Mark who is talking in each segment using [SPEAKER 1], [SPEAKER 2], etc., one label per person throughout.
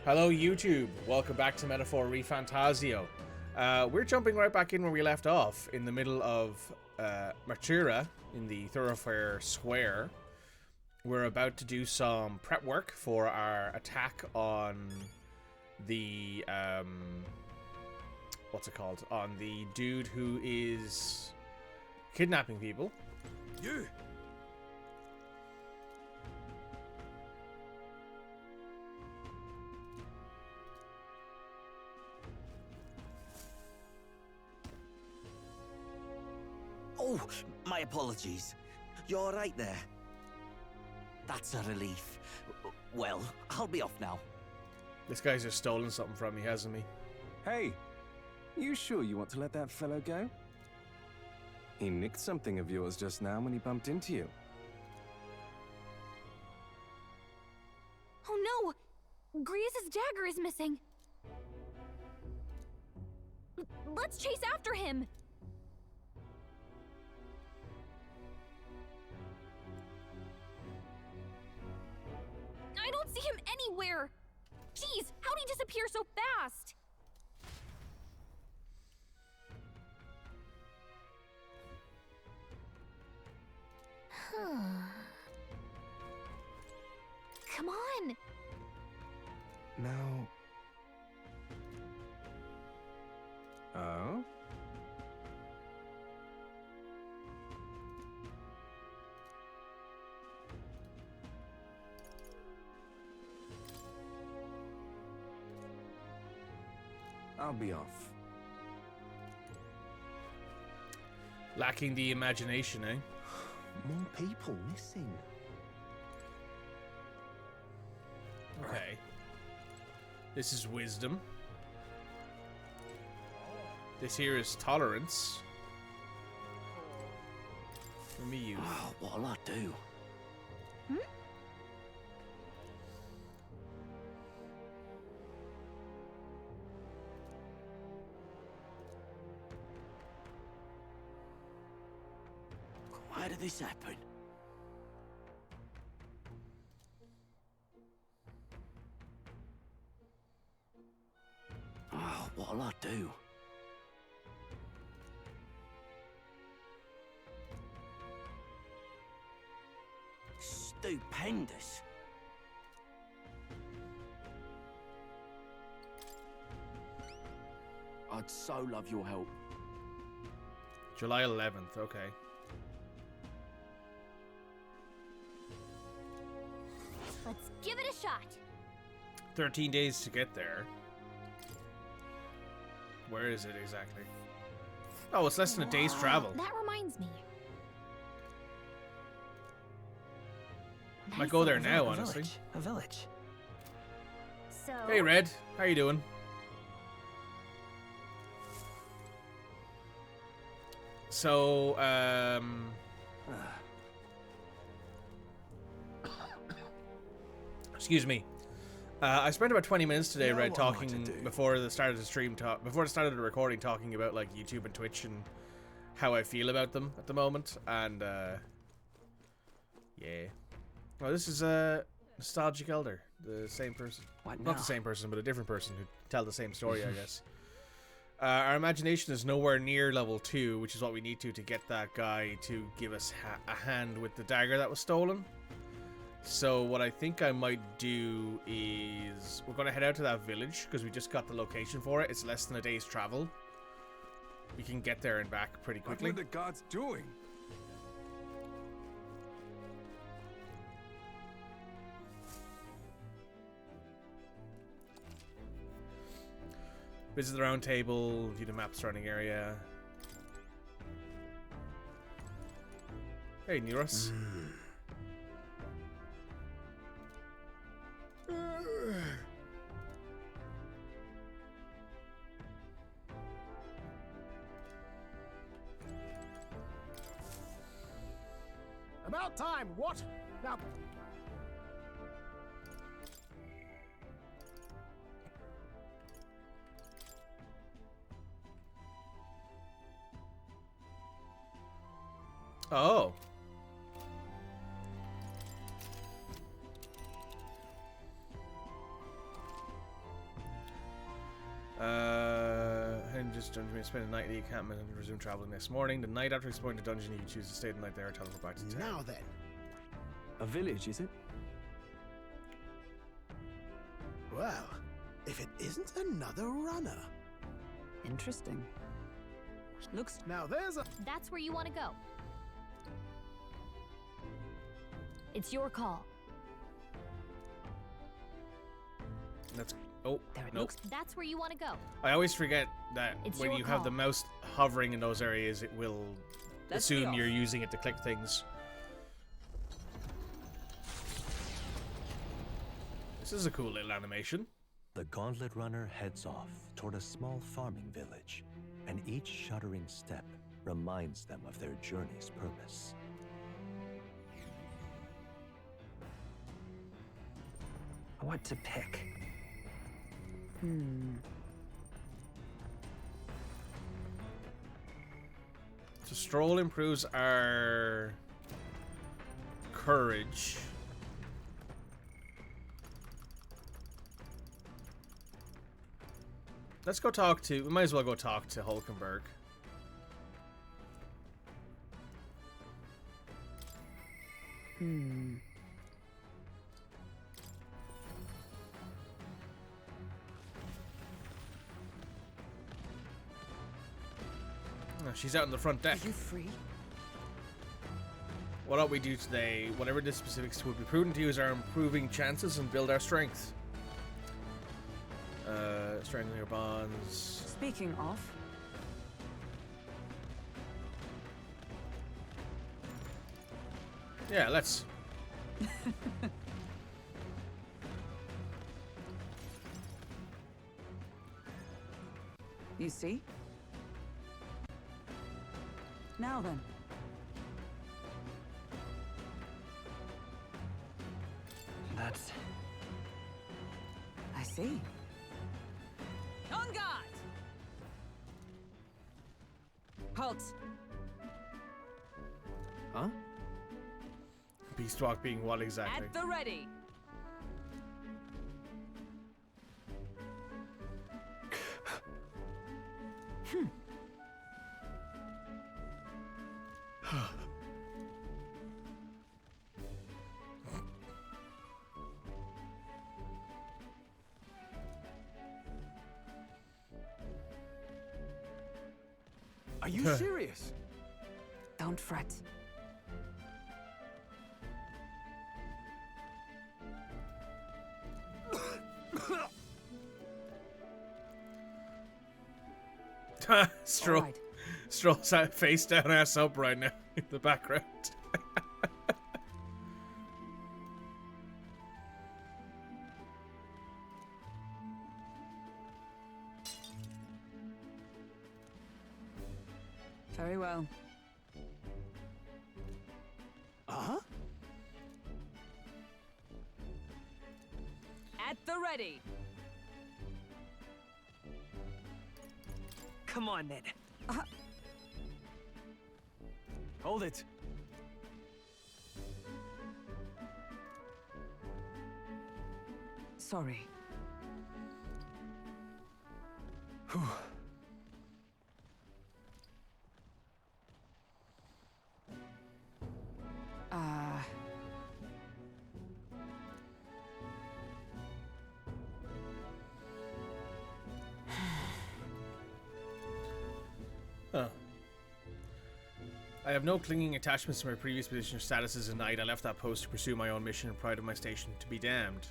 [SPEAKER 1] Hello YouTube, welcome back to Metaphor ReFantazio. We're jumping right back in where we left off, in the middle of Matura, in the Thoroughfare Square. We're about to do some prep work for our attack on the, what's it called? On the dude who is kidnapping people.
[SPEAKER 2] You!
[SPEAKER 3] Oh, my apologies. You're all right there? That's a relief. Well, I'll be off now.
[SPEAKER 1] This guy's just stolen something from me, hasn't he?
[SPEAKER 2] Hey, you sure you want to let that fellow go? He nicked something of yours just now when he bumped into you.
[SPEAKER 4] Oh no! Griez's dagger is missing! Let's chase after him! I don't see him anywhere! Jeez, how'd he disappear so fast? Come on!
[SPEAKER 2] Now... Oh? I'll be off.
[SPEAKER 1] Lacking the imagination, eh?
[SPEAKER 5] More people missing.
[SPEAKER 1] Okay. This is wisdom. This here is tolerance. Let me use.
[SPEAKER 3] Oh, what'll I do? Why did this happen? Oh, what'll I do? Stupendous. I'd so love your help.
[SPEAKER 1] July 11th, okay.
[SPEAKER 4] Let's give it a shot!
[SPEAKER 1] 13 days to get there. Where is it exactly? Oh, it's less than a day's travel.
[SPEAKER 4] That reminds me.
[SPEAKER 1] Might go there now, honestly.
[SPEAKER 5] A village.
[SPEAKER 4] So...
[SPEAKER 1] Hey, Red. How you doing? So, excuse me. I spent about 20 minutes today, Red, talking before the start of the stream, before the start of the recording, talking about like YouTube and Twitch and how I feel about them at the moment, and yeah. Well, this is Nostalgic Elder, the same person. Not the same person, but a different person who tell the same story, I guess. Our imagination is nowhere near level 2, which is what we need to get that guy to give us a hand with the dagger that was stolen. So what I think I might do is we're going to head out to that village because we just got the location for it. It's less than a day's travel. We can get there and back pretty quickly.
[SPEAKER 2] What are the gods doing?
[SPEAKER 1] Visit the round table, view the map surrounding area. Hey, Neuros.
[SPEAKER 5] About time, what? Now...
[SPEAKER 1] Oh. this dungeon, you spend a night at the encampment and resume traveling next morning. The night after exploring the dungeon, you can choose to stay the night there or teleport back to town.
[SPEAKER 5] Now then.
[SPEAKER 2] A village, is it?
[SPEAKER 5] Well, if it isn't another runner.
[SPEAKER 6] Interesting. Looks
[SPEAKER 5] Now there's a...
[SPEAKER 4] That's where you want to go. It's your call.
[SPEAKER 1] That's nope.
[SPEAKER 4] That's where you want to go.
[SPEAKER 1] I always forget that
[SPEAKER 4] It's
[SPEAKER 1] when
[SPEAKER 4] your
[SPEAKER 1] you have
[SPEAKER 4] call.
[SPEAKER 1] the mouse hovering in those areas, it will
[SPEAKER 6] Let's be
[SPEAKER 1] assume
[SPEAKER 6] off.
[SPEAKER 1] you're using it to click things. This is a cool little animation.
[SPEAKER 7] The Gauntlet Runner heads off toward a small farming village, and each shuddering step reminds them of their journey's purpose.
[SPEAKER 5] What to pick?
[SPEAKER 1] So stroll improves our courage. Let's go talk to... We might as well go talk to Hulkenberg. Oh, she's out on the front deck.
[SPEAKER 6] Are you free?
[SPEAKER 1] What ought we do today? Whatever the specifics would be prudent to use our improving chances and build our strength. Strengthening your bonds.
[SPEAKER 6] Speaking of,
[SPEAKER 1] Yeah, let's.
[SPEAKER 6] you see? Now then.
[SPEAKER 5] That's...
[SPEAKER 6] I see. On guard! Halt!
[SPEAKER 2] Huh?
[SPEAKER 1] Beastwalk being what exactly?
[SPEAKER 6] At the ready!
[SPEAKER 2] Are you serious?
[SPEAKER 6] Don't fret.
[SPEAKER 1] Stroll.
[SPEAKER 6] All right.
[SPEAKER 1] Stroll's face down, ass up right now in the background.
[SPEAKER 6] Very well.
[SPEAKER 5] Uh-huh.
[SPEAKER 6] At the ready!
[SPEAKER 5] Come on, then.
[SPEAKER 2] Hold it.
[SPEAKER 6] Sorry.
[SPEAKER 1] Huh. I have no clinging attachments to my previous position or status as a knight. I left that post to pursue my own mission and pride of my station to be damned.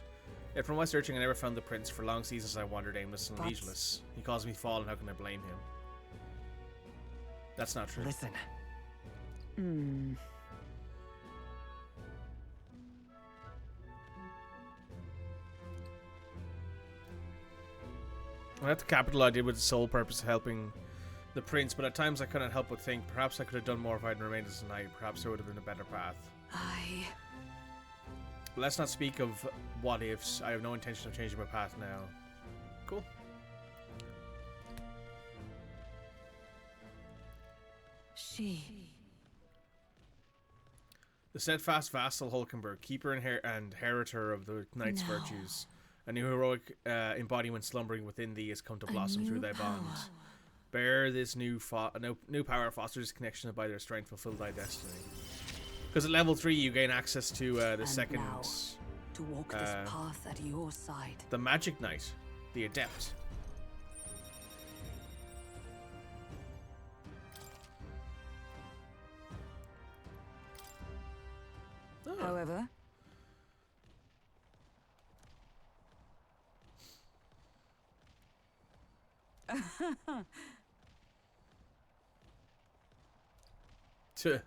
[SPEAKER 1] Yet from my searching, I never found the prince. For long seasons, I wandered aimless and
[SPEAKER 6] But-
[SPEAKER 1] leisureless. He caused me fall, and how can I blame him? That's not true.
[SPEAKER 5] Listen.
[SPEAKER 1] I had the capital I did with the sole purpose of helping the prince, but at times I couldn't help but think perhaps I could have done more if I'd remained as a knight. Perhaps there would have been a better path. Let's not speak of what ifs. I have no intention of changing my path now. Cool. The steadfast vassal Hulkenberg, keeper and inheritor of the knight's virtues. A new heroic embodiment slumbering within thee has come to blossom through thy bond. Bear this new power fosters connection by their strength, fulfill thy destiny. Because at level 3 you gain access to the
[SPEAKER 6] And
[SPEAKER 1] second...
[SPEAKER 6] now, to walk this path at your side.
[SPEAKER 1] The Magic Knight. The Adept. Oh.
[SPEAKER 6] However,
[SPEAKER 1] Tuh.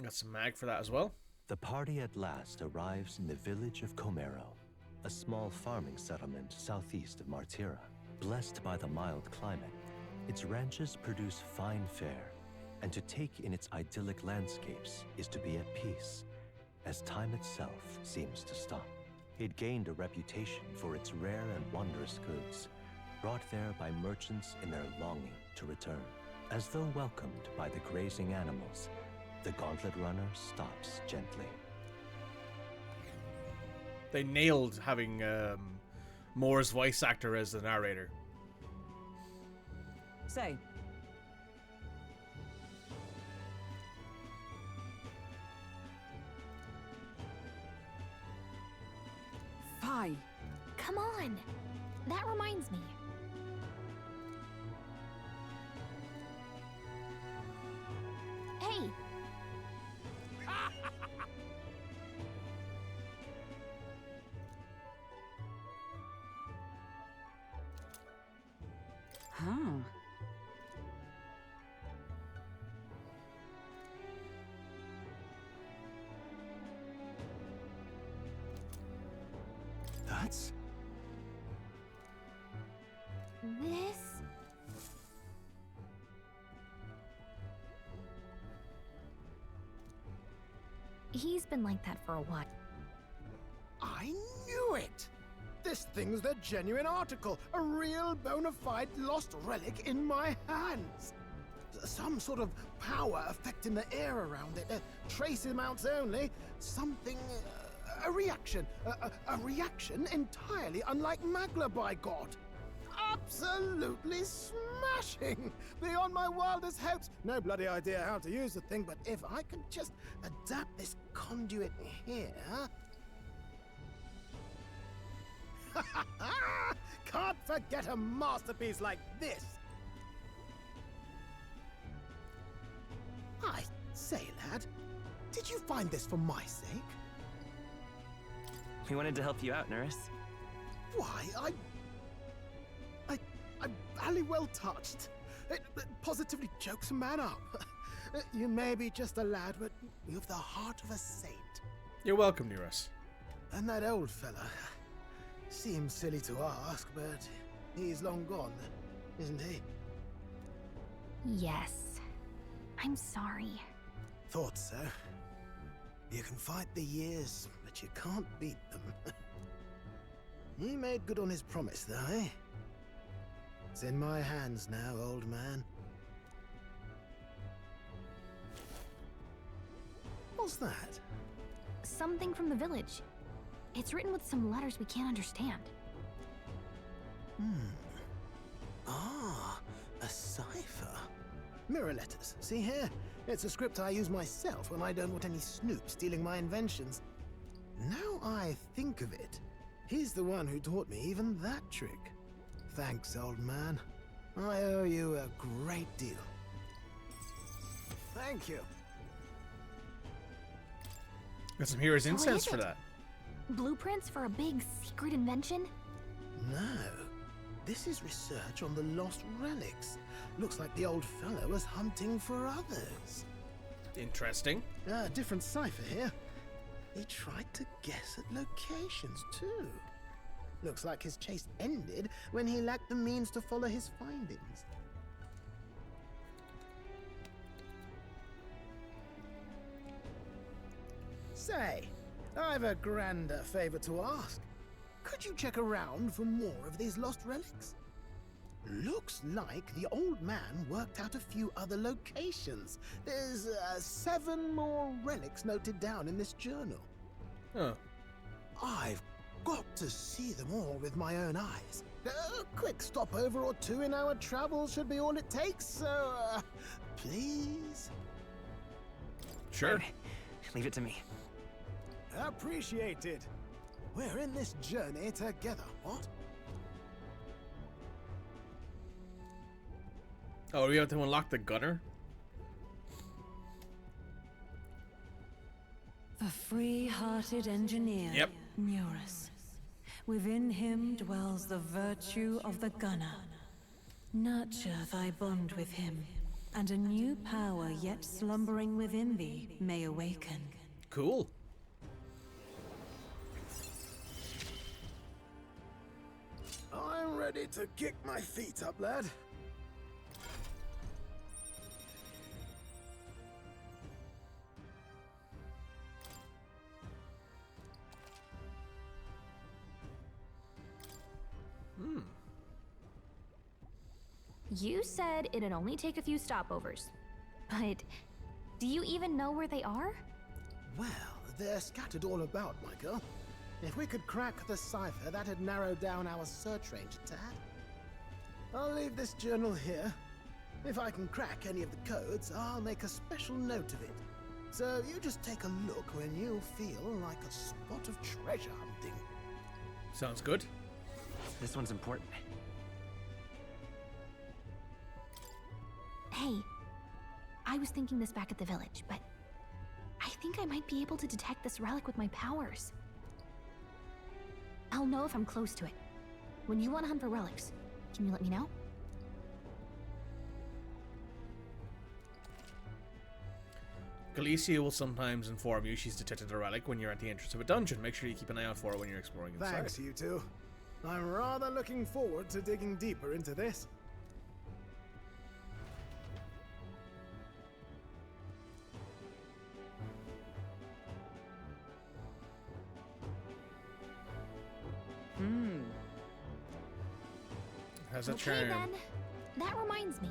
[SPEAKER 1] Got some mag for that as well.
[SPEAKER 7] The party at last arrives in the village of Comero, a small farming settlement southeast of Martira. Blessed by the mild climate, its ranches produce fine fare, and to take in its idyllic landscapes is to be at peace, as time itself seems to stop. It gained a reputation for its rare and wondrous goods, brought there by merchants in their longing to return. As though welcomed by the grazing animals, the Gauntlet Runner stops gently.
[SPEAKER 1] They nailed having Moore's voice actor as the narrator.
[SPEAKER 6] say, Fi.
[SPEAKER 4] Come on. That reminds me. Hey,
[SPEAKER 6] Huh.
[SPEAKER 5] That's...
[SPEAKER 4] this... He's been like that for a while.
[SPEAKER 5] I knew it! This thing's the genuine article, a real bona fide lost relic in my hands. Some sort of power affecting the air around it, trace amounts only, something, a reaction, a reaction entirely unlike Magla, by God. Absolutely smashing! Beyond my wildest hopes. No bloody idea how to use the thing, but if I can just adapt this conduit here... Can't forget a masterpiece like this! I say, lad, did you find this for my sake?
[SPEAKER 8] We wanted to help you out, Nurse.
[SPEAKER 5] Why, I'm very well touched. It positively chokes a man up. You may be just a lad, but you've the heart of a saint.
[SPEAKER 1] You're welcome, Neros.
[SPEAKER 5] And that old fella seems silly to ask, but he's long gone, isn't he?
[SPEAKER 4] Yes. I'm sorry.
[SPEAKER 5] Thought so. You can fight the years, but you can't beat them. He made good on his promise, though, eh? It's in my hands now, old man. What's that?
[SPEAKER 4] Something from the village. It's written with some letters we can't understand.
[SPEAKER 5] Ah, a cipher. Mirror letters. See here? It's a script I use myself when I don't want any snoop stealing my inventions. Now I think of it, he's the one who taught me even that trick. Thanks, old man. I owe you a great deal. Thank you.
[SPEAKER 1] Got some hero's
[SPEAKER 4] So what
[SPEAKER 1] incense
[SPEAKER 4] is
[SPEAKER 1] for
[SPEAKER 4] it?
[SPEAKER 1] that.
[SPEAKER 4] Blueprints for a big secret invention?
[SPEAKER 5] No. This is research on the lost relics. Looks like the old fellow was hunting for others.
[SPEAKER 1] Interesting.
[SPEAKER 5] Different cipher here. He tried to guess at locations, too. Looks like his chase ended when he lacked the means to follow his findings. Say, I've a grander favor to ask. Could you check around for more of these lost relics? Looks like the old man worked out a few other locations. There's 7 more relics noted down in this journal.
[SPEAKER 1] Oh.
[SPEAKER 5] I've got to see them all with my own eyes. A quick stopover or two in our travels should be all it takes, so, please?
[SPEAKER 1] Sure.
[SPEAKER 8] Leave it to me.
[SPEAKER 5] Appreciated. We're in this journey together, what?
[SPEAKER 1] Oh, we have to unlock the gunner?
[SPEAKER 6] The free-hearted engineer,
[SPEAKER 1] Yep.
[SPEAKER 6] Neurus. Within him dwells the virtue of the gunner. Nurture thy bond with him, and a new power yet slumbering within thee may awaken.
[SPEAKER 1] Cool.
[SPEAKER 5] I'm ready to kick my feet up, lad.
[SPEAKER 4] You said it'd only take a few stopovers. But do you even know where they are?
[SPEAKER 5] Well, they're scattered all about, my girl. If we could crack the cipher, that'd narrow down our search range a tad. I'll leave this journal here. If I can crack any of the codes, I'll make a special note of it. So you just take a look when you feel like a spot of treasure hunting.
[SPEAKER 1] Sounds good.
[SPEAKER 8] This one's important.
[SPEAKER 4] Hey, I was thinking this back at the village, but I think I might be able to detect this relic with my powers. I'll know if I'm close to it. When you want to hunt for relics, can you let me know?
[SPEAKER 1] Galicia will sometimes inform you she's detected a relic when you're at the entrance of a dungeon. Make sure you keep an eye out for it when you're exploring inside.
[SPEAKER 5] Thanks, you two. I'm rather looking forward to digging deeper into this.
[SPEAKER 1] How's that
[SPEAKER 4] Okay
[SPEAKER 1] charm?
[SPEAKER 4] then. That reminds me.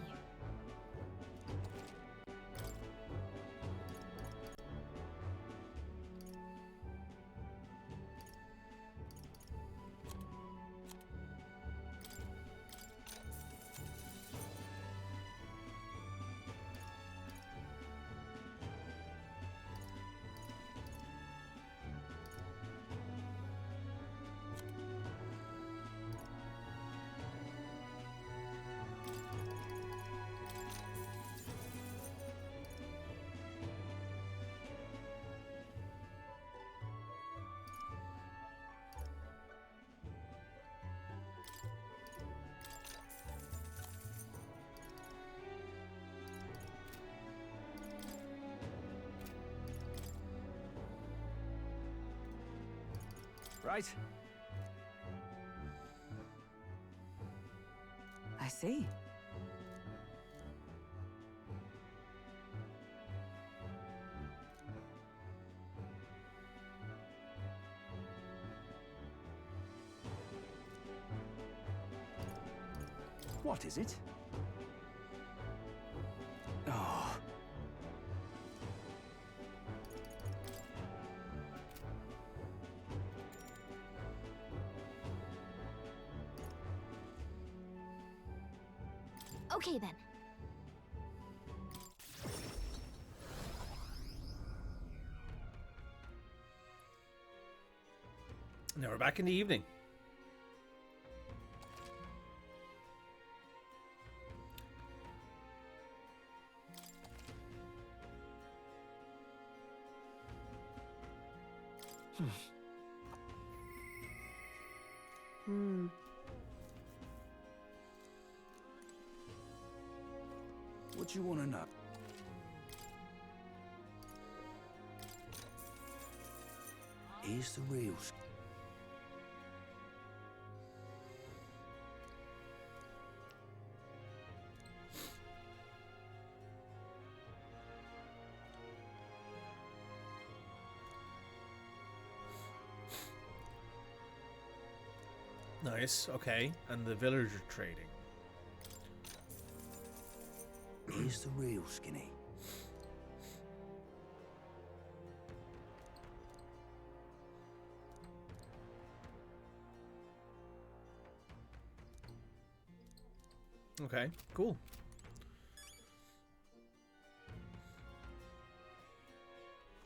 [SPEAKER 8] Right?
[SPEAKER 6] I see.
[SPEAKER 8] What is it? Oh.
[SPEAKER 4] Okay then.
[SPEAKER 1] Now we're back in the evening.
[SPEAKER 8] What you want to know?
[SPEAKER 3] Here's the real.
[SPEAKER 1] Nice, okay. And the villager trading.
[SPEAKER 3] Here's the real Skinny.
[SPEAKER 1] Okay, cool.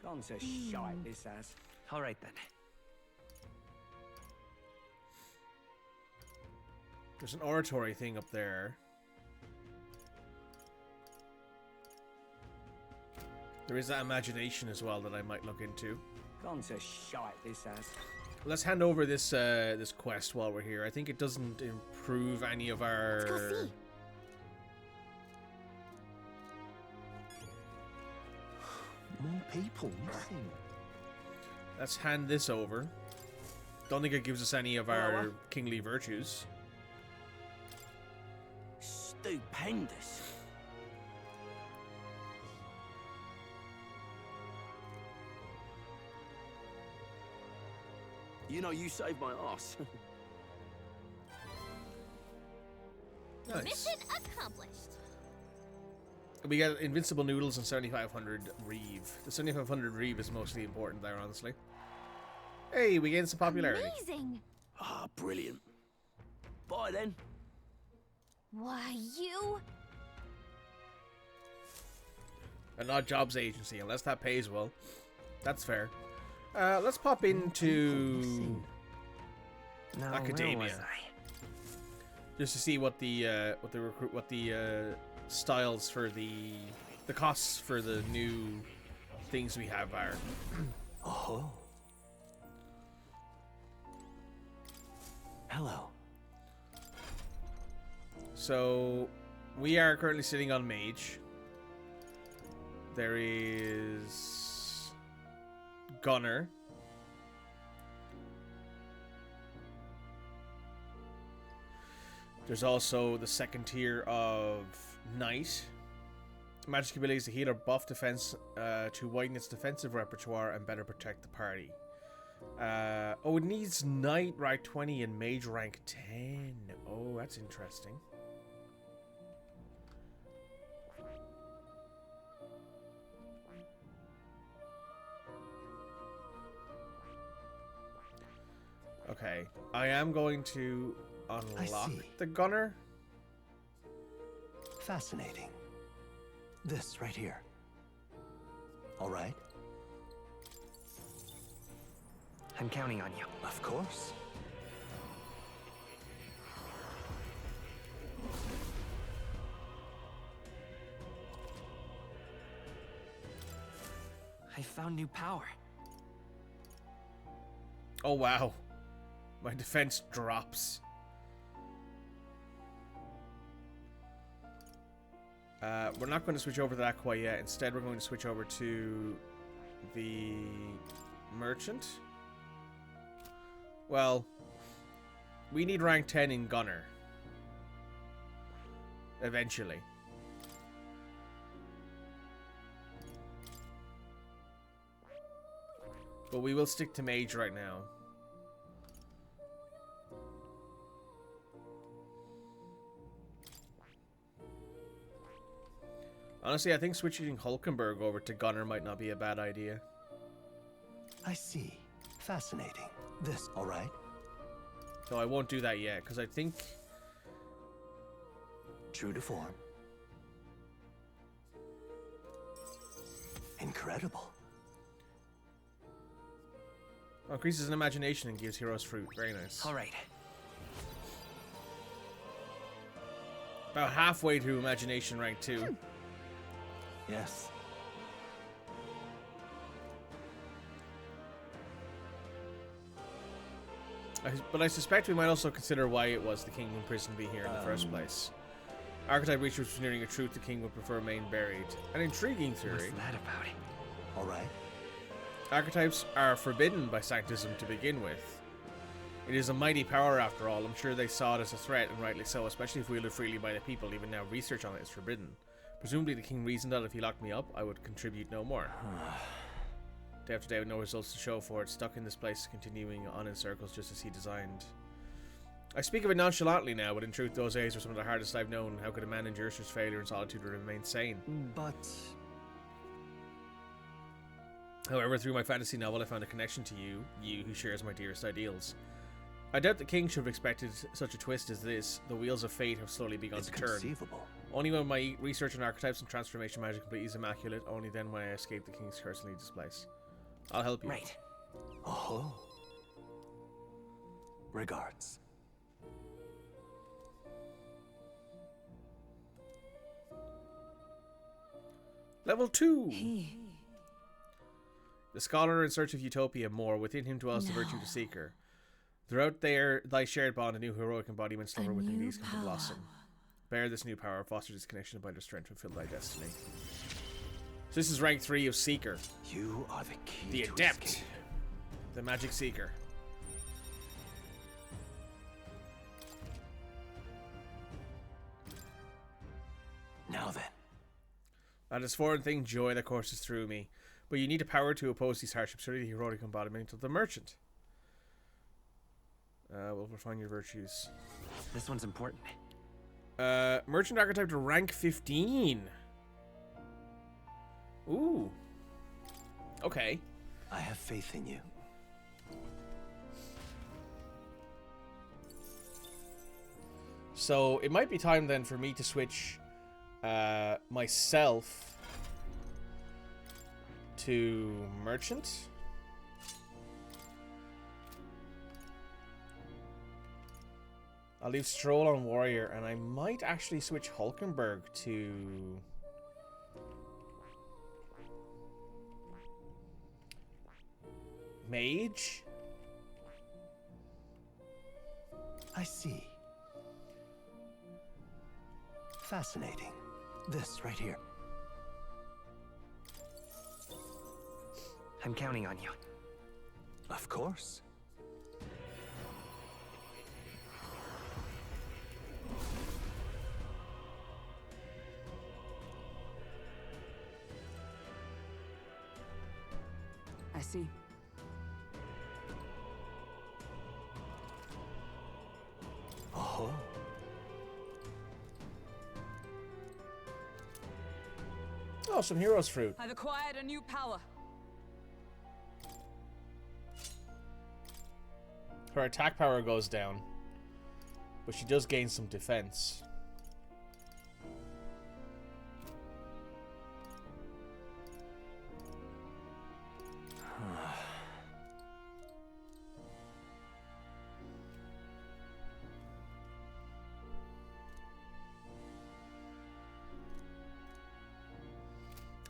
[SPEAKER 8] Gone to shite, this has.
[SPEAKER 3] All right then.
[SPEAKER 1] There's an oratory thing up there. There is that imagination as well that I might look into.
[SPEAKER 8] Gone to shite, this has.
[SPEAKER 1] Let's hand over this this quest while we're here. I think it doesn't improve any of our...
[SPEAKER 4] Let's go see.
[SPEAKER 7] More people missing.
[SPEAKER 1] Let's hand this over. Don't think it gives us any of our kingly virtues.
[SPEAKER 3] Stupendous. You know, you saved my ass.
[SPEAKER 1] Nice.
[SPEAKER 4] Mission accomplished.
[SPEAKER 1] We get invincible noodles and 7500 reeve. The 7500 reeve is mostly important there, honestly. Hey, we gained some popularity.
[SPEAKER 4] Amazing.
[SPEAKER 3] Ah, brilliant. Bye then.
[SPEAKER 4] Why, you?
[SPEAKER 1] An odd jobs agency, unless that pays well. That's fair. Let's pop into
[SPEAKER 3] Now,
[SPEAKER 1] academia,
[SPEAKER 3] where was I?
[SPEAKER 1] just to see what the styles for the costs for the new things we have are.
[SPEAKER 7] Oh. Hello.
[SPEAKER 1] So we are currently sitting on mage. There is gunner. There's also the second tier of knight. Magic abilities to heal or buff defense to widen its defensive repertoire and better protect the party. Oh, it needs knight rank 20 and mage rank 10. Oh, that's interesting. Okay, I am going to unlock
[SPEAKER 7] see.
[SPEAKER 1] the gunner.
[SPEAKER 7] Fascinating. This right here. All right.
[SPEAKER 3] I'm counting on you.
[SPEAKER 7] Of course.
[SPEAKER 3] I found new power.
[SPEAKER 1] Oh wow, my defense drops. We're not going to switch over to that quite yet. Instead, we're going to switch over to the merchant. Well, we need rank 10 in gunner. Eventually. But we will stick to mage right now. Honestly, I think switching Hulkenberg over to gunner might not be a bad idea.
[SPEAKER 7] I see. Fascinating. This, all right?
[SPEAKER 1] So I won't do that yet, because I think...
[SPEAKER 7] True to form. Incredible.
[SPEAKER 1] Oh, increases in imagination and gives heroes fruit. Very nice.
[SPEAKER 3] All right.
[SPEAKER 1] About halfway to imagination rank 2.
[SPEAKER 7] Yes.
[SPEAKER 1] But I suspect we might also consider why it was the king in prison be here in the first place. Archetype research was nearing a truth the king would prefer remain buried. An intriguing theory.
[SPEAKER 3] What's that about it?
[SPEAKER 7] All right.
[SPEAKER 1] Archetypes are forbidden by Sanctism to begin with. It is a mighty power after all. I'm sure they saw it as a threat, and rightly so, especially if wielded freely by the people. Even now, research on it is forbidden. Presumably the king reasoned that if he locked me up, I would contribute no more. Day after day with no results to show for it, stuck in this place, continuing on in circles just as he designed. I speak of it nonchalantly now, but in truth those days were some of the hardest I've known. How could a man endure such failure and solitude and remain sane?
[SPEAKER 7] But
[SPEAKER 1] However, through my fantasy novel I found a connection to you who shares my dearest ideals. I doubt the king should have expected such a twist as this. The wheels of fate have slowly begun
[SPEAKER 7] It's
[SPEAKER 1] to turn.
[SPEAKER 7] conceivable.
[SPEAKER 1] Only when my research on archetypes and transformation magic completely is immaculate, only then when I escape the king's curse and lead this place. I'll help you.
[SPEAKER 3] Right.
[SPEAKER 7] Oh. Regards.
[SPEAKER 1] Level 2!
[SPEAKER 6] He.
[SPEAKER 1] The scholar in search of utopia more. Within him dwells the virtue of the seeker. Throughout thy shared bond, a new heroic embodiment slumber within these can blossom. Bear this new power, foster this connection, and by their strength fulfill thy destiny. So this is rank 3 of Seeker.
[SPEAKER 7] You are the key
[SPEAKER 1] The
[SPEAKER 7] to
[SPEAKER 1] Adept.
[SPEAKER 7] escape.
[SPEAKER 1] The Magic Seeker.
[SPEAKER 7] Now then.
[SPEAKER 1] That is foreign thing joy that courses through me. But you need a power to oppose these hardships, really the heroic embodiment of the merchant. We'll refine your virtues.
[SPEAKER 3] This one's important.
[SPEAKER 1] Merchant archetype to rank 15. Ooh. Okay.
[SPEAKER 7] I have faith in you.
[SPEAKER 1] So it might be time then for me to switch myself to merchant. I'll leave Stroll on warrior, and I might actually switch Hulkenberg to mage.
[SPEAKER 7] I see. Fascinating. This right here.
[SPEAKER 3] I'm counting on you.
[SPEAKER 7] Of course.
[SPEAKER 6] I see.
[SPEAKER 7] Oh.
[SPEAKER 1] Oh, some hero's fruit.
[SPEAKER 6] I've acquired a new power.
[SPEAKER 1] Her attack power goes down, but she does gain some defense.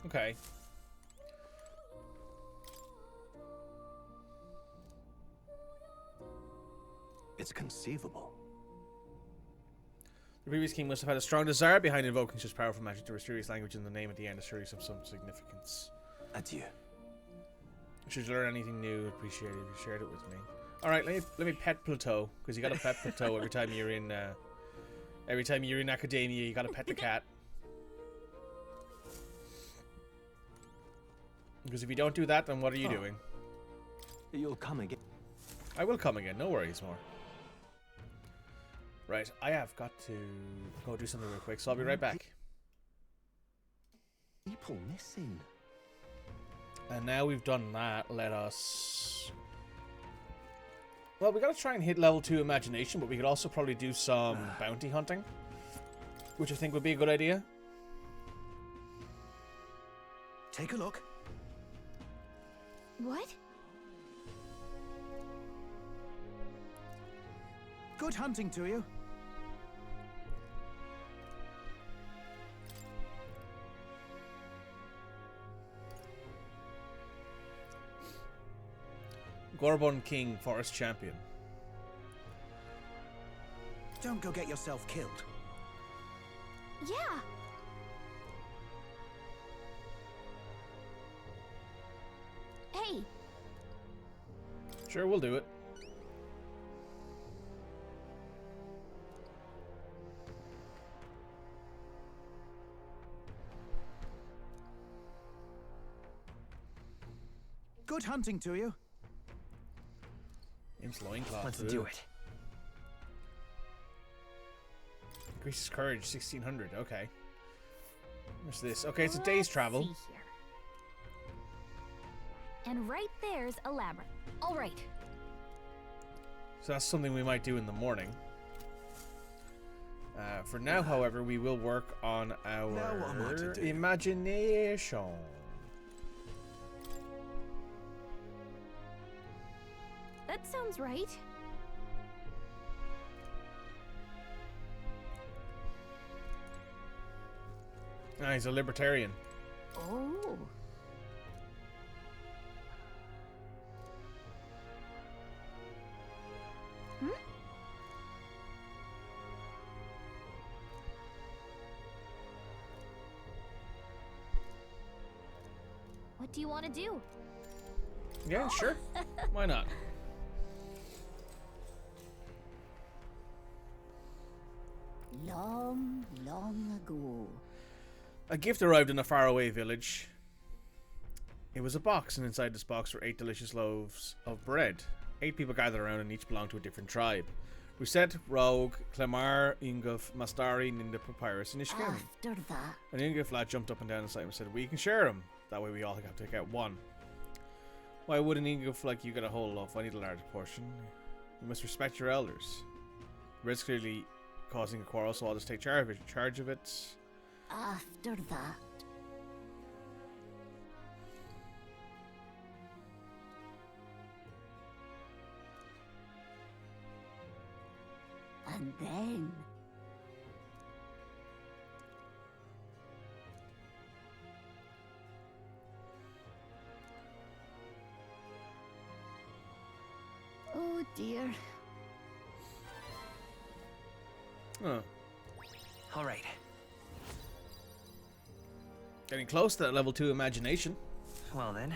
[SPEAKER 1] Okay.
[SPEAKER 7] It's conceivable.
[SPEAKER 1] The previous king must have had a strong desire behind invoking such powerful magic to mysterious language, and the name at the end is surely some significance.
[SPEAKER 7] Adieu.
[SPEAKER 1] Should you learn anything new, appreciate it if you shared it with me. Alright, let me pet Plateau, because you gotta pet Plateau every time you're in academia, you gotta pet the cat. Because if you don't do that, then what are you doing?
[SPEAKER 7] You'll come again.
[SPEAKER 1] I will come again, no worries more. Right, I have got to go do something real quick, so I'll be right back.
[SPEAKER 7] People missing.
[SPEAKER 1] And now we've done that, let us... Well, we gotta try and hit level 2 imagination, but we could also probably do some bounty hunting, which I think would be a good idea.
[SPEAKER 3] Take a look.
[SPEAKER 4] What?
[SPEAKER 5] Good hunting to you.
[SPEAKER 1] Gorbon King, Forest Champion.
[SPEAKER 5] Don't go get yourself killed.
[SPEAKER 4] Yeah. Hey,
[SPEAKER 1] Sure, we'll do it.
[SPEAKER 5] Good hunting to you.
[SPEAKER 1] Imps loincloth.
[SPEAKER 3] Let's do it.
[SPEAKER 1] Increases courage, 1600. Okay. What's this? Okay, it's a day's travel.
[SPEAKER 4] see here. And right there's a labyrinth. All right.
[SPEAKER 1] So that's something we might do in the morning. For now, however, we will work on our imagination.
[SPEAKER 4] That sounds right.
[SPEAKER 1] Ah, he's a libertarian.
[SPEAKER 4] Oh. Hmm? What do you want to do?
[SPEAKER 1] Yeah, sure. Why not?
[SPEAKER 9] Long, long ago.
[SPEAKER 1] A gift arrived in a faraway village. It was a box, and inside this box were 8 delicious loaves of bread. 8 people gathered around, and each belonged to a different tribe. Ruset, Rogue, Clemar, Inguf, Mastari, Ninda, Papyrus, and Ishkim.
[SPEAKER 9] After that,
[SPEAKER 1] And Inguf lad jumped up and down inside and said, "We can share them. That way we all have to take out one." "Why would an Inguf like you get a whole loaf? I need a large portion. You must respect your elders." Red's clearly causing a quarrel, so I'll just take charge of it.
[SPEAKER 9] after that. And then oh dear.
[SPEAKER 1] Huh.
[SPEAKER 3] All right.
[SPEAKER 1] Getting close to that level 2 imagination.
[SPEAKER 3] Well then.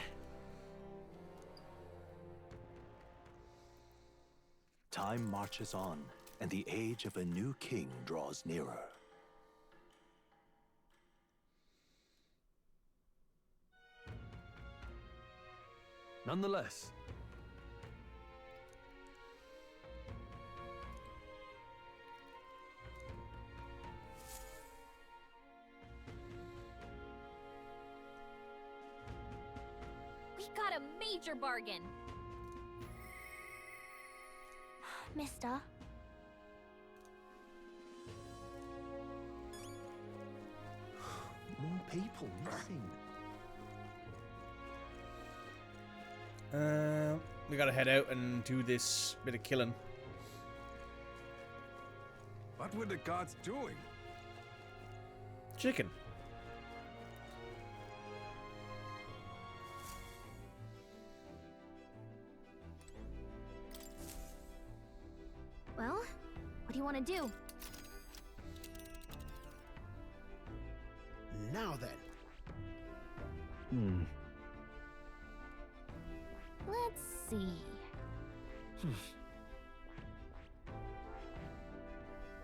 [SPEAKER 7] Time marches on, and the age of a new king draws nearer.
[SPEAKER 2] Nonetheless,
[SPEAKER 4] We got a major bargain. Mister.
[SPEAKER 7] More people missing.
[SPEAKER 1] We gotta head out and do this bit of killing.
[SPEAKER 2] what were the gods doing?
[SPEAKER 1] Chicken.
[SPEAKER 4] Well, what do you want to do?
[SPEAKER 5] Now then.
[SPEAKER 4] Let's see.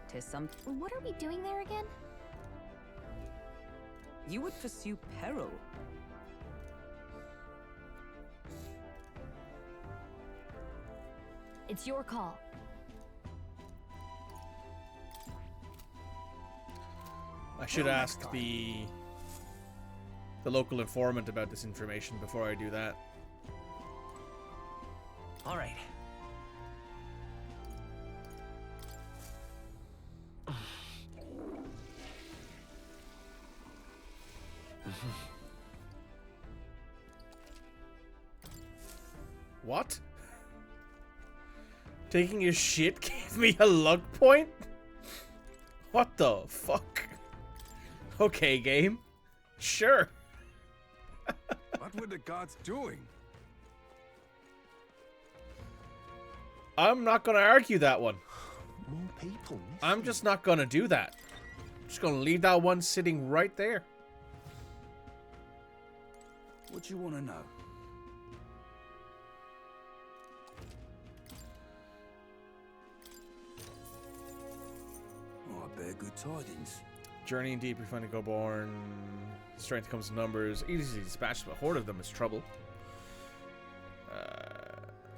[SPEAKER 10] Tis some.
[SPEAKER 4] What are we doing there again?
[SPEAKER 10] You would pursue peril.
[SPEAKER 4] It's your call.
[SPEAKER 1] I should ask the local informant about this information before I do that.
[SPEAKER 3] All right.
[SPEAKER 1] What? Taking your shit gave me a luck point? What the fuck? Okay, game. Sure.
[SPEAKER 2] What were the gods doing?
[SPEAKER 1] I'm not gonna argue that one.
[SPEAKER 7] More people missing.
[SPEAKER 1] I'm just not gonna do that. I'm just gonna leave that one sitting right there.
[SPEAKER 8] What do you want to know? Oh, I bear good tidings.
[SPEAKER 1] Journeying deep, we find a go-born. Strength comes in numbers. Easily dispatched, but a horde of them is trouble.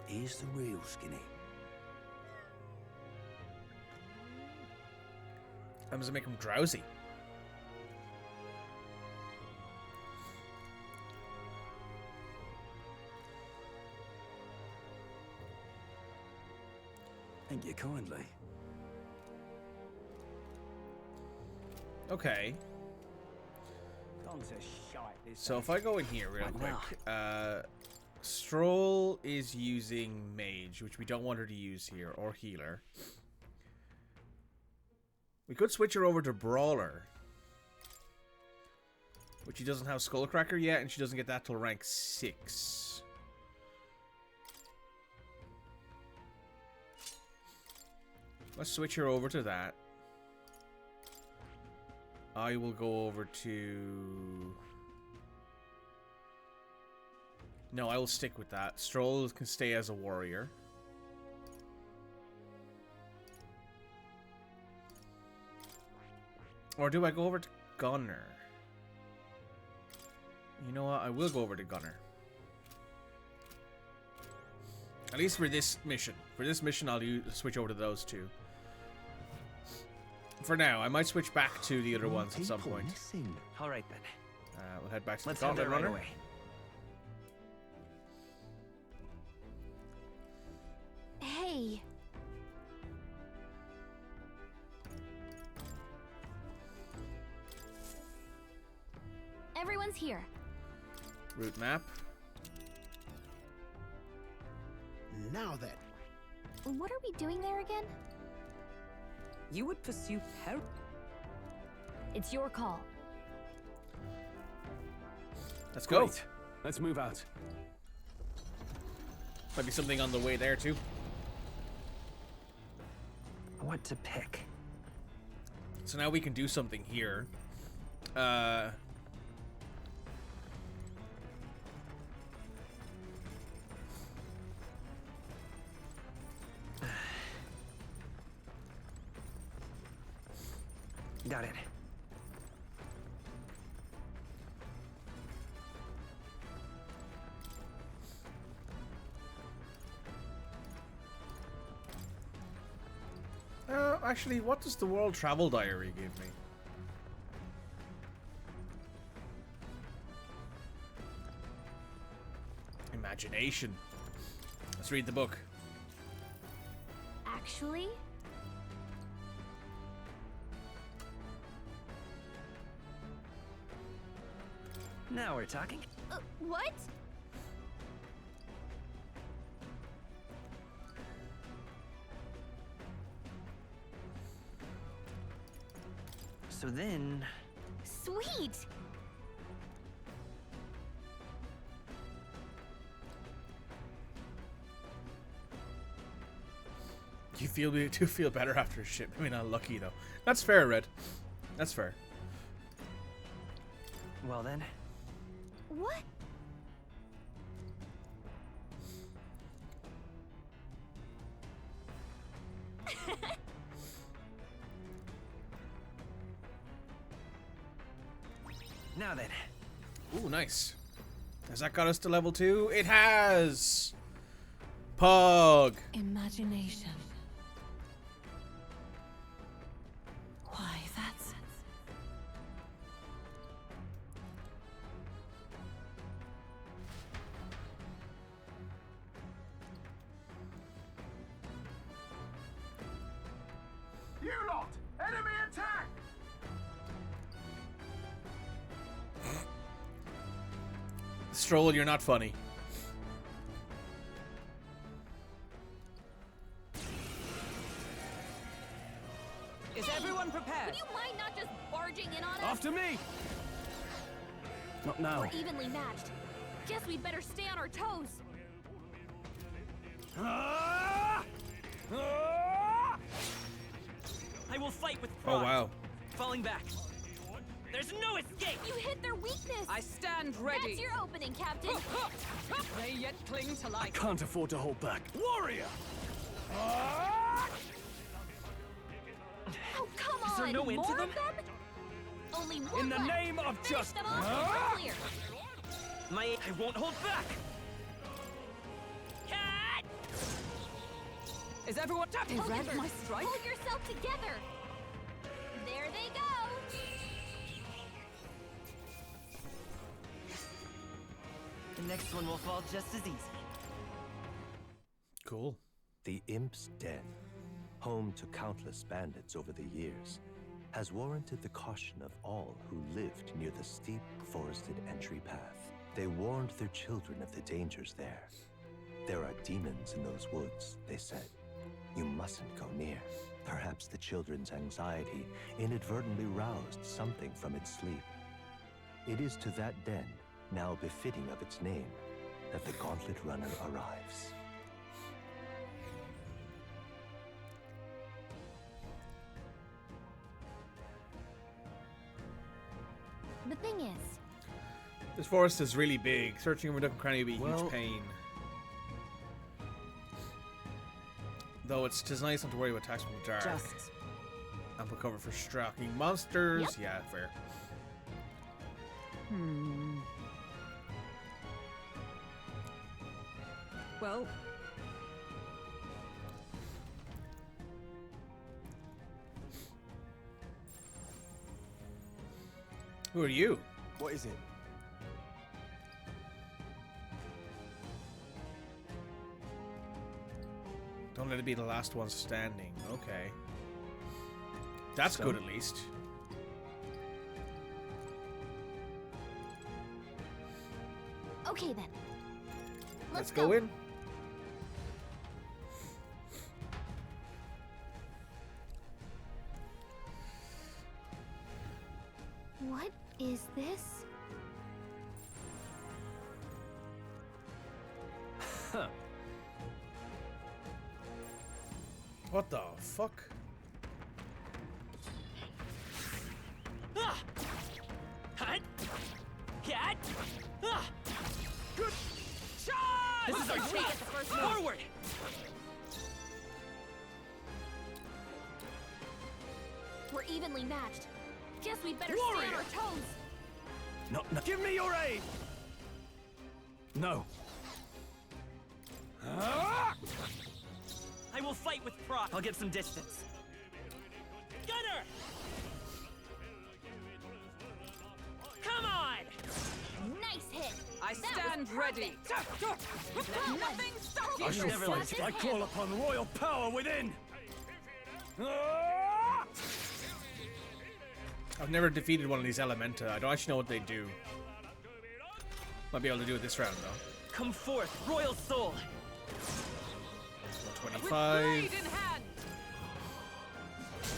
[SPEAKER 8] Here's the real Skinny.
[SPEAKER 1] How does it make him drowsy?
[SPEAKER 8] Thank you kindly.
[SPEAKER 1] Okay. So if I go in here real quick, Stroll is using Mage, which we don't want her to use here, or Healer. We could switch her over to Brawler, which she doesn't have Skullcracker yet, and she doesn't get that till rank 6. Let's switch her over to that. I will go over to... No, I will stick with that. Stroll can stay as a warrior. Or do I go over to Gunner? You know what? I will go over to Gunner. At least for this mission. For this mission, I'll switch over to those two. For now, I might switch back to the other ones at some point.
[SPEAKER 3] All right then.
[SPEAKER 1] We'll head back to
[SPEAKER 3] Let's
[SPEAKER 1] the Gauntlet
[SPEAKER 3] head there
[SPEAKER 1] Runner.
[SPEAKER 3] right away.
[SPEAKER 4] Hey. Everyone's here.
[SPEAKER 1] Route map.
[SPEAKER 5] Now then.
[SPEAKER 4] What are we doing there again?
[SPEAKER 10] You would pursue peril.
[SPEAKER 4] It's your call.
[SPEAKER 1] Let's go.
[SPEAKER 2] Great. Let's move out.
[SPEAKER 1] Might be something on the way there too.
[SPEAKER 3] What to pick?
[SPEAKER 1] So now we can do something here.
[SPEAKER 3] Got it.
[SPEAKER 1] Actually, what does the World Travel Diary give me? Imagination. Let's read the book.
[SPEAKER 4] Actually?
[SPEAKER 3] Now we're talking.
[SPEAKER 4] What?
[SPEAKER 3] So then...
[SPEAKER 4] Sweet!
[SPEAKER 1] You do feel better after a ship. Maybe not lucky though. That's fair, Red. That's fair.
[SPEAKER 3] Well then.
[SPEAKER 4] What?
[SPEAKER 3] Now then.
[SPEAKER 1] Ooh, nice. Has that got us to level 2? It has! Pog!
[SPEAKER 6] Imagination. Why, that's...
[SPEAKER 5] You lot! Enemy attack!
[SPEAKER 1] Stroll, you're not funny.
[SPEAKER 10] Is everyone prepared?
[SPEAKER 4] Would you mind not just barging in on us?
[SPEAKER 2] After me! Not now.
[SPEAKER 4] We're evenly matched. Guess we'd better stay on our toes.
[SPEAKER 3] I will fight with pride.
[SPEAKER 1] Oh, wow.
[SPEAKER 3] Falling back. There's no escape!
[SPEAKER 4] You hit their weakness!
[SPEAKER 10] I stand ready.
[SPEAKER 4] That's your opening, Captain!
[SPEAKER 10] They yet cling to life.
[SPEAKER 2] Can't afford to hold back. Warrior!
[SPEAKER 4] Oh, come on!
[SPEAKER 3] Is there no end to
[SPEAKER 4] More
[SPEAKER 3] them?
[SPEAKER 4] of them? Only one
[SPEAKER 2] In the
[SPEAKER 4] left.
[SPEAKER 2] name of
[SPEAKER 4] Finish
[SPEAKER 2] justice!
[SPEAKER 4] them off and we're clear.
[SPEAKER 3] I won't hold back! Cat!
[SPEAKER 10] Is everyone... They read
[SPEAKER 4] Oliver,
[SPEAKER 10] my strike?
[SPEAKER 4] Hold yourself together! There they go!
[SPEAKER 3] The next one will fall just as easy.
[SPEAKER 1] Cool.
[SPEAKER 7] The Imp's Den. home to countless bandits over the years, has warranted the caution of all who lived near the steep, forested entry path. They warned their children of the dangers there. There are demons in those woods, they said. You mustn't go near. Perhaps the children's anxiety inadvertently roused something from its sleep. It is to that den, now befitting of its name, that the Gauntlet Runner arrives.
[SPEAKER 4] The thing is,
[SPEAKER 1] This forest is really big. Searching for a different cranny would be a huge pain. Though tis nice not to worry about attacks from the dark.
[SPEAKER 10] Just.
[SPEAKER 1] Ample cover for stalking monsters.
[SPEAKER 4] Yep.
[SPEAKER 1] Yeah, fair.
[SPEAKER 10] Well,
[SPEAKER 1] Who are you?
[SPEAKER 2] What is it?
[SPEAKER 1] Don't let it be the last one standing. Okay. That's good at least.
[SPEAKER 4] okay then.
[SPEAKER 1] Let's go in.
[SPEAKER 4] What is this?
[SPEAKER 1] What the fuck?
[SPEAKER 10] good shot! This is our chance. Forward!
[SPEAKER 4] We're evenly matched. Guess we'd better stay on our toes.
[SPEAKER 2] No. Give me your aid! No.
[SPEAKER 10] I will fight with pride. I'll get some distance. Gunner! Come on!
[SPEAKER 4] Nice hit.
[SPEAKER 10] I
[SPEAKER 4] That
[SPEAKER 10] stand
[SPEAKER 4] was
[SPEAKER 10] ready.
[SPEAKER 4] Nothing
[SPEAKER 10] stops
[SPEAKER 2] I shall
[SPEAKER 10] never
[SPEAKER 2] fight. I call upon royal power within.
[SPEAKER 1] I've never defeated one of these Elementa. I don't actually know what they do. Might be able to do it this round though.
[SPEAKER 10] Come forth, royal soul.
[SPEAKER 1] 25.
[SPEAKER 10] With blade in hand.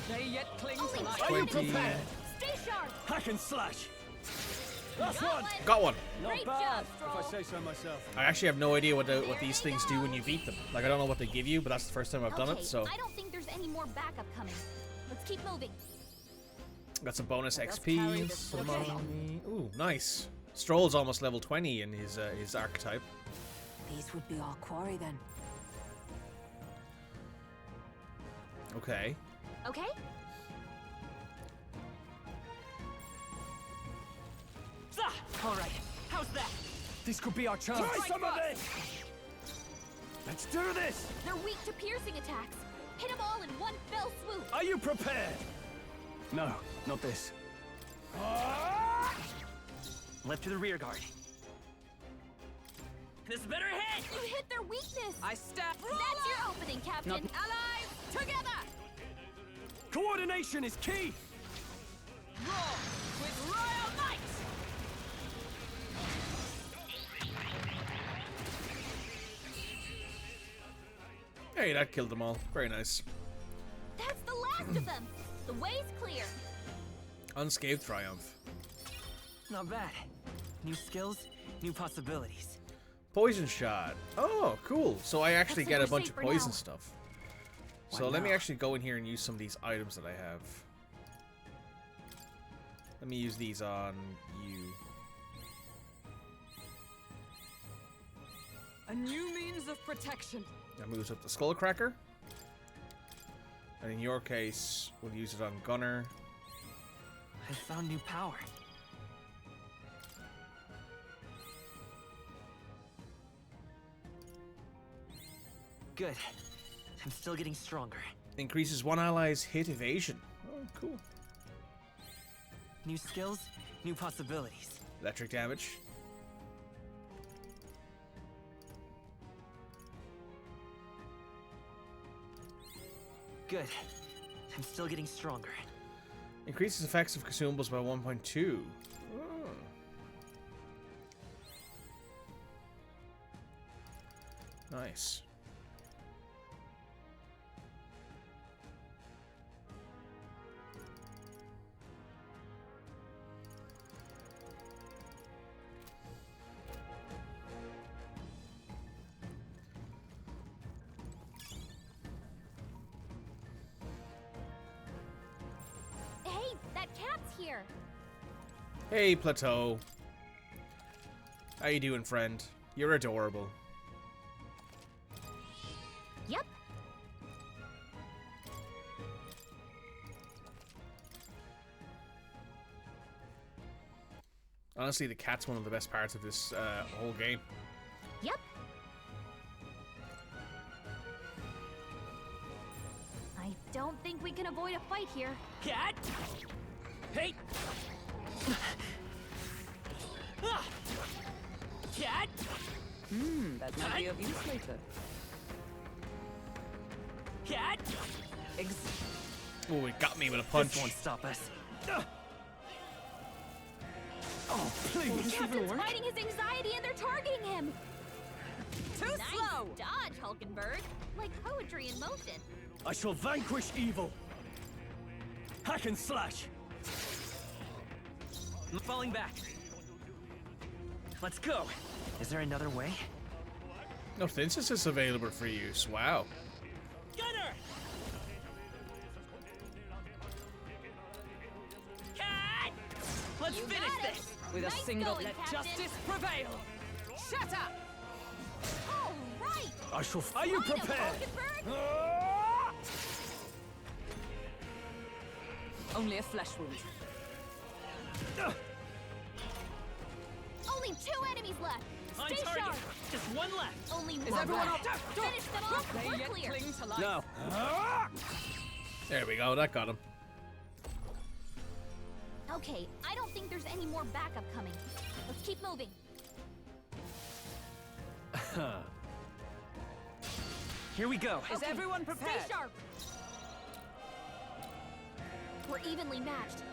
[SPEAKER 10] They yet cling to life.
[SPEAKER 2] Are you
[SPEAKER 1] 20.
[SPEAKER 2] prepared?
[SPEAKER 4] Stay sharp.
[SPEAKER 2] Hack and slash. Last
[SPEAKER 4] Got
[SPEAKER 2] one.
[SPEAKER 4] one.
[SPEAKER 1] Got one.
[SPEAKER 4] Great job, Stroll.
[SPEAKER 2] say so myself.
[SPEAKER 1] I actually have no idea what these things do when you beat them. Like I don't know what they give you, but that's the first time I've done
[SPEAKER 4] Okay,
[SPEAKER 1] it. So
[SPEAKER 4] I don't think there's any more backup coming. Let's keep moving.
[SPEAKER 1] got some bonus
[SPEAKER 10] Let's carry
[SPEAKER 1] XP.
[SPEAKER 10] this
[SPEAKER 1] Some
[SPEAKER 10] okay.
[SPEAKER 1] money. Ooh, nice. Stroll's almost level 20 in his archetype.
[SPEAKER 6] These would be our quarry then.
[SPEAKER 1] Okay.
[SPEAKER 4] Okay?
[SPEAKER 10] All right, how's that?
[SPEAKER 2] This could be our chance.
[SPEAKER 10] Try some of
[SPEAKER 2] this. Let's do this.
[SPEAKER 4] They're weak to piercing attacks. Hit them all in one fell swoop.
[SPEAKER 2] Are you prepared? No, not this.
[SPEAKER 10] Left to the rear guard. This better hit!
[SPEAKER 4] You hit their weakness.
[SPEAKER 10] I stab.
[SPEAKER 4] That's your opening, Captain.
[SPEAKER 10] Allies, together!
[SPEAKER 2] Coordination is key.
[SPEAKER 10] Roar with royal might!
[SPEAKER 1] Hey, that killed them all. Very nice.
[SPEAKER 4] That's the last of them. The way's clear.
[SPEAKER 1] Unscathed triumph.
[SPEAKER 10] Not bad. New skills, new possibilities.
[SPEAKER 1] Poison shot. Oh, cool. So I actually
[SPEAKER 4] Looks
[SPEAKER 1] get
[SPEAKER 4] like
[SPEAKER 1] a
[SPEAKER 4] we're
[SPEAKER 1] bunch
[SPEAKER 4] safe
[SPEAKER 1] of
[SPEAKER 4] for
[SPEAKER 1] poison
[SPEAKER 4] now.
[SPEAKER 1] stuff.
[SPEAKER 10] Why
[SPEAKER 1] So let me
[SPEAKER 10] not?
[SPEAKER 1] actually go in here and use some of these items that I have. Let me use these on you.
[SPEAKER 10] A new means of protection.
[SPEAKER 1] That moves up the Skullcracker. And in your case, we'll use it on Gunner.
[SPEAKER 10] I found new power. Good. I'm still getting stronger.
[SPEAKER 1] Increases one ally's hit evasion. Oh, cool.
[SPEAKER 10] New skills, new possibilities.
[SPEAKER 1] Electric damage.
[SPEAKER 10] Good. I'm still getting stronger.
[SPEAKER 1] Increases effects of consumables by 1.2. Nice.
[SPEAKER 4] Hey, that cat's here.
[SPEAKER 1] Hey, Plateau. How you doing, friend? You're adorable.
[SPEAKER 4] Yep.
[SPEAKER 1] Honestly, the cat's one of the best parts of this whole game.
[SPEAKER 4] Yep. I don't think we can avoid a fight here.
[SPEAKER 10] Cat! Hey! Cat!
[SPEAKER 6] That might be of use later.
[SPEAKER 10] Cat!
[SPEAKER 1] Oh, it got me with a punch.
[SPEAKER 10] This won't stop us.
[SPEAKER 2] Oh, please!
[SPEAKER 4] The captain's fighting his anxiety and they're targeting him.
[SPEAKER 6] Too
[SPEAKER 4] Nice
[SPEAKER 6] slow!
[SPEAKER 4] dodge, Hulkenberg. Like poetry in motion.
[SPEAKER 2] I shall vanquish evil. Hack and slash.
[SPEAKER 10] I'm falling back. Let's go. Is there another way?
[SPEAKER 1] No fences is available for use. Wow.
[SPEAKER 10] Gunner! Cat! Let's
[SPEAKER 4] You
[SPEAKER 10] finish
[SPEAKER 4] got it.
[SPEAKER 10] this!
[SPEAKER 6] With a
[SPEAKER 4] Nice
[SPEAKER 6] single
[SPEAKER 4] going,
[SPEAKER 6] let
[SPEAKER 4] Captain.
[SPEAKER 6] justice prevail! Shut up!
[SPEAKER 4] All right.
[SPEAKER 2] I shall. Are you
[SPEAKER 4] Line up,
[SPEAKER 2] prepared?
[SPEAKER 4] Hulkenberg.
[SPEAKER 6] Only a flesh wound.
[SPEAKER 4] Only 2 enemies left.
[SPEAKER 10] On
[SPEAKER 4] Stay
[SPEAKER 10] target!
[SPEAKER 4] sharp.
[SPEAKER 10] Just one left!
[SPEAKER 4] Only
[SPEAKER 6] Is
[SPEAKER 4] one
[SPEAKER 6] everyone
[SPEAKER 4] left.
[SPEAKER 6] up?
[SPEAKER 4] Finish them off.
[SPEAKER 6] They
[SPEAKER 4] We're
[SPEAKER 6] yet
[SPEAKER 4] clear.
[SPEAKER 6] cling to life.
[SPEAKER 2] No.
[SPEAKER 1] There we go. That got him.
[SPEAKER 4] Okay, I don't think there's any more backup coming. Let's keep moving.
[SPEAKER 10] Here we go.
[SPEAKER 6] Is everyone prepared?
[SPEAKER 4] Stay sharp. We're evenly matched.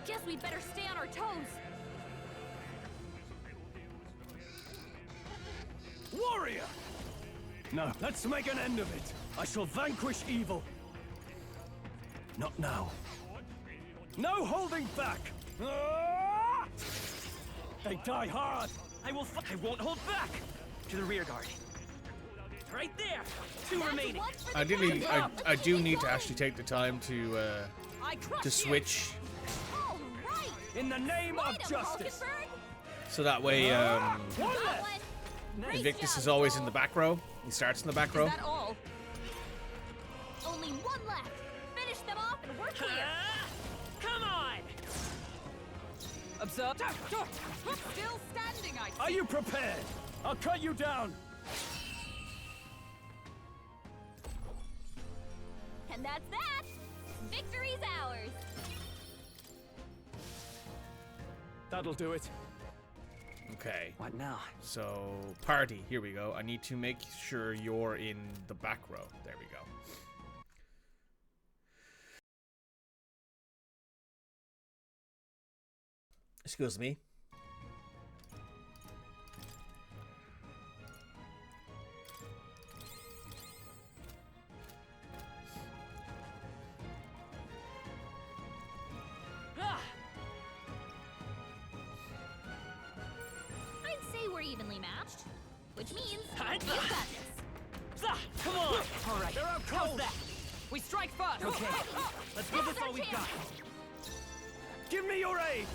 [SPEAKER 4] Guess we'd better stay on our toes.
[SPEAKER 2] Warrior! No, let's make an end of it. I shall vanquish evil. Not now. No holding back! They die hard!
[SPEAKER 10] I won't hold back! To the rear guard. Right there! 2
[SPEAKER 4] That's
[SPEAKER 10] remaining.
[SPEAKER 4] one for the
[SPEAKER 1] I do need.
[SPEAKER 4] captain.
[SPEAKER 1] I
[SPEAKER 4] Let's
[SPEAKER 1] do
[SPEAKER 4] keep
[SPEAKER 1] need to
[SPEAKER 4] going.
[SPEAKER 1] actually take the time to
[SPEAKER 6] I crush you.
[SPEAKER 1] switch,
[SPEAKER 4] All right.
[SPEAKER 2] In the name
[SPEAKER 4] Light
[SPEAKER 2] of
[SPEAKER 4] 'em,
[SPEAKER 2] justice!
[SPEAKER 4] Hulkenberg.
[SPEAKER 1] so that way
[SPEAKER 2] One
[SPEAKER 4] Got
[SPEAKER 2] left!
[SPEAKER 4] one. Great
[SPEAKER 1] Invictus
[SPEAKER 4] job,
[SPEAKER 1] is always in
[SPEAKER 4] Skull.
[SPEAKER 1] the back row. He starts in the back
[SPEAKER 6] Is
[SPEAKER 1] row.
[SPEAKER 6] that all?
[SPEAKER 4] Only 1 left. Finish them off and we're clear.
[SPEAKER 10] Come on!
[SPEAKER 6] Observe. Still standing, I
[SPEAKER 2] Are you prepared? I'll cut you down!
[SPEAKER 4] And that's that. Victory's ours.
[SPEAKER 2] That'll do it.
[SPEAKER 1] Okay.
[SPEAKER 10] What now?
[SPEAKER 1] So party. Here we go. I need to make sure you're in the back row. There we go. Excuse me.
[SPEAKER 4] I'd say we're evenly matched, which means you
[SPEAKER 10] Hi.
[SPEAKER 4] got this.
[SPEAKER 10] Come on! All right.
[SPEAKER 2] They're out
[SPEAKER 10] How's
[SPEAKER 2] cold!
[SPEAKER 10] that?
[SPEAKER 6] We strike first.
[SPEAKER 10] Okay. Let's give this all we've got.
[SPEAKER 2] Give me your aid!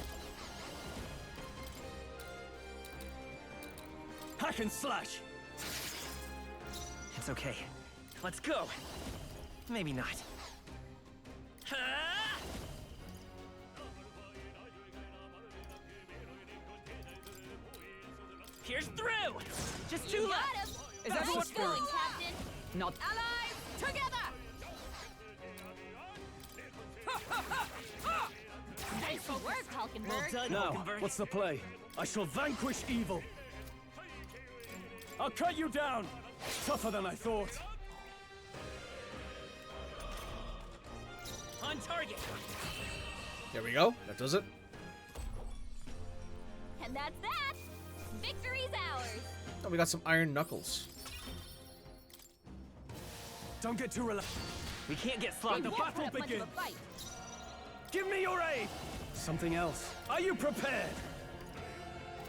[SPEAKER 2] Hack and slash!
[SPEAKER 10] It's okay. Let's go. Maybe not. Here's through! Just 2
[SPEAKER 4] You
[SPEAKER 10] left!
[SPEAKER 4] got him.
[SPEAKER 6] Is everyone
[SPEAKER 4] Nice going,
[SPEAKER 6] through?
[SPEAKER 4] Captain.
[SPEAKER 6] Not
[SPEAKER 4] Allies, together. Nice work, Hulkenberg.
[SPEAKER 10] Well done,
[SPEAKER 2] Now,
[SPEAKER 10] Hulkenberg.
[SPEAKER 2] what's the play? I shall vanquish evil. I'll cut you down! Tougher than I thought.
[SPEAKER 10] On target.
[SPEAKER 1] There we go. That does it.
[SPEAKER 4] And that's that. Victory's ours.
[SPEAKER 1] Oh, we got some iron knuckles.
[SPEAKER 2] Don't get too relaxed.
[SPEAKER 10] We can't get sloppy.
[SPEAKER 2] Let the battle begin. Give me your aid. Something else. Are you prepared?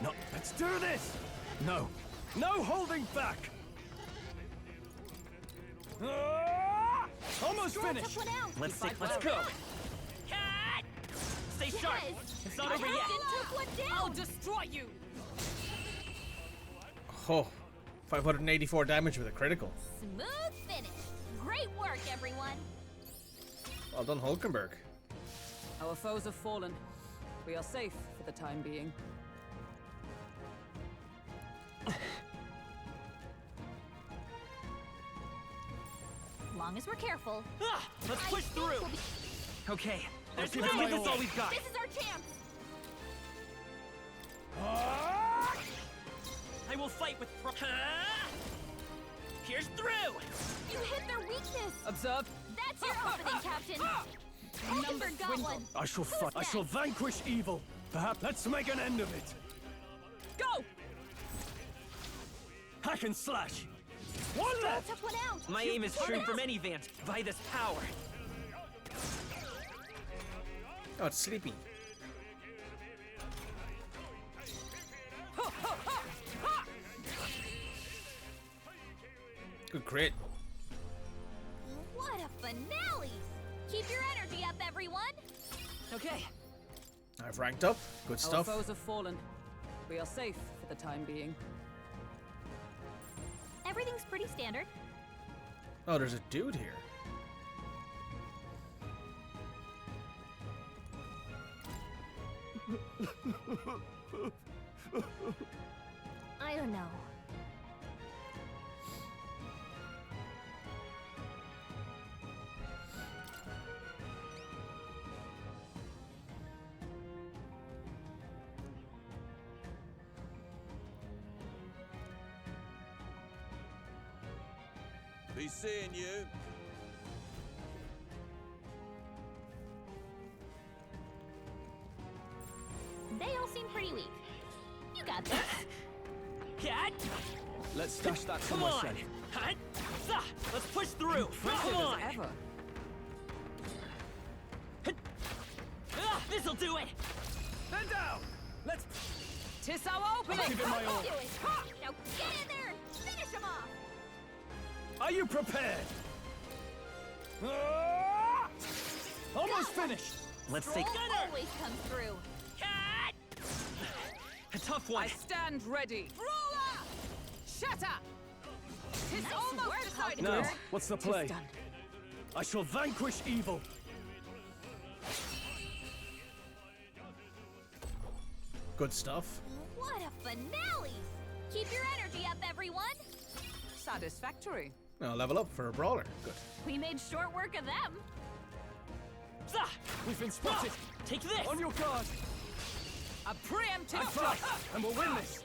[SPEAKER 2] No. Let's do this. No. No holding back. Almost finished.
[SPEAKER 10] Let's go. Cat! Stay sharp. It's not over yet.
[SPEAKER 6] I'll destroy you.
[SPEAKER 1] Oh, 584 damage with a critical.
[SPEAKER 4] Smooth finish. Great work, everyone.
[SPEAKER 1] Well done, Hulkenberg.
[SPEAKER 6] Our foes have fallen. We are safe for the time being.
[SPEAKER 4] Long as we're careful.
[SPEAKER 10] Let's push through. Okay, let's give this all we've got.
[SPEAKER 4] This is our chance.
[SPEAKER 10] I will fight with Here's through.
[SPEAKER 4] You hit their weakness.
[SPEAKER 6] Observe.
[SPEAKER 4] That's your opening, Captain. Hulkenberg got one.
[SPEAKER 2] I shall fight. I shall vanquish evil. Perhaps let's make an end of it.
[SPEAKER 6] Go!
[SPEAKER 2] Hack and slash. One left.
[SPEAKER 4] Took one out.
[SPEAKER 10] My aim is true from any vantage by this power.
[SPEAKER 1] Oh, it's sleepy. Good crit.
[SPEAKER 4] What a finale! Keep your energy up, everyone.
[SPEAKER 10] Okay.
[SPEAKER 1] I've ranked up. Good stuff.
[SPEAKER 6] Our foes have fallen. We are safe for the time being.
[SPEAKER 4] Everything's pretty standard.
[SPEAKER 1] Oh, there's a dude here.
[SPEAKER 4] I don't know.
[SPEAKER 8] Be seeing you.
[SPEAKER 4] They all seem pretty weak. You got this.
[SPEAKER 10] Cat!
[SPEAKER 2] Let's stash that
[SPEAKER 10] Come
[SPEAKER 2] somewhere
[SPEAKER 10] on!
[SPEAKER 2] safe.
[SPEAKER 10] Hut! Zah! Let's push through! Come on!
[SPEAKER 6] As ever.
[SPEAKER 10] This'll do it!
[SPEAKER 2] Then down. Let's.
[SPEAKER 6] Tis our opening.
[SPEAKER 2] Give it my all.
[SPEAKER 4] Do it. Now get in there and finish him off.
[SPEAKER 2] Are you prepared? Almost finished.
[SPEAKER 10] Let's take
[SPEAKER 4] Troll always comes through.
[SPEAKER 10] Cat! A tough one.
[SPEAKER 6] I stand ready. Brawler! Shatter! Tis
[SPEAKER 4] Nice
[SPEAKER 6] almost
[SPEAKER 4] work,
[SPEAKER 6] decided.
[SPEAKER 2] Now,
[SPEAKER 4] Hulkenberg.
[SPEAKER 2] what's the play?
[SPEAKER 6] done.
[SPEAKER 2] I shall vanquish evil.
[SPEAKER 1] Good stuff.
[SPEAKER 4] What a finale! Keep your energy up, everyone.
[SPEAKER 6] Satisfactory.
[SPEAKER 1] Now level up for a brawler. Good.
[SPEAKER 4] We made short work of them.
[SPEAKER 10] Zah!
[SPEAKER 2] We've been spotted.
[SPEAKER 10] Take this!
[SPEAKER 2] On your guard.
[SPEAKER 6] A preemptive
[SPEAKER 2] I
[SPEAKER 6] strike.
[SPEAKER 2] fight, and we'll win this.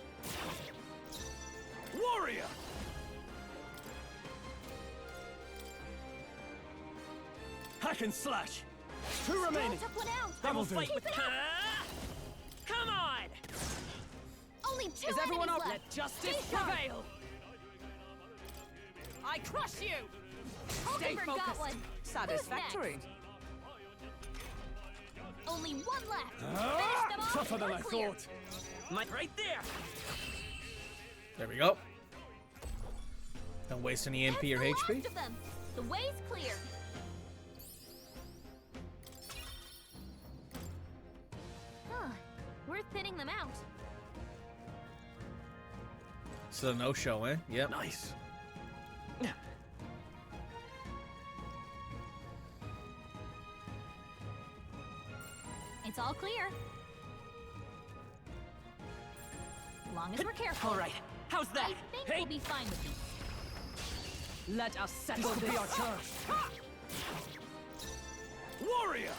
[SPEAKER 2] Warrior. Hack and slash. Two remaining.
[SPEAKER 4] Took one out.
[SPEAKER 2] That will do.
[SPEAKER 10] Fight with
[SPEAKER 4] Keep it up.
[SPEAKER 10] Come on!
[SPEAKER 4] Only two
[SPEAKER 6] Is everyone
[SPEAKER 4] enemies
[SPEAKER 6] up?
[SPEAKER 4] left.
[SPEAKER 6] Let justice
[SPEAKER 4] Stay sharp.
[SPEAKER 6] prevail. I crush you. Stay
[SPEAKER 4] Hulkenberg got
[SPEAKER 6] focused.
[SPEAKER 4] one.
[SPEAKER 6] Satisfactory.
[SPEAKER 4] Who's next? Only one left. Finish
[SPEAKER 2] Ah,
[SPEAKER 4] them off.
[SPEAKER 2] tougher than
[SPEAKER 4] We're
[SPEAKER 2] I
[SPEAKER 4] clear.
[SPEAKER 2] thought.
[SPEAKER 10] Right there!
[SPEAKER 1] There we go. Don't waste any MP or
[SPEAKER 4] That's the
[SPEAKER 1] HP.
[SPEAKER 4] last of them. The way's clear. Huh. We're thinning them out.
[SPEAKER 1] Still a no-show, eh? Yep.
[SPEAKER 2] Nice.
[SPEAKER 4] It's all clear. Long as we're careful.
[SPEAKER 10] All right, how's that?
[SPEAKER 4] I think we'll be fine with these.
[SPEAKER 6] Let us settle
[SPEAKER 2] This could be our chance. Warrior!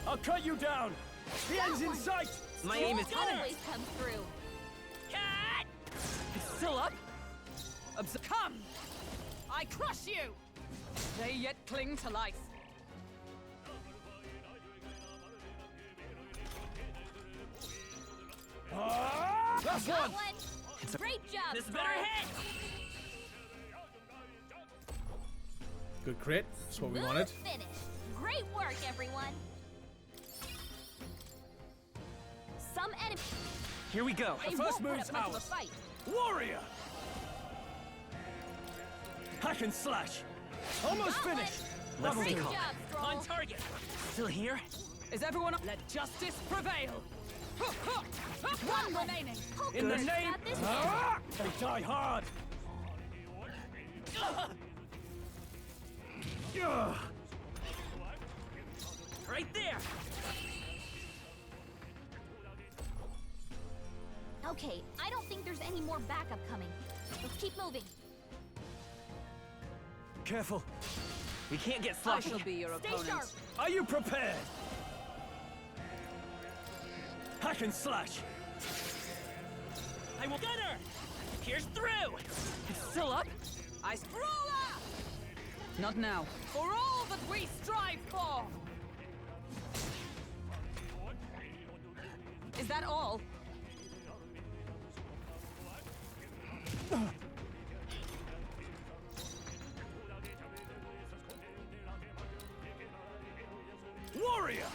[SPEAKER 2] I'll cut you down. The end's in sight.
[SPEAKER 10] My aim is
[SPEAKER 4] Troll always comes through.
[SPEAKER 10] Cat!
[SPEAKER 6] It's still up. Come! I crush you! They yet cling to life.
[SPEAKER 2] Last
[SPEAKER 4] Got
[SPEAKER 2] one!
[SPEAKER 4] one. Great job,
[SPEAKER 10] This
[SPEAKER 4] Scroll.
[SPEAKER 10] better hit!
[SPEAKER 1] Good crit. That's what we
[SPEAKER 4] Smooth
[SPEAKER 1] wanted.
[SPEAKER 4] finish. Great work, everyone. Some enemy.
[SPEAKER 10] Here we go.
[SPEAKER 4] They
[SPEAKER 2] first
[SPEAKER 4] won't
[SPEAKER 2] move's
[SPEAKER 4] put up much of a
[SPEAKER 2] ours.
[SPEAKER 4] fight.
[SPEAKER 2] Warrior! Hack and slash! Almost
[SPEAKER 4] Got one.
[SPEAKER 2] finished!
[SPEAKER 10] Let's
[SPEAKER 2] Level
[SPEAKER 10] see.
[SPEAKER 4] Great
[SPEAKER 2] two.
[SPEAKER 4] job, Scroll.
[SPEAKER 10] On target. Still here?
[SPEAKER 11] Is everyone? Let justice prevail. One remaining.
[SPEAKER 2] In the
[SPEAKER 4] Focus.
[SPEAKER 2] name...
[SPEAKER 4] Got this.
[SPEAKER 2] Ah! They die hard! Ugh.
[SPEAKER 10] Right there!
[SPEAKER 4] Okay, I don't think there's any more backup coming. Let's keep moving.
[SPEAKER 2] Careful.
[SPEAKER 10] We can't get
[SPEAKER 11] I
[SPEAKER 10] sloppy.
[SPEAKER 11] shall be your
[SPEAKER 4] Stay
[SPEAKER 11] opponent.
[SPEAKER 4] sharp.
[SPEAKER 2] Are you prepared? Hack and slash!
[SPEAKER 10] I will get her! Here's through! It's still up?
[SPEAKER 11] I Brawler! Not now. For all that we strive for! Is that all?
[SPEAKER 2] Warrior!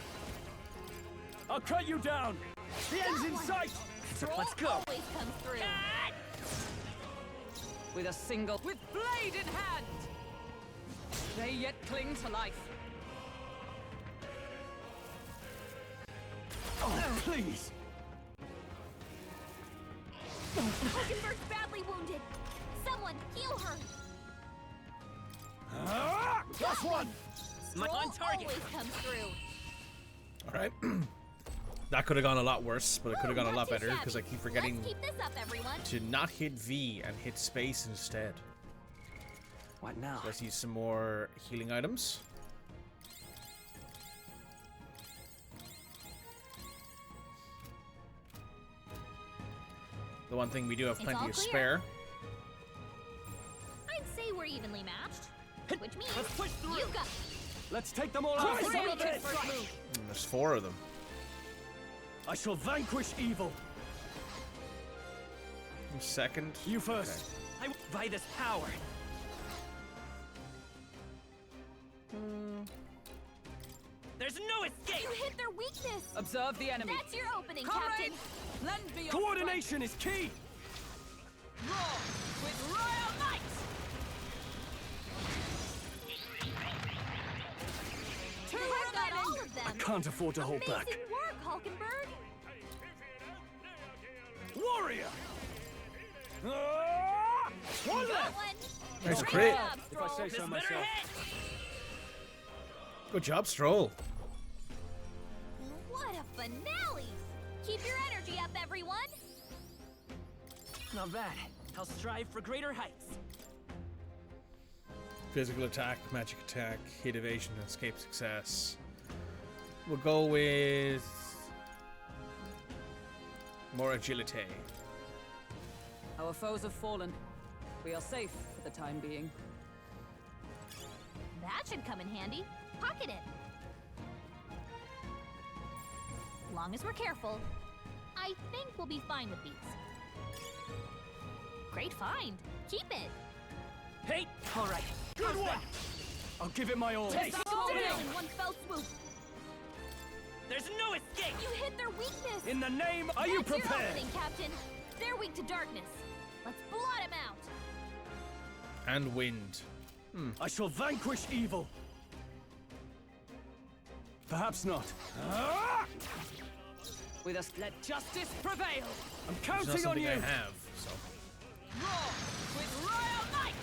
[SPEAKER 2] I'll cut you down! The end's in sight!
[SPEAKER 10] Let's go!
[SPEAKER 4] Always comes through.
[SPEAKER 11] With a single... With blade in hand! They yet cling to life.
[SPEAKER 2] Oh, please!
[SPEAKER 4] Hulkenberg's badly wounded. Someone heal her.
[SPEAKER 2] Ah! Last one!
[SPEAKER 4] Scroll
[SPEAKER 10] on target.
[SPEAKER 4] always comes through.
[SPEAKER 1] All right. That could have gone a lot worse, but it could have gone a
[SPEAKER 4] Not
[SPEAKER 1] lot
[SPEAKER 4] too
[SPEAKER 1] better because I
[SPEAKER 4] shabby.
[SPEAKER 1] keep forgetting
[SPEAKER 4] Let's keep this up, everyone.
[SPEAKER 1] to not hit V and hit space instead.
[SPEAKER 10] What now?
[SPEAKER 1] Let's use some more healing items. The one thing we do have
[SPEAKER 4] It's
[SPEAKER 1] plenty
[SPEAKER 4] all
[SPEAKER 1] of
[SPEAKER 4] clear.
[SPEAKER 1] spare.
[SPEAKER 4] I'd say we're evenly matched. Which means
[SPEAKER 10] Let's push through.
[SPEAKER 4] you got
[SPEAKER 2] Let's take them all out!
[SPEAKER 11] Ready
[SPEAKER 2] Some of
[SPEAKER 11] to
[SPEAKER 2] this!
[SPEAKER 11] strike.
[SPEAKER 1] And there's 4 of them.
[SPEAKER 2] I shall vanquish evil!
[SPEAKER 1] Second.
[SPEAKER 2] You first!
[SPEAKER 10] I will by this power. There's no escape!
[SPEAKER 4] you hit their weakness.
[SPEAKER 11] Observe the enemy.
[SPEAKER 4] That's your opening,
[SPEAKER 11] Comrades,
[SPEAKER 4] Captain.
[SPEAKER 11] lend me your
[SPEAKER 2] Coordination is key!
[SPEAKER 11] strength. Roar with royal might! Two
[SPEAKER 4] You got all
[SPEAKER 11] remaining.
[SPEAKER 4] of them.
[SPEAKER 2] I can't afford to hold back.
[SPEAKER 4] Amazing work, Hulkenberg.
[SPEAKER 2] Warrior! Ah! One
[SPEAKER 4] Got
[SPEAKER 2] left!
[SPEAKER 4] one.
[SPEAKER 1] Nice
[SPEAKER 4] Great
[SPEAKER 1] crit.
[SPEAKER 4] job,
[SPEAKER 2] If I say
[SPEAKER 4] Stroll.
[SPEAKER 2] so
[SPEAKER 10] This better
[SPEAKER 2] myself.
[SPEAKER 10] hit!
[SPEAKER 1] Good job, Stroll.
[SPEAKER 4] What a finale! Keep your energy up, everyone.
[SPEAKER 10] Not bad. I'll strive for greater heights.
[SPEAKER 1] Physical attack, magic attack, hit evasion, and escape success. We'll go with more agility.
[SPEAKER 11] Our foes have fallen. We are safe for the time being.
[SPEAKER 4] That should come in handy. Pocket it. Long as we're careful, I think we'll be fine with these. Great find. Keep it.
[SPEAKER 10] Hey! Alright.
[SPEAKER 2] Good one! I'll give it my all.
[SPEAKER 10] Take it!
[SPEAKER 4] All down in one fell swoop.
[SPEAKER 10] There's no escape!
[SPEAKER 4] You hit their weakness.
[SPEAKER 2] In the name, are you
[SPEAKER 4] That's your
[SPEAKER 2] prepared?
[SPEAKER 4] opening, Captain. They're weak to darkness. Let's blot him out.
[SPEAKER 1] And wind.
[SPEAKER 2] I shall vanquish evil. Perhaps not. Ah!
[SPEAKER 11] With us, let justice prevail.
[SPEAKER 2] I'm
[SPEAKER 1] It's not
[SPEAKER 2] counting on
[SPEAKER 1] something
[SPEAKER 2] you.
[SPEAKER 1] I have, so.
[SPEAKER 11] Roar with royal might.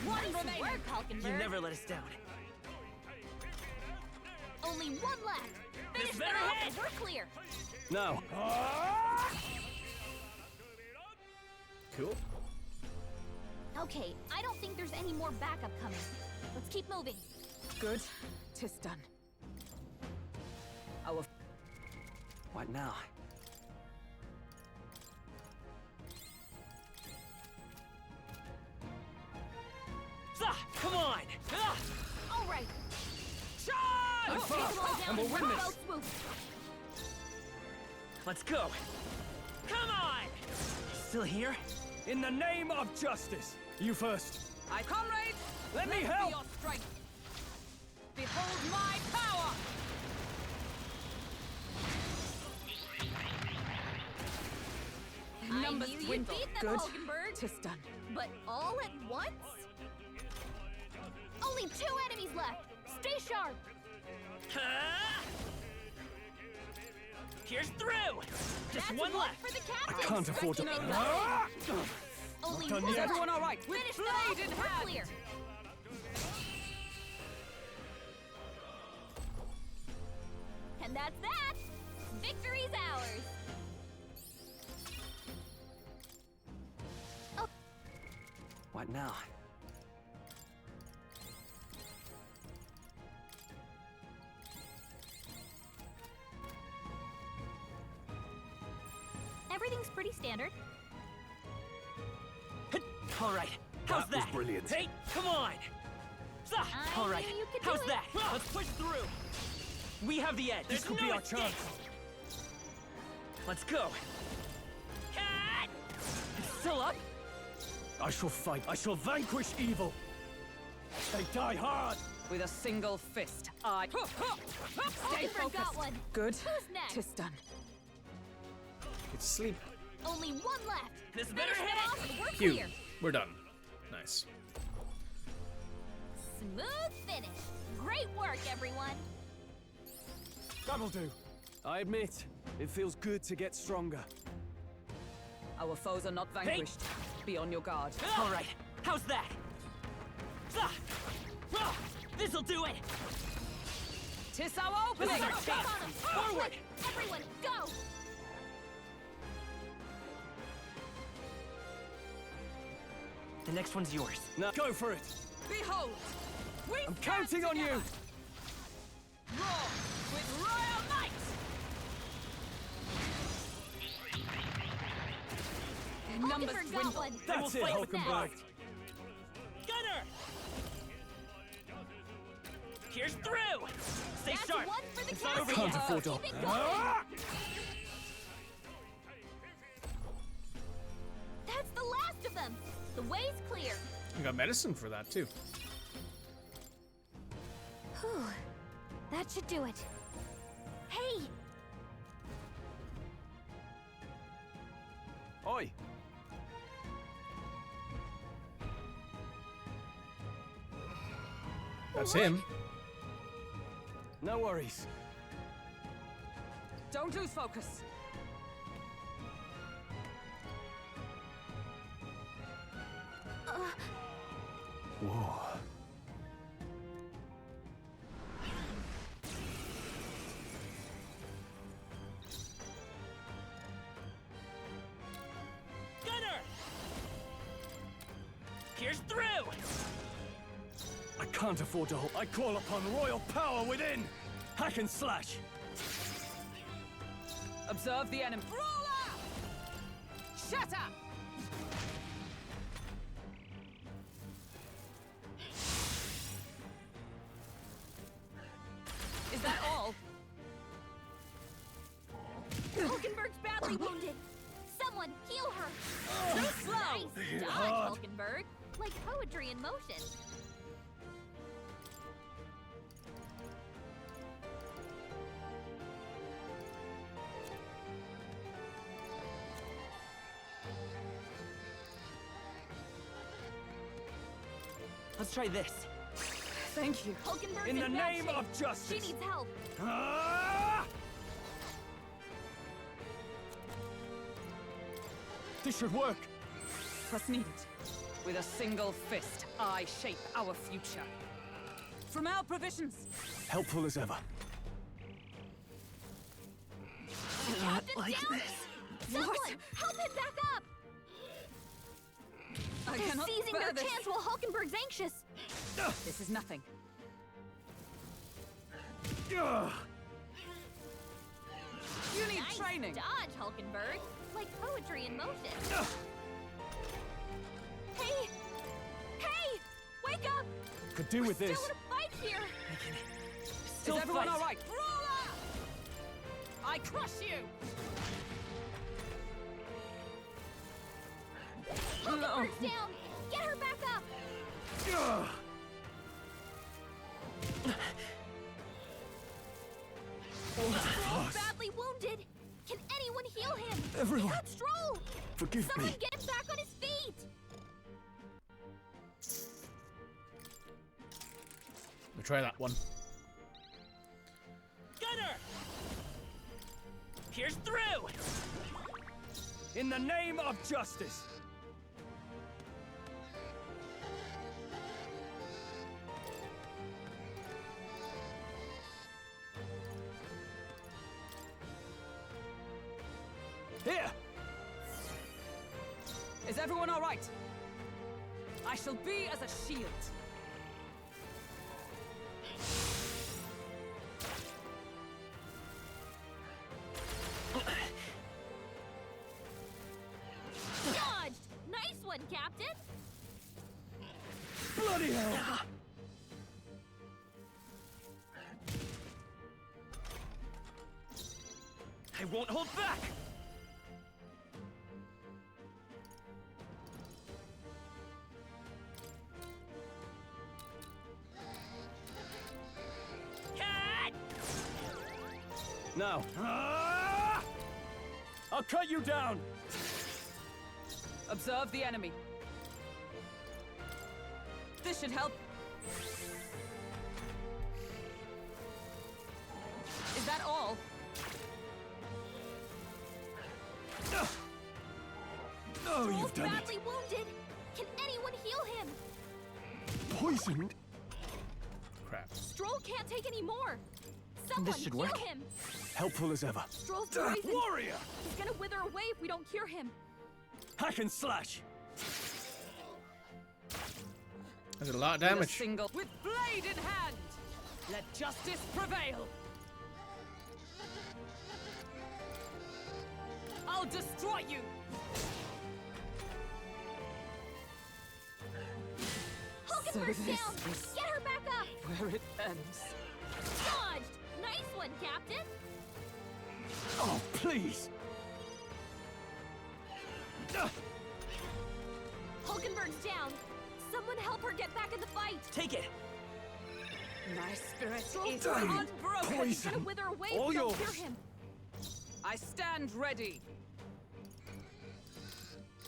[SPEAKER 11] One
[SPEAKER 4] Nice
[SPEAKER 11] remaining.
[SPEAKER 4] work, Hulkenberg.
[SPEAKER 10] You never let us down.
[SPEAKER 4] Only one left.
[SPEAKER 10] This
[SPEAKER 4] Finish
[SPEAKER 10] better
[SPEAKER 4] them off
[SPEAKER 10] hit.
[SPEAKER 4] and we're clear.
[SPEAKER 2] No. Ah!
[SPEAKER 1] Cool.
[SPEAKER 4] Okay, I don't think there's any more backup coming. Let's keep moving.
[SPEAKER 11] Good. 'Tis done. Our
[SPEAKER 10] What now? Come on!
[SPEAKER 4] All right.
[SPEAKER 11] charge!
[SPEAKER 2] fast, and we'll win this.
[SPEAKER 10] Let's go. Come on! Still here?
[SPEAKER 2] In the name of justice. You first.
[SPEAKER 11] Comrades,
[SPEAKER 2] Let me
[SPEAKER 11] be
[SPEAKER 2] help!
[SPEAKER 11] your strength. Behold my power! Numbers
[SPEAKER 4] I knew you'd
[SPEAKER 11] dwindle.
[SPEAKER 4] beat them,
[SPEAKER 11] Good.
[SPEAKER 4] Hulkenberg.
[SPEAKER 11] Tis done.
[SPEAKER 4] But all at once? Only 2 enemies left. Stay sharp.
[SPEAKER 10] Here's through! Just
[SPEAKER 4] That's
[SPEAKER 10] one left!
[SPEAKER 4] for the captain.
[SPEAKER 2] I can't afford to...
[SPEAKER 4] Only
[SPEAKER 2] done
[SPEAKER 4] one.
[SPEAKER 2] yet.
[SPEAKER 11] Is everyone all right? With
[SPEAKER 4] Finish
[SPEAKER 11] blade
[SPEAKER 4] them
[SPEAKER 11] in
[SPEAKER 4] off. We're
[SPEAKER 11] hand.
[SPEAKER 4] clear. And that's that. Victory's ours.
[SPEAKER 10] What now?
[SPEAKER 4] Everything's pretty standard.
[SPEAKER 10] All right, how's
[SPEAKER 2] That was
[SPEAKER 10] that?
[SPEAKER 2] brilliant.
[SPEAKER 10] Hey, come on!
[SPEAKER 4] I
[SPEAKER 10] All right,
[SPEAKER 4] knew you could do
[SPEAKER 10] how's
[SPEAKER 4] it.
[SPEAKER 10] that? Let's push through! We have the edge.
[SPEAKER 2] This could be our chance.
[SPEAKER 10] Let's go. Cat! It's still up?
[SPEAKER 2] I shall fight. I shall vanquish evil. They die hard.
[SPEAKER 11] With a single fist, I... Stay
[SPEAKER 4] Hulkenberg got
[SPEAKER 11] focused.
[SPEAKER 4] one.
[SPEAKER 11] Good.
[SPEAKER 4] Who's next?
[SPEAKER 11] Tis done.
[SPEAKER 1] It's sleep.
[SPEAKER 4] Only 1 left.
[SPEAKER 10] This better
[SPEAKER 4] Finish them
[SPEAKER 10] hit!
[SPEAKER 4] off and we're
[SPEAKER 1] Cute.
[SPEAKER 4] clear.
[SPEAKER 1] We're done. Nice.
[SPEAKER 4] Smooth finish. Great work, everyone.
[SPEAKER 2] That'll do. I admit, it feels good to get stronger.
[SPEAKER 11] Our foes are not vanquished. Be on your guard.
[SPEAKER 10] All right, how's that? This'll do it!
[SPEAKER 11] Tis our opening!
[SPEAKER 10] This is our chance!
[SPEAKER 4] On 'em.
[SPEAKER 10] Forward!
[SPEAKER 4] Everyone, go!
[SPEAKER 10] The next one's yours.
[SPEAKER 2] Now go for it.
[SPEAKER 11] Behold! We
[SPEAKER 2] I'm
[SPEAKER 11] stand
[SPEAKER 2] counting on you.
[SPEAKER 11] together. Roar with royal might! Numbers
[SPEAKER 4] Hulkenberg got
[SPEAKER 11] dwindle.
[SPEAKER 4] one.
[SPEAKER 2] That's
[SPEAKER 10] will
[SPEAKER 2] it,
[SPEAKER 10] fight with
[SPEAKER 2] Hulkenberg.
[SPEAKER 10] Gunner! Here's through! Stay
[SPEAKER 4] That's
[SPEAKER 10] sharp!
[SPEAKER 4] 1 for the
[SPEAKER 10] It's not
[SPEAKER 4] captain.
[SPEAKER 10] over
[SPEAKER 2] Can't
[SPEAKER 10] yet.
[SPEAKER 2] afford to...
[SPEAKER 4] Keep it going.
[SPEAKER 2] Ah!
[SPEAKER 4] That's the last of them. The way's clear.
[SPEAKER 1] You got medicine for that too.
[SPEAKER 4] Whew. That should do it. Hey!
[SPEAKER 2] Oi.
[SPEAKER 1] That's him.
[SPEAKER 2] No worries.
[SPEAKER 11] Don't lose focus.
[SPEAKER 2] Whoa.
[SPEAKER 10] Gunner! Here's through!
[SPEAKER 2] I can't afford to hold. I call upon royal power within. Hack and slash.
[SPEAKER 11] Observe the enemy. Brawler! Shatter! Is that all?
[SPEAKER 4] Hulkenberg's badly wounded. Someone heal her.
[SPEAKER 11] Too slow!
[SPEAKER 4] Nice dodge,
[SPEAKER 2] hard.
[SPEAKER 4] Hulkenberg. Like poetry in motion.
[SPEAKER 10] Let's try this.
[SPEAKER 11] Thank you.
[SPEAKER 4] Hulkenberg's
[SPEAKER 2] In the
[SPEAKER 4] bad
[SPEAKER 2] name
[SPEAKER 4] shape.
[SPEAKER 2] of
[SPEAKER 4] She
[SPEAKER 2] justice.
[SPEAKER 4] needs help.
[SPEAKER 2] Ah! This should work.
[SPEAKER 11] Trust needed. With a single fist, I shape our future. From our provisions.
[SPEAKER 2] Helpful as ever.
[SPEAKER 4] Captain
[SPEAKER 10] like
[SPEAKER 4] down!
[SPEAKER 10] this.
[SPEAKER 4] Someone,
[SPEAKER 11] What?
[SPEAKER 4] help him back up!
[SPEAKER 11] I
[SPEAKER 4] They're
[SPEAKER 11] cannot
[SPEAKER 4] seizing
[SPEAKER 11] bear
[SPEAKER 4] their
[SPEAKER 11] this.
[SPEAKER 4] chance while Hulkenberg's anxious.
[SPEAKER 11] This is nothing.
[SPEAKER 2] Ugh.
[SPEAKER 11] You need
[SPEAKER 4] Nice
[SPEAKER 11] training.
[SPEAKER 4] dodge, Hulkenberg. Like poetry in motion. Hey! Hey! Wake up!
[SPEAKER 2] Could do with
[SPEAKER 4] Still
[SPEAKER 2] this.
[SPEAKER 4] in a fight here!
[SPEAKER 10] Still
[SPEAKER 11] Is everyone
[SPEAKER 10] fight.
[SPEAKER 11] all right? Brawler! I crush you!
[SPEAKER 4] Hulkenberg's down! Get her back up! Stroll's badly wounded! Can anyone heal him?
[SPEAKER 2] Everyone.
[SPEAKER 4] Cut Stroll!
[SPEAKER 2] Forgive
[SPEAKER 4] Someone
[SPEAKER 2] me.
[SPEAKER 4] get him back on his feet!
[SPEAKER 1] We'll try that one.
[SPEAKER 10] Gunner! Pierce through!
[SPEAKER 2] In the name of justice. Here!
[SPEAKER 11] Is everyone all right? I shall be as a shield.
[SPEAKER 4] Dodged! Nice one, Captain!
[SPEAKER 2] Bloody hell!
[SPEAKER 10] I won't hold back! Cut!
[SPEAKER 2] Now. I'll cut you down!
[SPEAKER 11] Observe the enemy. This should help. Is that all?
[SPEAKER 2] Oh,
[SPEAKER 4] Stroll's
[SPEAKER 2] you've done
[SPEAKER 4] badly wounded! Can anyone heal him?
[SPEAKER 2] it! Poisoned?
[SPEAKER 1] Crap.
[SPEAKER 4] Stroll can't take any more! Someone
[SPEAKER 2] should
[SPEAKER 4] heal
[SPEAKER 2] work.
[SPEAKER 4] him!
[SPEAKER 2] Helpful as ever.
[SPEAKER 4] Stroll's poisoned!
[SPEAKER 2] Warrior!
[SPEAKER 4] He's gonna wither away if we don't cure him!
[SPEAKER 2] Hack and slash!
[SPEAKER 1] I did a lot of
[SPEAKER 11] With a
[SPEAKER 1] damage.
[SPEAKER 11] single with blade in hand. Let justice prevail. I'll destroy you.
[SPEAKER 4] Hulkenberg's
[SPEAKER 11] So this
[SPEAKER 4] down!
[SPEAKER 11] is-
[SPEAKER 4] Get her back up!
[SPEAKER 11] Where it ends.
[SPEAKER 4] Dodged! Nice one, Captain!
[SPEAKER 2] Oh, please!
[SPEAKER 4] Hulkenberg's down! Someone help her get back in the fight!
[SPEAKER 10] Take it!
[SPEAKER 11] My spirit
[SPEAKER 4] Stroll's
[SPEAKER 11] is
[SPEAKER 2] Damn
[SPEAKER 11] unbroken.
[SPEAKER 4] He's gonna
[SPEAKER 2] poison!
[SPEAKER 4] wither away
[SPEAKER 2] All
[SPEAKER 4] if we don't
[SPEAKER 2] yours.
[SPEAKER 4] cure him!
[SPEAKER 11] I stand ready.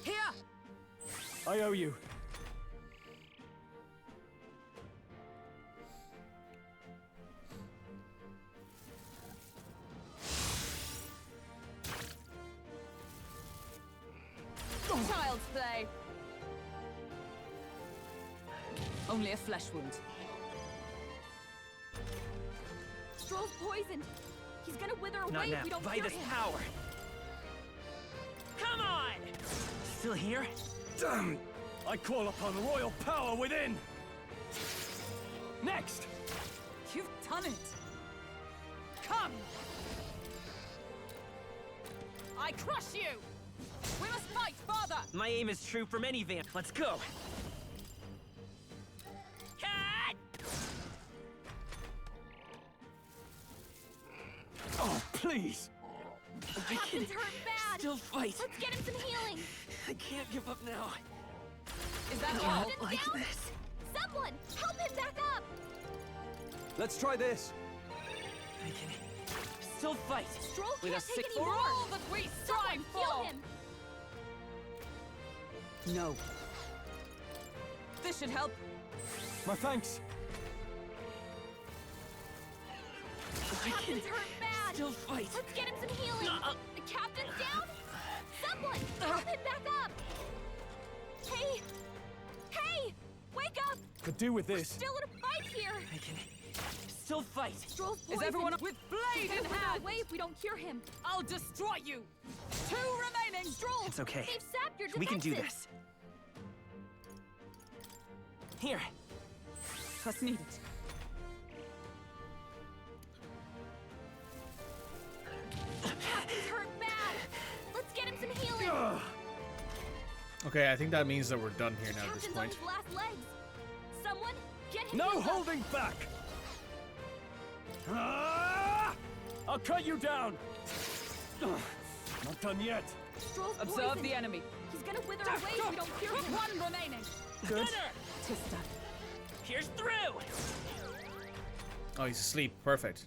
[SPEAKER 11] Here.
[SPEAKER 2] I owe you.
[SPEAKER 11] Child's play. Only a flesh wound.
[SPEAKER 4] Stroll's poisoned! He's gonna wither away
[SPEAKER 10] Not now.
[SPEAKER 4] if we don't
[SPEAKER 10] By
[SPEAKER 4] cure
[SPEAKER 10] this
[SPEAKER 4] him!
[SPEAKER 10] power! Come on! Still here?
[SPEAKER 2] Damn! I call upon royal power within! Next!
[SPEAKER 11] You've done it. Come. I crush you. We must fight, father.
[SPEAKER 10] My aim is true from any van. Let's go! Cut!
[SPEAKER 2] Oh, please!
[SPEAKER 4] Captain's hurt bad!
[SPEAKER 10] Still fight!
[SPEAKER 4] Let's get him some healing!
[SPEAKER 10] I can't give up now.
[SPEAKER 11] Is that all?
[SPEAKER 4] Captain's
[SPEAKER 10] like
[SPEAKER 4] down!
[SPEAKER 10] this.
[SPEAKER 4] Someone, help him back up!
[SPEAKER 2] Let's try this!
[SPEAKER 10] I can still fight.
[SPEAKER 4] Stroll
[SPEAKER 10] With
[SPEAKER 4] can't
[SPEAKER 10] a
[SPEAKER 4] take
[SPEAKER 10] sick
[SPEAKER 4] any
[SPEAKER 11] For
[SPEAKER 4] more!
[SPEAKER 11] all that we strive
[SPEAKER 4] Someone heal
[SPEAKER 11] for.
[SPEAKER 4] him!
[SPEAKER 11] No. This should help.
[SPEAKER 2] My thanks!
[SPEAKER 4] Captain's hurt bad!
[SPEAKER 10] Still fight.
[SPEAKER 4] Let's get him some healing! The captain's down? Someone, help him back up! Hey! Hey! Wake up!
[SPEAKER 2] Could do with this.
[SPEAKER 4] Still in a fight here!
[SPEAKER 10] I can still fight.
[SPEAKER 4] Stroll's
[SPEAKER 11] Is
[SPEAKER 4] poisoned!
[SPEAKER 11] everyone with blade
[SPEAKER 4] He's
[SPEAKER 11] in
[SPEAKER 4] gonna wither
[SPEAKER 11] hand?
[SPEAKER 4] away if we don't cure him!
[SPEAKER 11] I'll destroy you. 2 remaining.
[SPEAKER 4] Stroll!
[SPEAKER 10] It's okay.
[SPEAKER 4] They've sapped your defenses!
[SPEAKER 10] We can do this. Here.
[SPEAKER 11] Trust needed.
[SPEAKER 4] Captain's hurt bad! Let's get him some healing!
[SPEAKER 1] Okay, I think that means that we're done here now at this
[SPEAKER 4] Captain's on
[SPEAKER 1] point.
[SPEAKER 4] his last legs! Someone, get him
[SPEAKER 2] No
[SPEAKER 4] healed up.
[SPEAKER 2] holding back! I'll cut you down! Not done yet.
[SPEAKER 4] Stroll's
[SPEAKER 11] Observe
[SPEAKER 4] poisoned.
[SPEAKER 11] the enemy.
[SPEAKER 4] He's gonna wither away if we don't cure him.
[SPEAKER 11] One remaining.
[SPEAKER 2] Good.
[SPEAKER 11] Tista.
[SPEAKER 10] Here's through!
[SPEAKER 1] Oh, he's asleep. Perfect.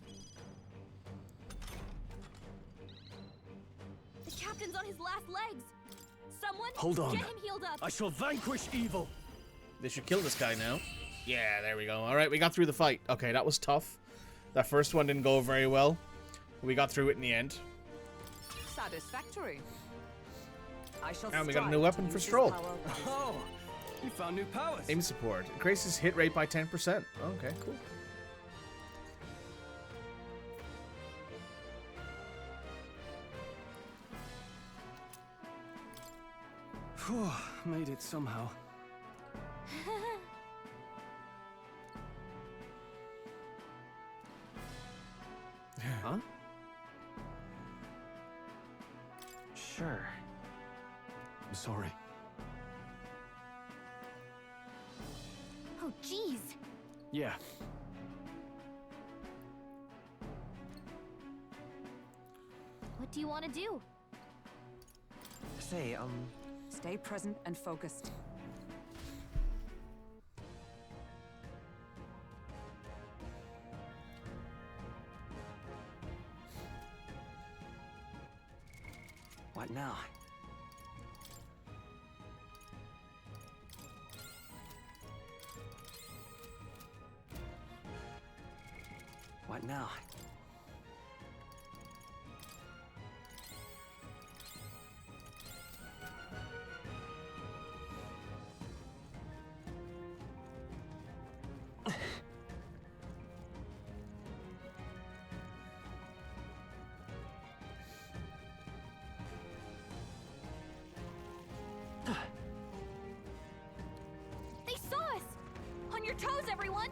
[SPEAKER 4] The captain's on his last legs. Someone
[SPEAKER 2] Hold on.
[SPEAKER 4] get him healed up.
[SPEAKER 2] I shall vanquish evil.
[SPEAKER 1] They should kill this guy now. Yeah, there we go. All right, we got through the fight. Okay, that was tough. That first one didn't go very well. We got through it in the end.
[SPEAKER 11] Satisfactory. I shall
[SPEAKER 1] And we got a
[SPEAKER 11] strive
[SPEAKER 1] new weapon
[SPEAKER 11] to
[SPEAKER 1] for
[SPEAKER 11] use this
[SPEAKER 1] Stroll.
[SPEAKER 11] power wisely.
[SPEAKER 2] Oh, you found new powers.
[SPEAKER 1] Aim support. Increases hit rate by 10%. Okay, cool.
[SPEAKER 2] Phew, made it somehow. Huh? Sure. I'm sorry.
[SPEAKER 4] Oh, jeez.
[SPEAKER 2] Yeah.
[SPEAKER 4] What do you want to do?
[SPEAKER 2] Say,
[SPEAKER 11] Stay present and focused.
[SPEAKER 2] what now? What now?
[SPEAKER 4] They saw us! On your toes, everyone!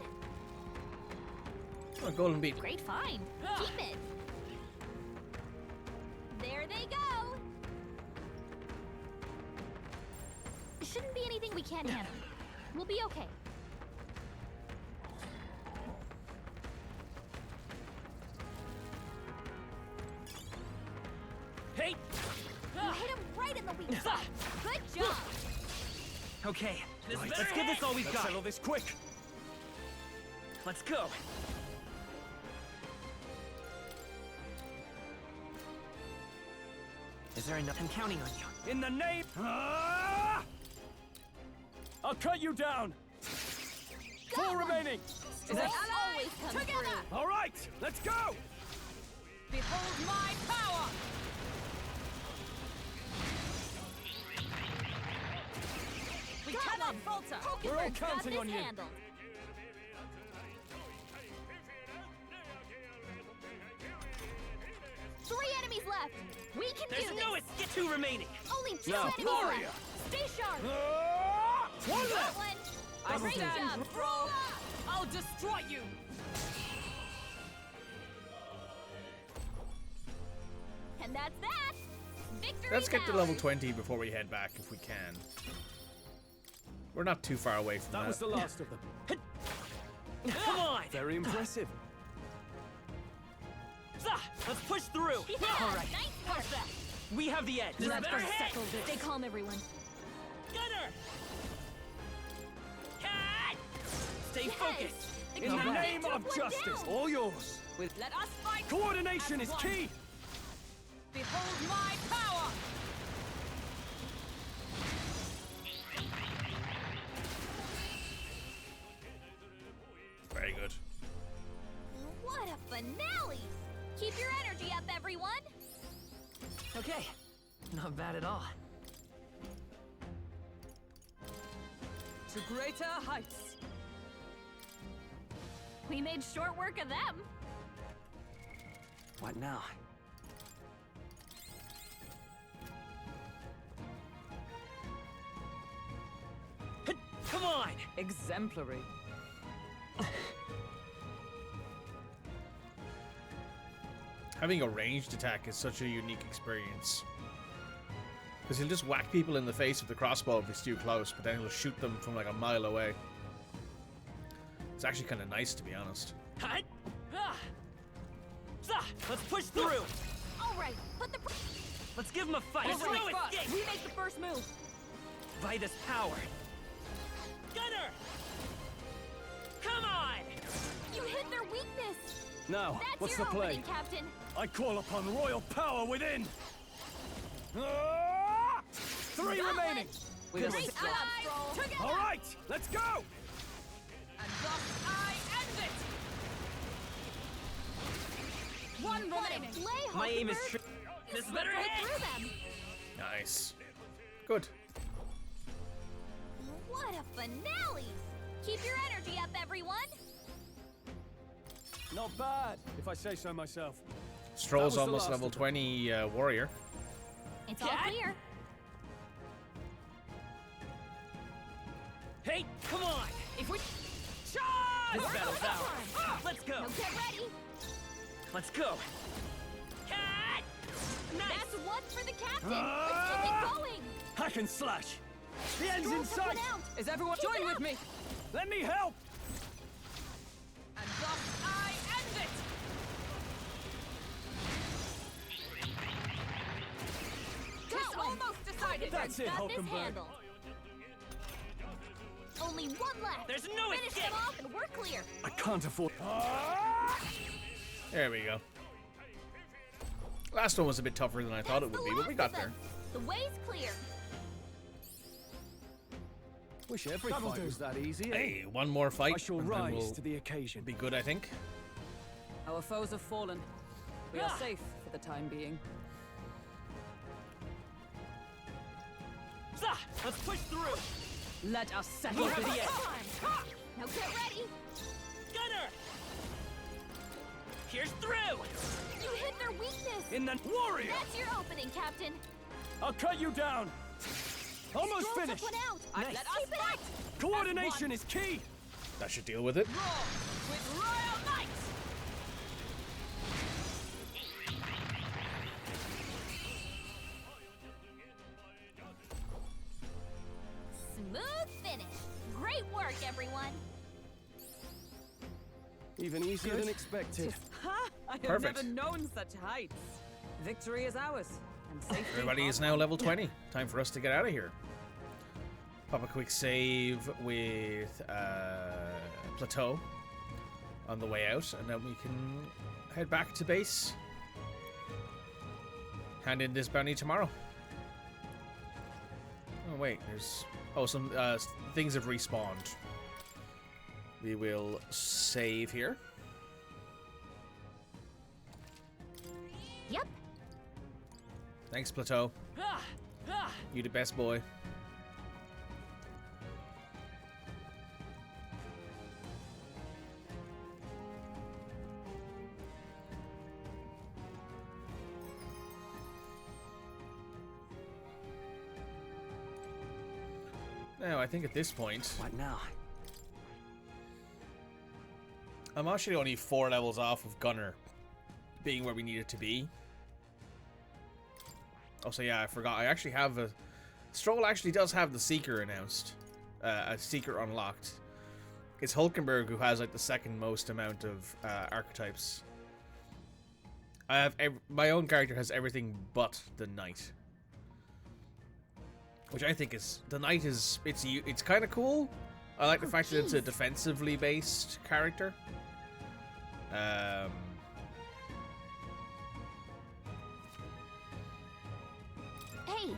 [SPEAKER 1] Oh, golden beat.
[SPEAKER 4] Great find. Keep it. There they go. Shouldn't be anything we can't handle. We'll be okay.
[SPEAKER 10] Hey!
[SPEAKER 4] You hit him right in the weak spot. Good job.
[SPEAKER 10] Okay,
[SPEAKER 2] Right.
[SPEAKER 10] let's give this all we've
[SPEAKER 2] Let's
[SPEAKER 10] got.
[SPEAKER 2] settle this quick.
[SPEAKER 10] Let's go.
[SPEAKER 2] Is there enough?
[SPEAKER 10] I'm counting on you.
[SPEAKER 2] In the name. I'll cut you down. Four remaining.
[SPEAKER 4] Stroll always comes
[SPEAKER 11] Together.
[SPEAKER 4] through.
[SPEAKER 2] All right, let's go.
[SPEAKER 11] Behold my power! We
[SPEAKER 4] Got
[SPEAKER 11] cannot
[SPEAKER 4] one.
[SPEAKER 11] falter!
[SPEAKER 2] We're all
[SPEAKER 4] Hulkenberg's got
[SPEAKER 2] counting
[SPEAKER 4] this
[SPEAKER 2] on you.
[SPEAKER 4] handled. Three enemies left. We can
[SPEAKER 10] There's
[SPEAKER 4] do this.
[SPEAKER 10] no escape. Two remaining.
[SPEAKER 4] Only two
[SPEAKER 2] No.
[SPEAKER 4] enemies
[SPEAKER 2] Gloria.
[SPEAKER 4] left. Stay sharp.
[SPEAKER 2] One
[SPEAKER 4] Got
[SPEAKER 2] left.
[SPEAKER 4] one.
[SPEAKER 11] I
[SPEAKER 4] Great
[SPEAKER 11] stand,
[SPEAKER 4] job.
[SPEAKER 11] bro! I'll destroy you!
[SPEAKER 4] And that's that. Victory
[SPEAKER 1] Let's get to
[SPEAKER 4] now.
[SPEAKER 1] level 20 before we head back, if we can. We're not too far away from that.
[SPEAKER 2] That was the last of them.
[SPEAKER 10] Come on.
[SPEAKER 2] Very impressive.
[SPEAKER 10] Let's push through.
[SPEAKER 4] Yeah,
[SPEAKER 10] All right.
[SPEAKER 4] nice work.
[SPEAKER 10] We have the edge.
[SPEAKER 4] Let's
[SPEAKER 10] Better hit.
[SPEAKER 4] settle this. Stay calm, everyone.
[SPEAKER 10] Gunner. Cat. Stay
[SPEAKER 4] Yes.
[SPEAKER 10] focused.
[SPEAKER 4] The
[SPEAKER 2] In the
[SPEAKER 4] captain
[SPEAKER 2] name
[SPEAKER 4] took
[SPEAKER 2] of
[SPEAKER 4] one
[SPEAKER 2] justice,
[SPEAKER 4] down.
[SPEAKER 2] all yours.
[SPEAKER 11] Let us fight!
[SPEAKER 2] Coordination
[SPEAKER 11] as
[SPEAKER 2] is
[SPEAKER 11] one.
[SPEAKER 2] key.
[SPEAKER 11] Behold my power!
[SPEAKER 1] Very good.
[SPEAKER 4] What a finale! Keep your energy up, everyone.
[SPEAKER 10] Okay. Not bad at all.
[SPEAKER 11] To greater heights!
[SPEAKER 4] We made short work of them.
[SPEAKER 2] What now?
[SPEAKER 10] Come on.
[SPEAKER 11] Exemplary.
[SPEAKER 1] Having a ranged attack is such a unique experience. Because he'll just whack people in the face with the crossbow if he's too close, but then he'll shoot them from like a mile away. It's actually kind of nice, to be honest.
[SPEAKER 10] Hut. Ah. Let's push through.
[SPEAKER 4] All right, put the.
[SPEAKER 10] Let's give him a fight.
[SPEAKER 11] All
[SPEAKER 10] There's
[SPEAKER 11] right,
[SPEAKER 10] no
[SPEAKER 11] fuck.
[SPEAKER 10] escape.
[SPEAKER 11] We make the first move.
[SPEAKER 10] By this power. Gunner! Come on!
[SPEAKER 4] You hit their weakness.
[SPEAKER 2] Now,
[SPEAKER 4] That's
[SPEAKER 2] what's
[SPEAKER 4] your
[SPEAKER 2] the play?
[SPEAKER 4] opening, Captain.
[SPEAKER 2] I call upon royal power within. Ah! 3
[SPEAKER 4] That
[SPEAKER 2] remaining.
[SPEAKER 11] With a
[SPEAKER 4] Great
[SPEAKER 11] strong
[SPEAKER 4] eye
[SPEAKER 11] stroll.
[SPEAKER 4] together.
[SPEAKER 2] All right, let's go.
[SPEAKER 11] And thus I end it. One
[SPEAKER 4] What a
[SPEAKER 11] remaining.
[SPEAKER 4] play,
[SPEAKER 10] My aim is
[SPEAKER 4] Hulkenberg.
[SPEAKER 10] true. This
[SPEAKER 4] Slip
[SPEAKER 10] better
[SPEAKER 4] right
[SPEAKER 10] hit!
[SPEAKER 4] through them.
[SPEAKER 1] Nice. Good.
[SPEAKER 4] What a finale! Keep your energy up, everyone.
[SPEAKER 2] Not bad, if I say so myself.
[SPEAKER 1] Stroll's
[SPEAKER 2] That was the
[SPEAKER 1] almost
[SPEAKER 2] last
[SPEAKER 1] level
[SPEAKER 2] of them.
[SPEAKER 1] 20 warrior.
[SPEAKER 4] It's all
[SPEAKER 10] Cat?
[SPEAKER 4] clear.
[SPEAKER 10] Hey, come on!
[SPEAKER 11] If we
[SPEAKER 10] This
[SPEAKER 11] charge!
[SPEAKER 10] battle's ours. Let's go.
[SPEAKER 4] Now get ready.
[SPEAKER 10] Let's go. Cat! Nice!
[SPEAKER 4] That's one for the captain. Let's keep it going.
[SPEAKER 2] Hack and slash. The end's
[SPEAKER 4] Stroll
[SPEAKER 2] in
[SPEAKER 4] took one
[SPEAKER 2] sight.
[SPEAKER 4] out.
[SPEAKER 11] Is everyone
[SPEAKER 4] Keep
[SPEAKER 11] join
[SPEAKER 4] it
[SPEAKER 11] with
[SPEAKER 4] up.
[SPEAKER 11] me?
[SPEAKER 2] Let me help.
[SPEAKER 11] And thus I end it. It's
[SPEAKER 4] That one.
[SPEAKER 11] almost decided.
[SPEAKER 2] That's it,
[SPEAKER 4] Got this
[SPEAKER 2] Hulkenberg.
[SPEAKER 4] handled. Only one left.
[SPEAKER 10] There's no
[SPEAKER 4] Finish
[SPEAKER 10] escape.
[SPEAKER 4] them off and we're clear.
[SPEAKER 2] I can't afford.
[SPEAKER 1] There we go. Last one was a bit tougher than I thought it
[SPEAKER 4] That's
[SPEAKER 1] would
[SPEAKER 4] the
[SPEAKER 1] be, but we
[SPEAKER 4] last
[SPEAKER 1] got
[SPEAKER 4] of
[SPEAKER 1] there.
[SPEAKER 4] them. The way's clear.
[SPEAKER 2] Wish every
[SPEAKER 5] That'll
[SPEAKER 2] fight
[SPEAKER 5] do.
[SPEAKER 2] was that easy.
[SPEAKER 1] Hey, one more fight.
[SPEAKER 2] I shall
[SPEAKER 1] and then
[SPEAKER 2] rise
[SPEAKER 1] we'll
[SPEAKER 2] to the occasion.
[SPEAKER 1] be good, I think.
[SPEAKER 11] Our foes have fallen. We are safe for the time being.
[SPEAKER 10] Let's push through.
[SPEAKER 11] Let us settle
[SPEAKER 10] Move to
[SPEAKER 11] this.
[SPEAKER 10] the edge.
[SPEAKER 4] Now get ready.
[SPEAKER 10] Gunner! Here's through!
[SPEAKER 4] You hit their weakness.
[SPEAKER 2] In the warrior.
[SPEAKER 4] That's your opening, Captain.
[SPEAKER 2] I'll cut you down. Almost
[SPEAKER 4] Stroll
[SPEAKER 2] finished.
[SPEAKER 4] took one out.
[SPEAKER 11] Let us
[SPEAKER 4] Keep it up.
[SPEAKER 2] Coordination is key.
[SPEAKER 1] That should deal with it.
[SPEAKER 11] Roar with royal might.
[SPEAKER 4] Smooth finish. Great work, everyone.
[SPEAKER 2] Even easier than expected.
[SPEAKER 11] Ha! I have
[SPEAKER 1] Perfect.
[SPEAKER 11] never known such heights. Victory is ours. And safety
[SPEAKER 1] Everybody is now level 20. Time for us to get out of here. Pop a quick save with Plateau on the way out, and then we can head back to base. Hand in this bounty tomorrow. Oh wait, there's some things have respawned. We will save here.
[SPEAKER 4] Yep.
[SPEAKER 1] Thanks, Plateau. You the best boy. Now, I think at this point,
[SPEAKER 2] What now?
[SPEAKER 1] I'm actually only 4 levels off of Gunner being where we need it to be. Also, yeah, I forgot. I actually have a... Stroll actually does have the Seeker announced. A Seeker unlocked. It's Hulkenberg who has, like, the second most amount of archetypes. I have... my own character has everything but the Knight. Which I think is... The Knight is... It's kind of cool. I like the fact that it's a defensively based character.
[SPEAKER 4] Hey.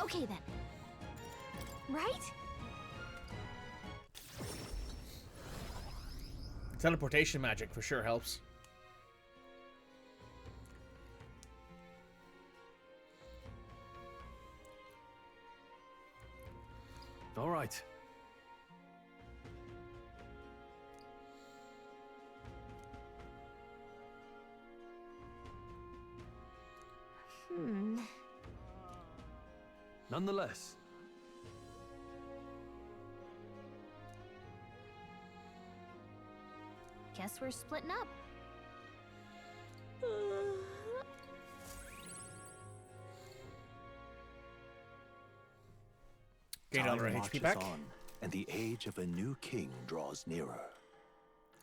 [SPEAKER 4] Okay then. Right?
[SPEAKER 1] Teleportation magic for sure helps.
[SPEAKER 2] All right. Nonetheless,
[SPEAKER 4] Guess we're splitting up.
[SPEAKER 1] Gain all our
[SPEAKER 8] Time
[SPEAKER 1] HP
[SPEAKER 8] marches
[SPEAKER 1] back.
[SPEAKER 8] on.
[SPEAKER 7] and the age of a new king draws nearer.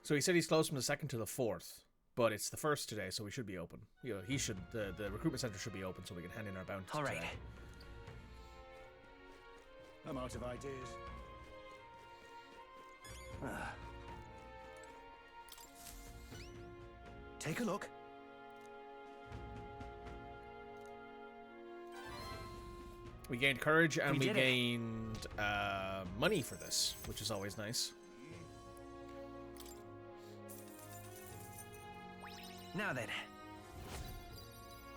[SPEAKER 1] So he said he's closed from the 2nd to the 4th, but it's the 1st today, so we should be open. You know, he should. The recruitment center should be open, so we can hand in our bounties.
[SPEAKER 10] All right.
[SPEAKER 1] today.
[SPEAKER 2] I'm out of ideas.
[SPEAKER 7] Take a look.
[SPEAKER 1] We gained courage and we
[SPEAKER 10] did it.
[SPEAKER 1] gained money for this, which is always nice.
[SPEAKER 10] Now then.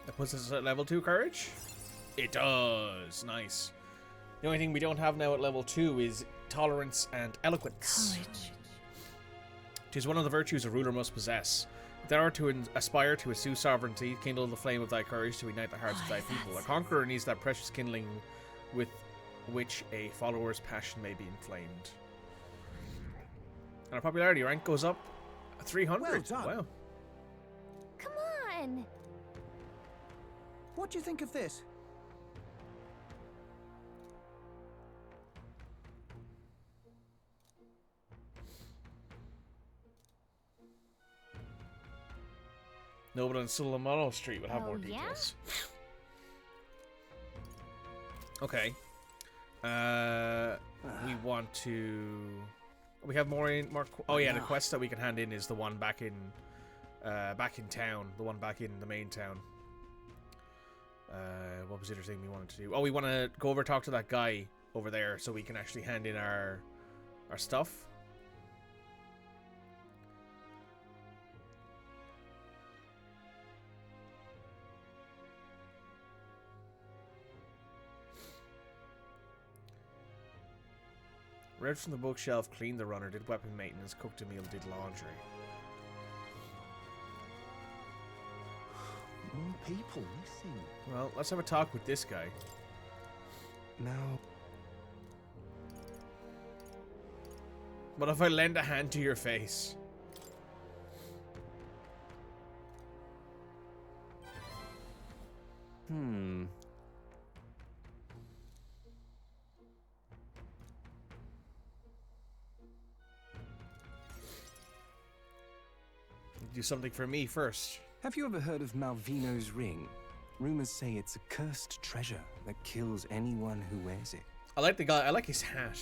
[SPEAKER 1] That puts us at level 2 courage? It does. Nice. The only thing we don't have now at level 2 is tolerance and eloquence.
[SPEAKER 6] Courage.
[SPEAKER 1] 'Tis one of the virtues a ruler must possess. If thou art to aspire to assume sovereignty, kindle the flame of thy courage to ignite the hearts of thy people. A conqueror needs that precious kindling with which a follower's passion may be inflamed. And our popularity rank goes up 300.
[SPEAKER 2] Well done.
[SPEAKER 1] Wow.
[SPEAKER 4] Come on!
[SPEAKER 2] What do you think of this?
[SPEAKER 1] Noble and Sulamano Street will have
[SPEAKER 4] Oh,
[SPEAKER 1] more
[SPEAKER 4] yeah?
[SPEAKER 1] details. Okay. We want to. We have more oh yeah, the quest that we can hand in is the one back in town. The one back in the main town. What was the other thing we wanted to do? Oh, we want to go over talk to that guy over there so we can actually hand in our stuff. Read from the bookshelf, cleaned the runner, did weapon maintenance, cooked a meal, did laundry.
[SPEAKER 12] More people missing.
[SPEAKER 1] Well, let's have a talk with this guy.
[SPEAKER 12] Now,
[SPEAKER 1] What if I lend a hand to your face? Do something for me first.
[SPEAKER 12] have you ever heard of Malvino's ring? Rumors say it's a cursed treasure that kills anyone who wears it.
[SPEAKER 1] I like the guy. I like his hat.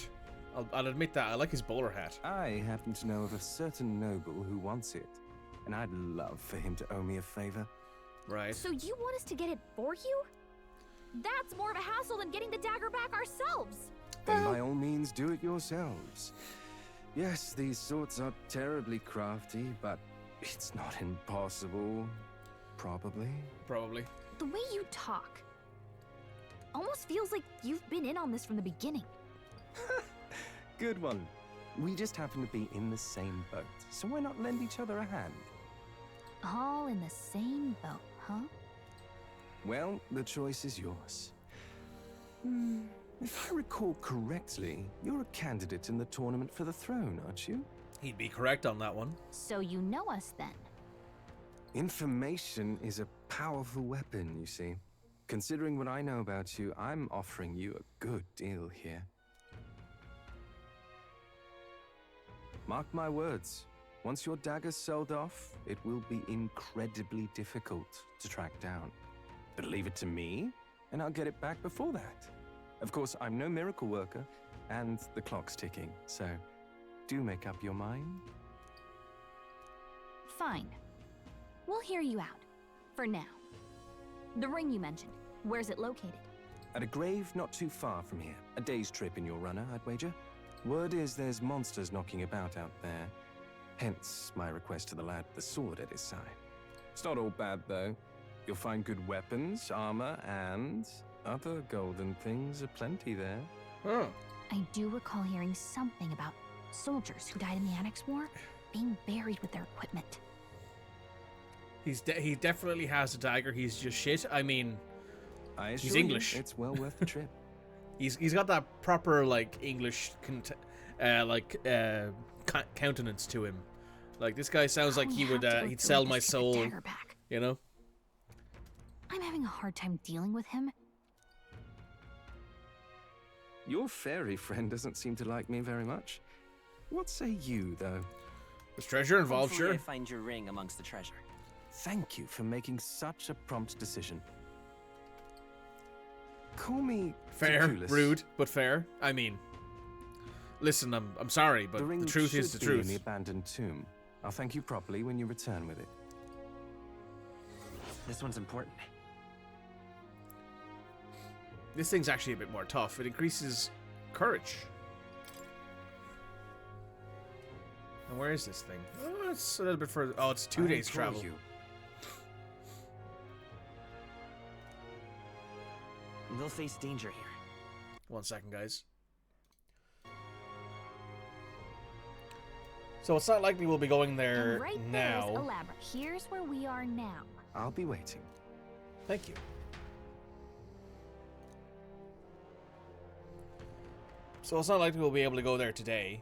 [SPEAKER 1] I'll admit that. I like his bowler hat.
[SPEAKER 12] I happen to know of a certain noble who wants it, and I'd love for him to owe me a favor.
[SPEAKER 1] Right.
[SPEAKER 4] So you want us to get it for you? That's more of a hassle than getting the dagger back ourselves.
[SPEAKER 12] Then by all means do it yourselves. Yes, these swords are terribly crafty, but it's not impossible. Probably.
[SPEAKER 1] Probably.
[SPEAKER 4] The way you talk almost feels like you've been in on this from the beginning.
[SPEAKER 12] Good one. We just happen to be in the same boat, so why not lend each other a hand?
[SPEAKER 4] All in the same boat, huh?
[SPEAKER 12] Well, the choice is yours. If I recall correctly, you're a candidate in the tournament for the throne, aren't you?
[SPEAKER 1] He'd be correct on that one.
[SPEAKER 4] So you know us then.
[SPEAKER 12] Information is a powerful weapon, you see. Considering what I know about you, I'm offering you a good deal here. Mark my words. Once your dagger's sold off, it will be incredibly difficult to track down. But leave it to me, and I'll get it back before that. Of course, I'm no miracle worker, and the clock's ticking, so do make up your mind.
[SPEAKER 4] Fine. We'll hear you out. For now. The ring you mentioned, where's it located?
[SPEAKER 12] At a grave not too far from here. A day's trip in your runner, I'd wager. Word is there's monsters knocking about out there. Hence my request to the lad with the sword at his side. It's not all bad, though. You'll find good weapons, armor, and other golden things aplenty there.
[SPEAKER 1] Huh.
[SPEAKER 4] I do recall hearing something about soldiers who died in the Annex War being buried with their equipment.
[SPEAKER 1] He definitely has a dagger. He's just shit. I mean, he's English.
[SPEAKER 12] It's well worth the trip.
[SPEAKER 1] He's got that proper like English countenance to him. Like this guy sounds like he would he'd sell my soul. You know.
[SPEAKER 4] I'm having a hard time dealing with him.
[SPEAKER 12] Your fairy friend doesn't seem to like me very much. What say you, though?
[SPEAKER 1] There's treasure involved,
[SPEAKER 10] Hopefully
[SPEAKER 1] sure.
[SPEAKER 10] I find your ring amongst the treasure.
[SPEAKER 12] Thank you for making such a prompt decision. Call me
[SPEAKER 1] Fair,
[SPEAKER 12] Ticulus.
[SPEAKER 1] rude, but fair. I mean, listen, I'm sorry, but
[SPEAKER 12] ring
[SPEAKER 1] the truth is
[SPEAKER 12] should
[SPEAKER 1] the
[SPEAKER 12] be in
[SPEAKER 1] truth.
[SPEAKER 12] the abandoned tomb. I'll thank you properly when you return with it.
[SPEAKER 10] This one's important.
[SPEAKER 1] This thing's actually a bit more tough. It increases courage. And where is this thing? Oh, it's a little bit further. Oh, it's 2 days travel.
[SPEAKER 12] You.
[SPEAKER 10] They'll face danger here.
[SPEAKER 1] 1 second, guys. So it's not likely we'll be going there
[SPEAKER 4] And right
[SPEAKER 1] now.
[SPEAKER 4] there's Elabra. Here's where we are now.
[SPEAKER 12] I'll be waiting.
[SPEAKER 1] Thank you. So it's not likely we'll be able to go there today.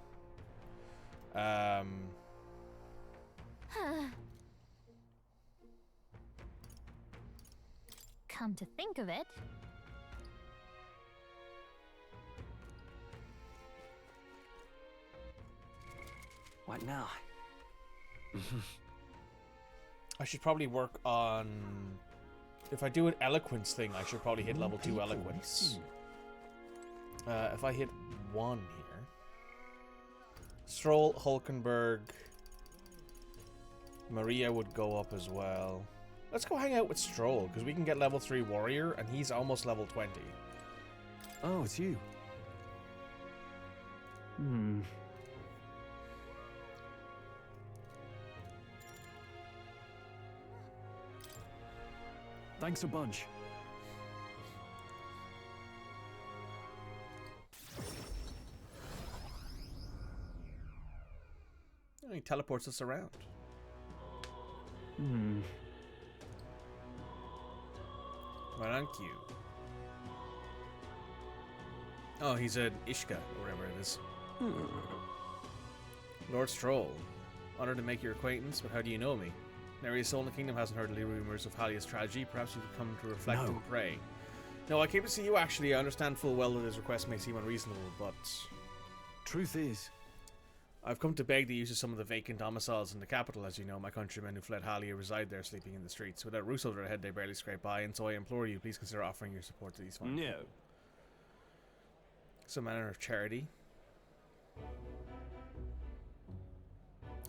[SPEAKER 4] Come to think of it,
[SPEAKER 10] What now?
[SPEAKER 1] I should probably work on... If I do an eloquence thing, I should probably hit level 2 eloquence. If I hit 1 here... Stroll, Hulkenberg... Maria would go up as well. Let's go hang out with Stroll, because we can get level 3 warrior, and he's almost level 20.
[SPEAKER 12] Oh, it's you. Hmm.
[SPEAKER 2] Thanks a bunch.
[SPEAKER 1] Oh, he teleports us around.
[SPEAKER 12] Hmm.
[SPEAKER 1] Right on cue. Oh, he's an Ishka, or whatever it is. Lord Stroll. Honored to make your acquaintance, but how do you know me? Nary a soul in the kingdom hasn't heard the rumors of Halia's tragedy. Perhaps you've come to reflect and pray. No, I came to see you, actually. I understand full well that his request may seem unreasonable, but...
[SPEAKER 2] Truth is,
[SPEAKER 1] I've come to beg the use of some of the vacant domiciles in the capital. As you know, my countrymen who fled Halia reside there, sleeping in the streets. Without a roof over their head, they barely scrape by, and so I implore you, please consider offering your support to these fine
[SPEAKER 2] no.
[SPEAKER 1] people. Some manner of charity.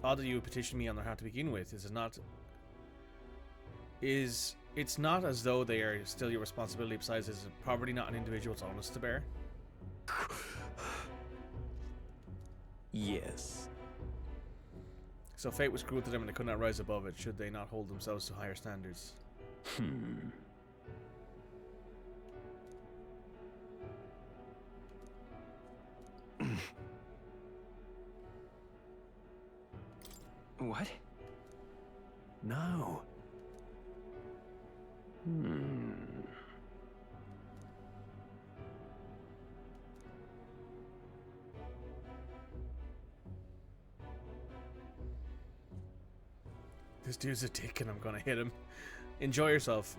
[SPEAKER 1] Odd that you would petition me on their behalf to begin with. Is it not... It's not as though they are still your responsibility. Besides, is poverty not an individual's onus to bear?
[SPEAKER 12] Yes.
[SPEAKER 1] So fate was cruel to them and they could not rise above it. Should they not hold themselves to higher standards?
[SPEAKER 12] What? No.
[SPEAKER 1] This dude's a dick and I'm gonna hit him. Enjoy yourself.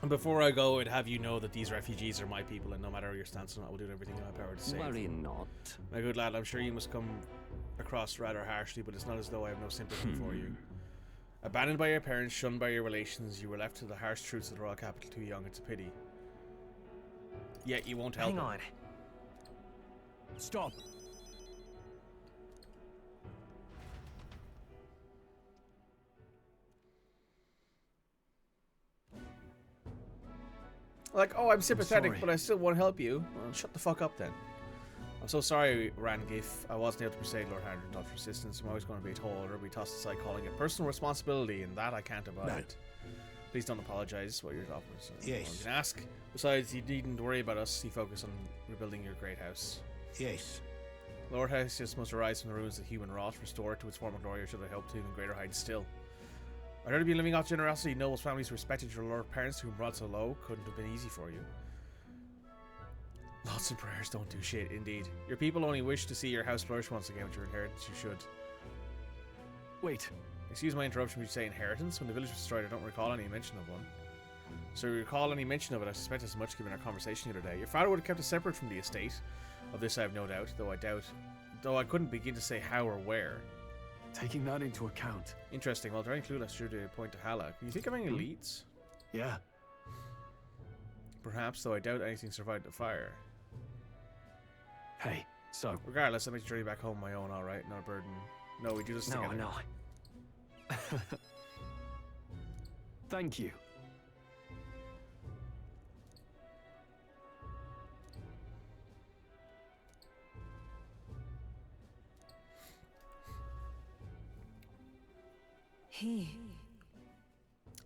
[SPEAKER 1] And before I go, I'd have you know that these refugees are my people, and no matter your stance on it, I will do everything in my power to save them.
[SPEAKER 12] Worry not.
[SPEAKER 1] My good lad, I'm sure you must come across rather harshly, but it's not as though I have no sympathy for you. Abandoned by your parents, shunned by your relations, you were left to the harsh truths of the royal capital too young. It's a pity. Yet you won't help
[SPEAKER 10] Hang
[SPEAKER 1] them.
[SPEAKER 10] on.
[SPEAKER 2] Stop.
[SPEAKER 1] Like, oh, I'm sympathetic,
[SPEAKER 2] sorry.
[SPEAKER 1] but I still won't help you. Well, shut the fuck up then. I'm so sorry, Rangif. I wasn't able to persuade Lord Hardin to offer assistance. I'm always going to be told or be tossed aside, calling it personal responsibility, and that I can't abide.
[SPEAKER 8] No.
[SPEAKER 1] Please don't apologize. What you're offering. So
[SPEAKER 8] Yes.
[SPEAKER 1] You can ask. Besides, you needn't worry about us. You focus on rebuilding your great house.
[SPEAKER 8] Yes.
[SPEAKER 1] Lord Hesius must arise from the ruins of human wrath, restored to its former glory, or should I hope to even greater heights still. I'd already been living off generosity. Nobles' families respected your lord parents, whom brought so low. Couldn't have been easy for you. Lots of prayers don't do shit, indeed. Your people only wish to see your house flourish once again with your inheritance. You should.
[SPEAKER 2] Wait.
[SPEAKER 1] Excuse my interruption, would you say inheritance? When the village was destroyed, I don't recall any mention of one. So you recall any mention of it? I suspect as much given our conversation the other day. Your father would have kept it separate from the estate. Of this I have no doubt, though I couldn't begin to say how or where.
[SPEAKER 2] Taking that into account.
[SPEAKER 1] Interesting. Well, very clueless through to point to Hala. Can you think of any leads?
[SPEAKER 2] Yeah.
[SPEAKER 1] Perhaps, though I doubt anything survived the fire.
[SPEAKER 2] Hey, so...
[SPEAKER 1] Regardless, I made your journey back home my own, alright? Not a burden. No, we do this together.
[SPEAKER 2] No. Thank you.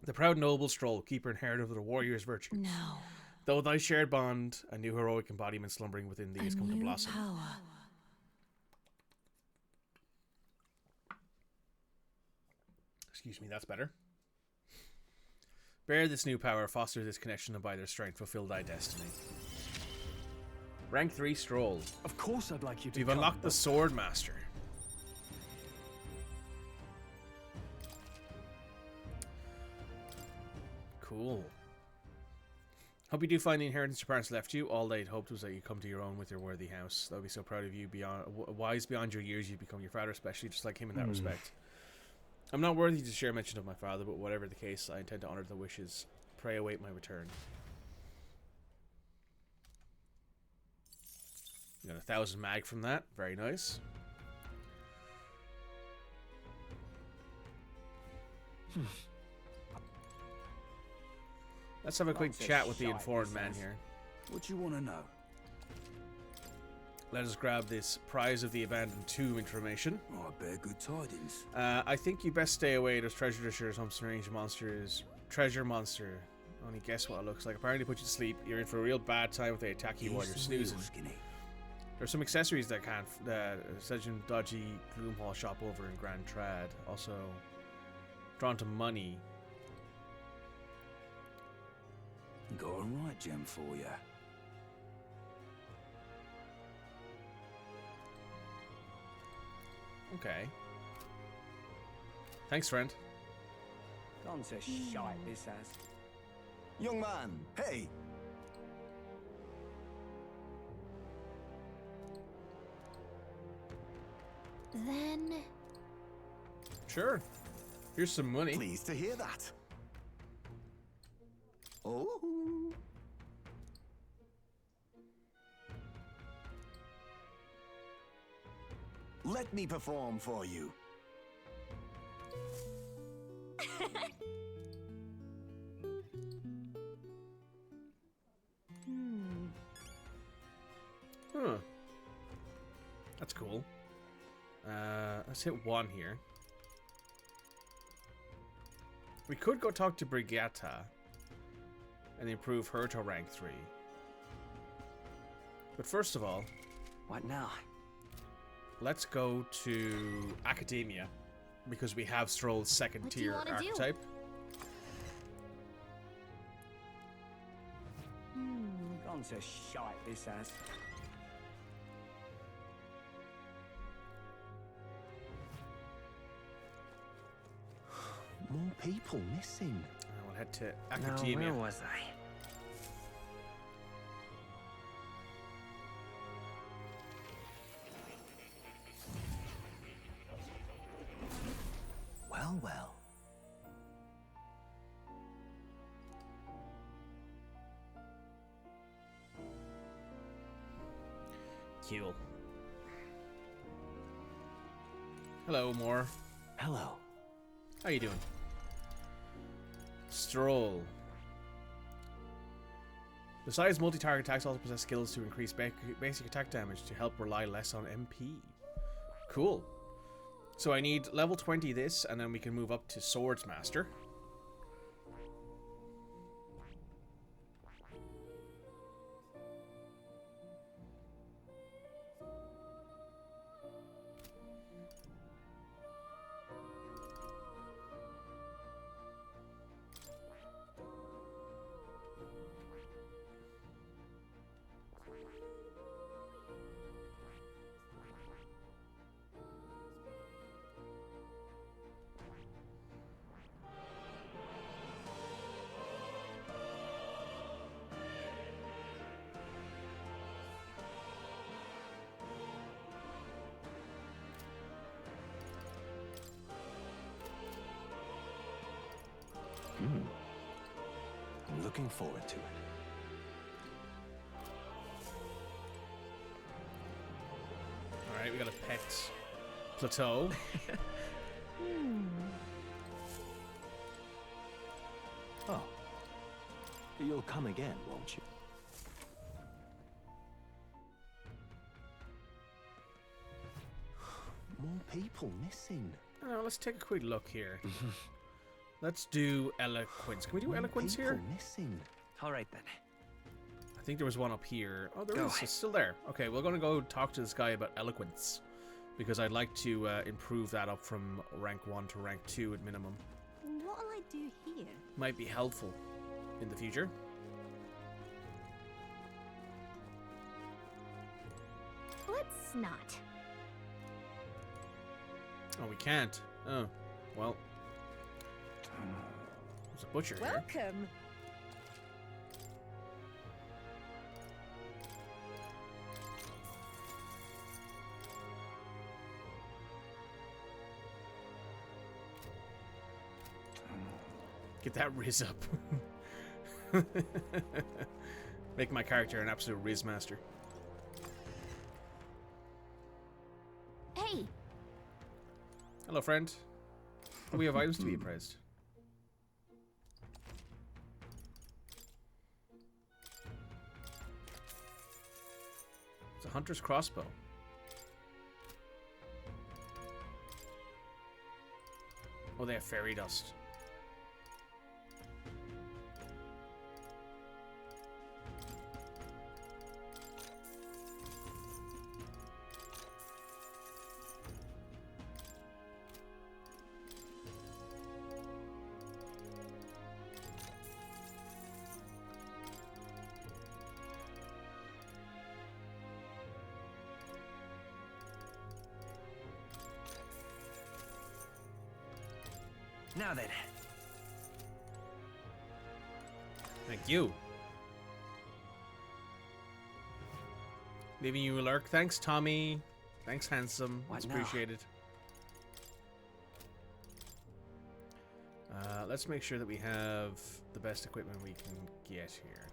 [SPEAKER 1] The proud noble Stroll, keeper inherited of the warrior's virtue.
[SPEAKER 6] No.
[SPEAKER 1] Though thy shared bond, a new heroic embodiment slumbering within thee has come to blossom.
[SPEAKER 6] Power.
[SPEAKER 1] Excuse me, that's better. Bear this new power, foster this connection, and by their strength fulfill thy destiny. Rank 3 Stroll.
[SPEAKER 2] Of course I'd like you to.
[SPEAKER 1] You've unlocked the Sword Master. Cool. Hope you do find the inheritance your parents left you. All they'd hoped was that you come to your own with your worthy house. They'll be so proud of you, wise beyond your years. You've become your father, especially just like him in that respect. I'm not worthy to share mention of my father, but whatever the case, I intend to honor the wishes. Pray await my return. You got 1,000 mag from that. Very nice. Let's have a quick chat with the informed man here.
[SPEAKER 8] What you want to know?
[SPEAKER 1] Let us grab this prize of the abandoned tomb information.
[SPEAKER 8] Oh, I bear good tidings.
[SPEAKER 1] I think you best stay away. There's treasure to share. Some strange monsters. Treasure monster. Only guess what it looks like. Apparently put you to sleep. You're in for a real bad time if they attack you while you're snoozing. There's some accessories that can't. Such a dodgy Gloomhall shop over in Grand Trad. Also drawn to money.
[SPEAKER 8] Got a right gem for you.
[SPEAKER 1] Okay. Thanks, friend.
[SPEAKER 13] Gone to shite, this has.
[SPEAKER 8] Young man, hey!
[SPEAKER 4] Then...
[SPEAKER 1] Sure. Here's some money.
[SPEAKER 8] Pleased to hear that. Oh. Let me perform for you.
[SPEAKER 1] Huh. That's cool. Let's hit 1 here. We could go talk to Brigata and improve her to rank 3. But first of all,
[SPEAKER 13] What now?
[SPEAKER 1] let's go to Academia because we have Stroll's second
[SPEAKER 4] What do you
[SPEAKER 1] tier
[SPEAKER 4] wanna do?
[SPEAKER 1] archetype.
[SPEAKER 13] Gone to shite, this has.
[SPEAKER 12] More people missing.
[SPEAKER 1] We'll head to
[SPEAKER 13] Now,
[SPEAKER 1] Academia.
[SPEAKER 13] where was I?
[SPEAKER 7] Well, well.
[SPEAKER 1] Cool. Hello, Moore.
[SPEAKER 7] Hello.
[SPEAKER 1] How you doing? Stroll. Besides multi-target attacks, also possess skills to increase basic attack damage to help rely less on MP. Cool. So I need level 20 this, and then we can move up to Swords Master.
[SPEAKER 7] I'm looking forward to it.
[SPEAKER 1] Alright, we got a pet plateau.
[SPEAKER 7] Oh. You'll come again, won't you? More people missing.
[SPEAKER 1] Let's take a quick look here. Let's do eloquence. Can we do eloquence here?
[SPEAKER 7] Missing.
[SPEAKER 12] All right then.
[SPEAKER 1] I think there was one up here. Oh, there
[SPEAKER 12] Go.
[SPEAKER 1] is. It's still there. Okay, we're going to go talk to this guy about eloquence. Because I'd like to improve that up from rank 1 to rank 2 at minimum.
[SPEAKER 9] What'll I do here?
[SPEAKER 1] Might be helpful in the future.
[SPEAKER 4] Let's not.
[SPEAKER 1] Oh, we can't. Oh, well. There's a butcher here.
[SPEAKER 11] Welcome.
[SPEAKER 1] Get that Riz up. Make my character an absolute Riz master.
[SPEAKER 4] Hey,
[SPEAKER 1] Hello, friend. We have items to be appraised. It's a hunter's crossbow. Oh, they have fairy dust.
[SPEAKER 12] Now then.
[SPEAKER 1] Thank you. Leaving you a lurk. Thanks, Tommy. Thanks, handsome.
[SPEAKER 12] What
[SPEAKER 1] It's
[SPEAKER 12] now?
[SPEAKER 1] appreciated. Let's make sure that we have the best equipment we can get here.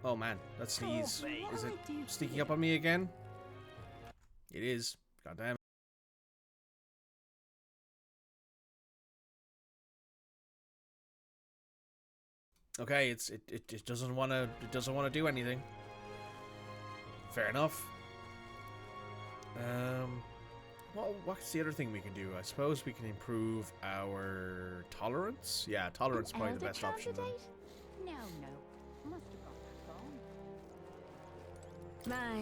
[SPEAKER 1] Oh man, that sneeze. Is it sneaking up on me again? It is. God damn it. Okay, it doesn't wanna do anything. Fair enough. Well, what's the other thing we can do? I suppose we can improve our tolerance. Yeah, tolerance is probably the best option then.
[SPEAKER 9] No, no. Must have got that wrong.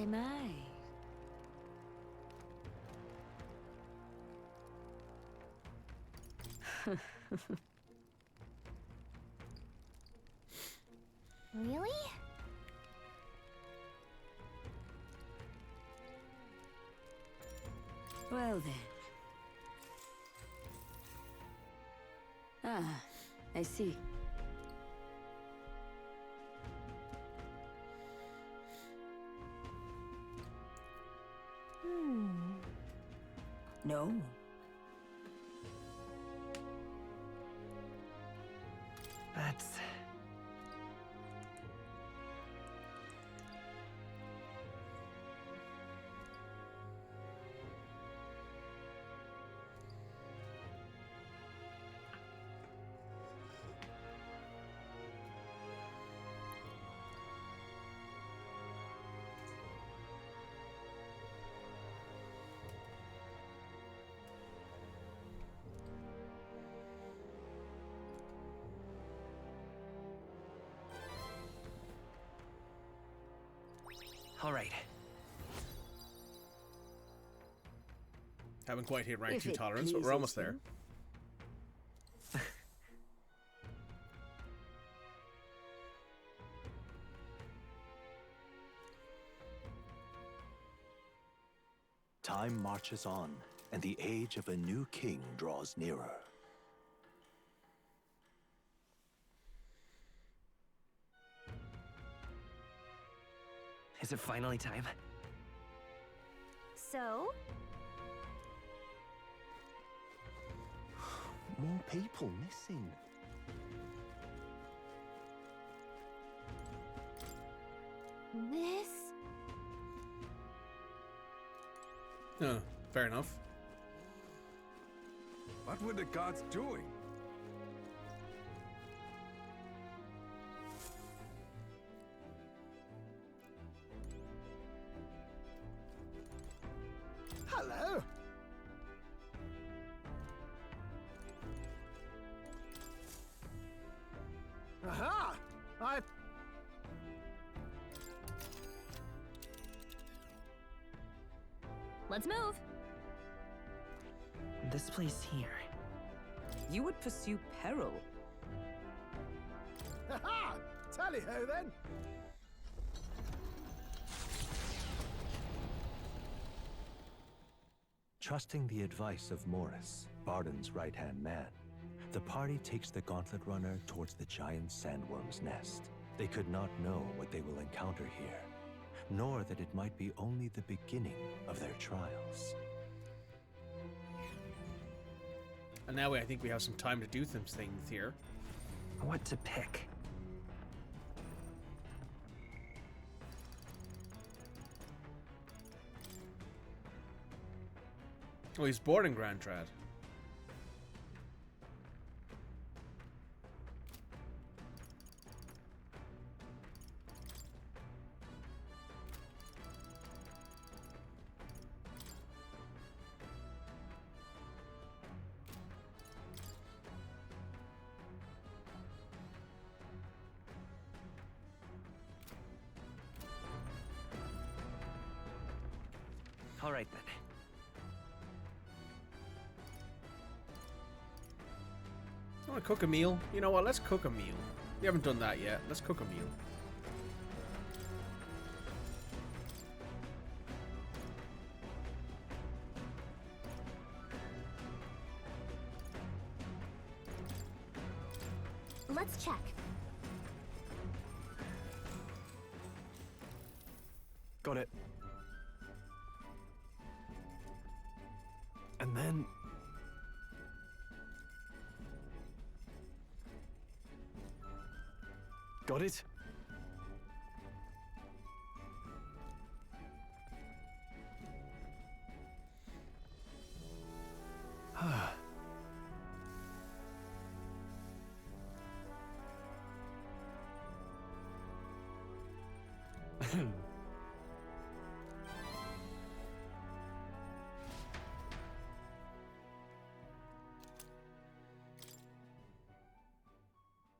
[SPEAKER 6] My.
[SPEAKER 4] really?
[SPEAKER 6] Well then. Ah, I see. No.
[SPEAKER 12] That's...
[SPEAKER 2] All right.
[SPEAKER 1] Haven't quite hit rank
[SPEAKER 9] If
[SPEAKER 1] 2
[SPEAKER 9] it
[SPEAKER 1] tolerance, but we're almost
[SPEAKER 9] pleases
[SPEAKER 1] there.
[SPEAKER 7] Time marches on, and the age of a new king draws nearer.
[SPEAKER 2] Is it finally time?
[SPEAKER 9] So?
[SPEAKER 7] More people missing.
[SPEAKER 9] This?
[SPEAKER 1] Oh, fair enough.
[SPEAKER 12] What were the gods doing?
[SPEAKER 5] Hello. Aha!
[SPEAKER 4] Let's move.
[SPEAKER 2] This place here.
[SPEAKER 11] You would pursue peril.
[SPEAKER 5] Ha-ha! Tally-ho then.
[SPEAKER 7] Trusting the advice of Morris, Barden's right-hand man, the party takes the Gauntlet Runner towards the giant sandworm's nest. They could not know what they will encounter here, nor that it might be only the beginning of their trials.
[SPEAKER 1] And now I think we have some time to do some things here.
[SPEAKER 2] What to pick?
[SPEAKER 1] Oh, he's born in Grand Trad.
[SPEAKER 2] All right then.
[SPEAKER 1] You want to cook a meal? You know what? Let's cook a meal. We haven't done that yet. Let's cook a meal.
[SPEAKER 9] Let's check.
[SPEAKER 12] Got it. And then... Got it?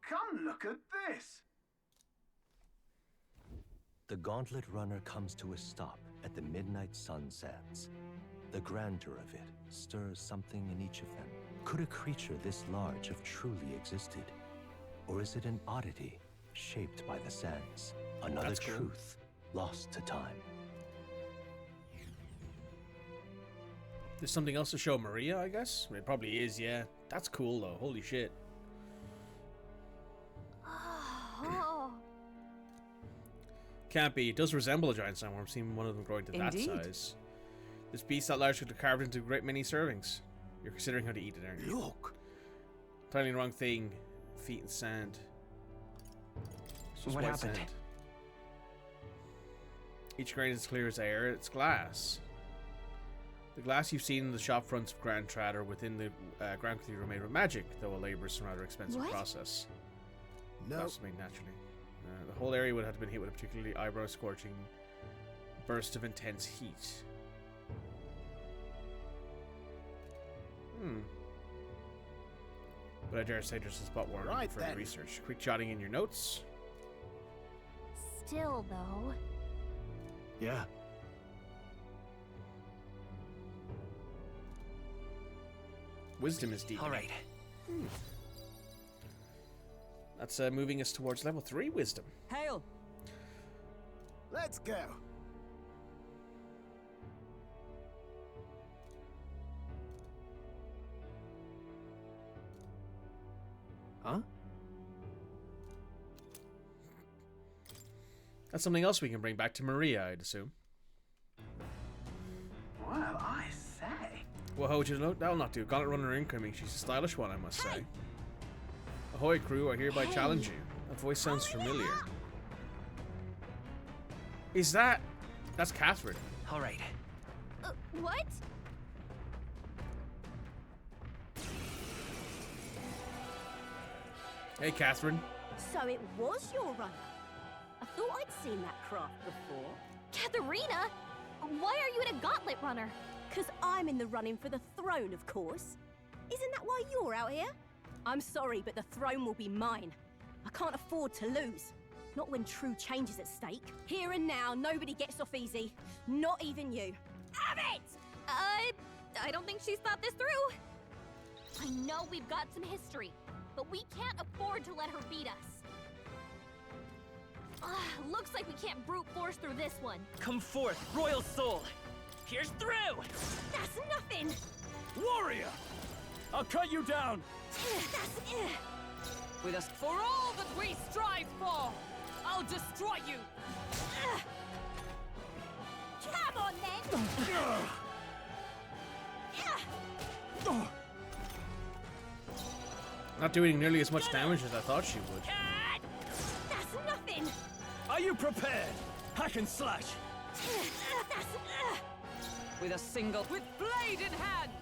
[SPEAKER 5] Come look at this.
[SPEAKER 7] The Gauntlet Runner comes to a stop at the midnight sun sands. The grandeur of it stirs something in each of them. Could a creature this large have truly existed? Or is it an oddity shaped by the sands? Another
[SPEAKER 1] That's cool.
[SPEAKER 7] truth lost to time.
[SPEAKER 1] There's something else to show Maria, I guess? It probably is, yeah. That's cool, though. Holy shit.
[SPEAKER 9] Oh.
[SPEAKER 1] Can't be. It does resemble a giant sandworm. I've seen one of them growing to
[SPEAKER 11] Indeed.
[SPEAKER 1] that size. This beast that large could have carved into a great many servings. You're considering how to eat it, aren't you?
[SPEAKER 5] Look.
[SPEAKER 1] Tiny wrong thing. Feet in sand. It's just
[SPEAKER 2] What
[SPEAKER 1] white
[SPEAKER 2] happened?
[SPEAKER 1] sand. Each grain is as clear as air. It's glass. The glass you've seen in the shop fronts of Grand Trad or within the Grand Cathedral made with magic, though a laborious and rather expensive
[SPEAKER 9] What?
[SPEAKER 1] process.
[SPEAKER 5] No.
[SPEAKER 1] That's made naturally. The whole area would have been hit with a particularly eyebrow-scorching burst of intense heat. But I dare say just a spot warning
[SPEAKER 5] Right
[SPEAKER 1] for
[SPEAKER 5] then.
[SPEAKER 1] research. Quick jotting in your notes.
[SPEAKER 9] Still, though.
[SPEAKER 5] Yeah.
[SPEAKER 1] Wisdom is deep.
[SPEAKER 10] All right.
[SPEAKER 1] That's moving us towards level 3 wisdom.
[SPEAKER 11] Hail!
[SPEAKER 5] Let's go.
[SPEAKER 12] Huh?
[SPEAKER 1] That's something else we can bring back to Maria, I'd assume.
[SPEAKER 5] Well, I say.
[SPEAKER 1] Well, how would you know? That'll not do. Gauntlet Runner incoming. She's a stylish one, I must say. Ahoy, crew. I hereby challenge you. That voice sounds familiar. Is that... That's Catherine.
[SPEAKER 10] All right.
[SPEAKER 4] What?
[SPEAKER 1] Hey, Catherine.
[SPEAKER 9] So it was your runner. I thought I'd seen that craft before.
[SPEAKER 4] Katharina? Why are you in a gauntlet runner?
[SPEAKER 9] 'Cause I'm in the running for the throne, of course. Isn't that why you're out here? I'm sorry, but the throne will be mine. I can't afford to lose. Not when true change is at stake. Here and now, nobody gets off easy. Not even you. Have it!
[SPEAKER 4] I don't think she's thought this through. I know we've got some history, but we can't afford to let her beat us. Looks like we can't brute force through this one.
[SPEAKER 10] Come forth, royal soul. Here's through.
[SPEAKER 9] That's nothing.
[SPEAKER 2] Warrior! I'll cut you down.
[SPEAKER 9] That's
[SPEAKER 11] With us for all that we strive for, I'll destroy you.
[SPEAKER 9] Come on then.
[SPEAKER 1] Not doing nearly as much damage as I thought she would.
[SPEAKER 9] That's nothing.
[SPEAKER 2] Are you prepared? Hack and slash.
[SPEAKER 9] That's
[SPEAKER 11] With a single, with blade in hand,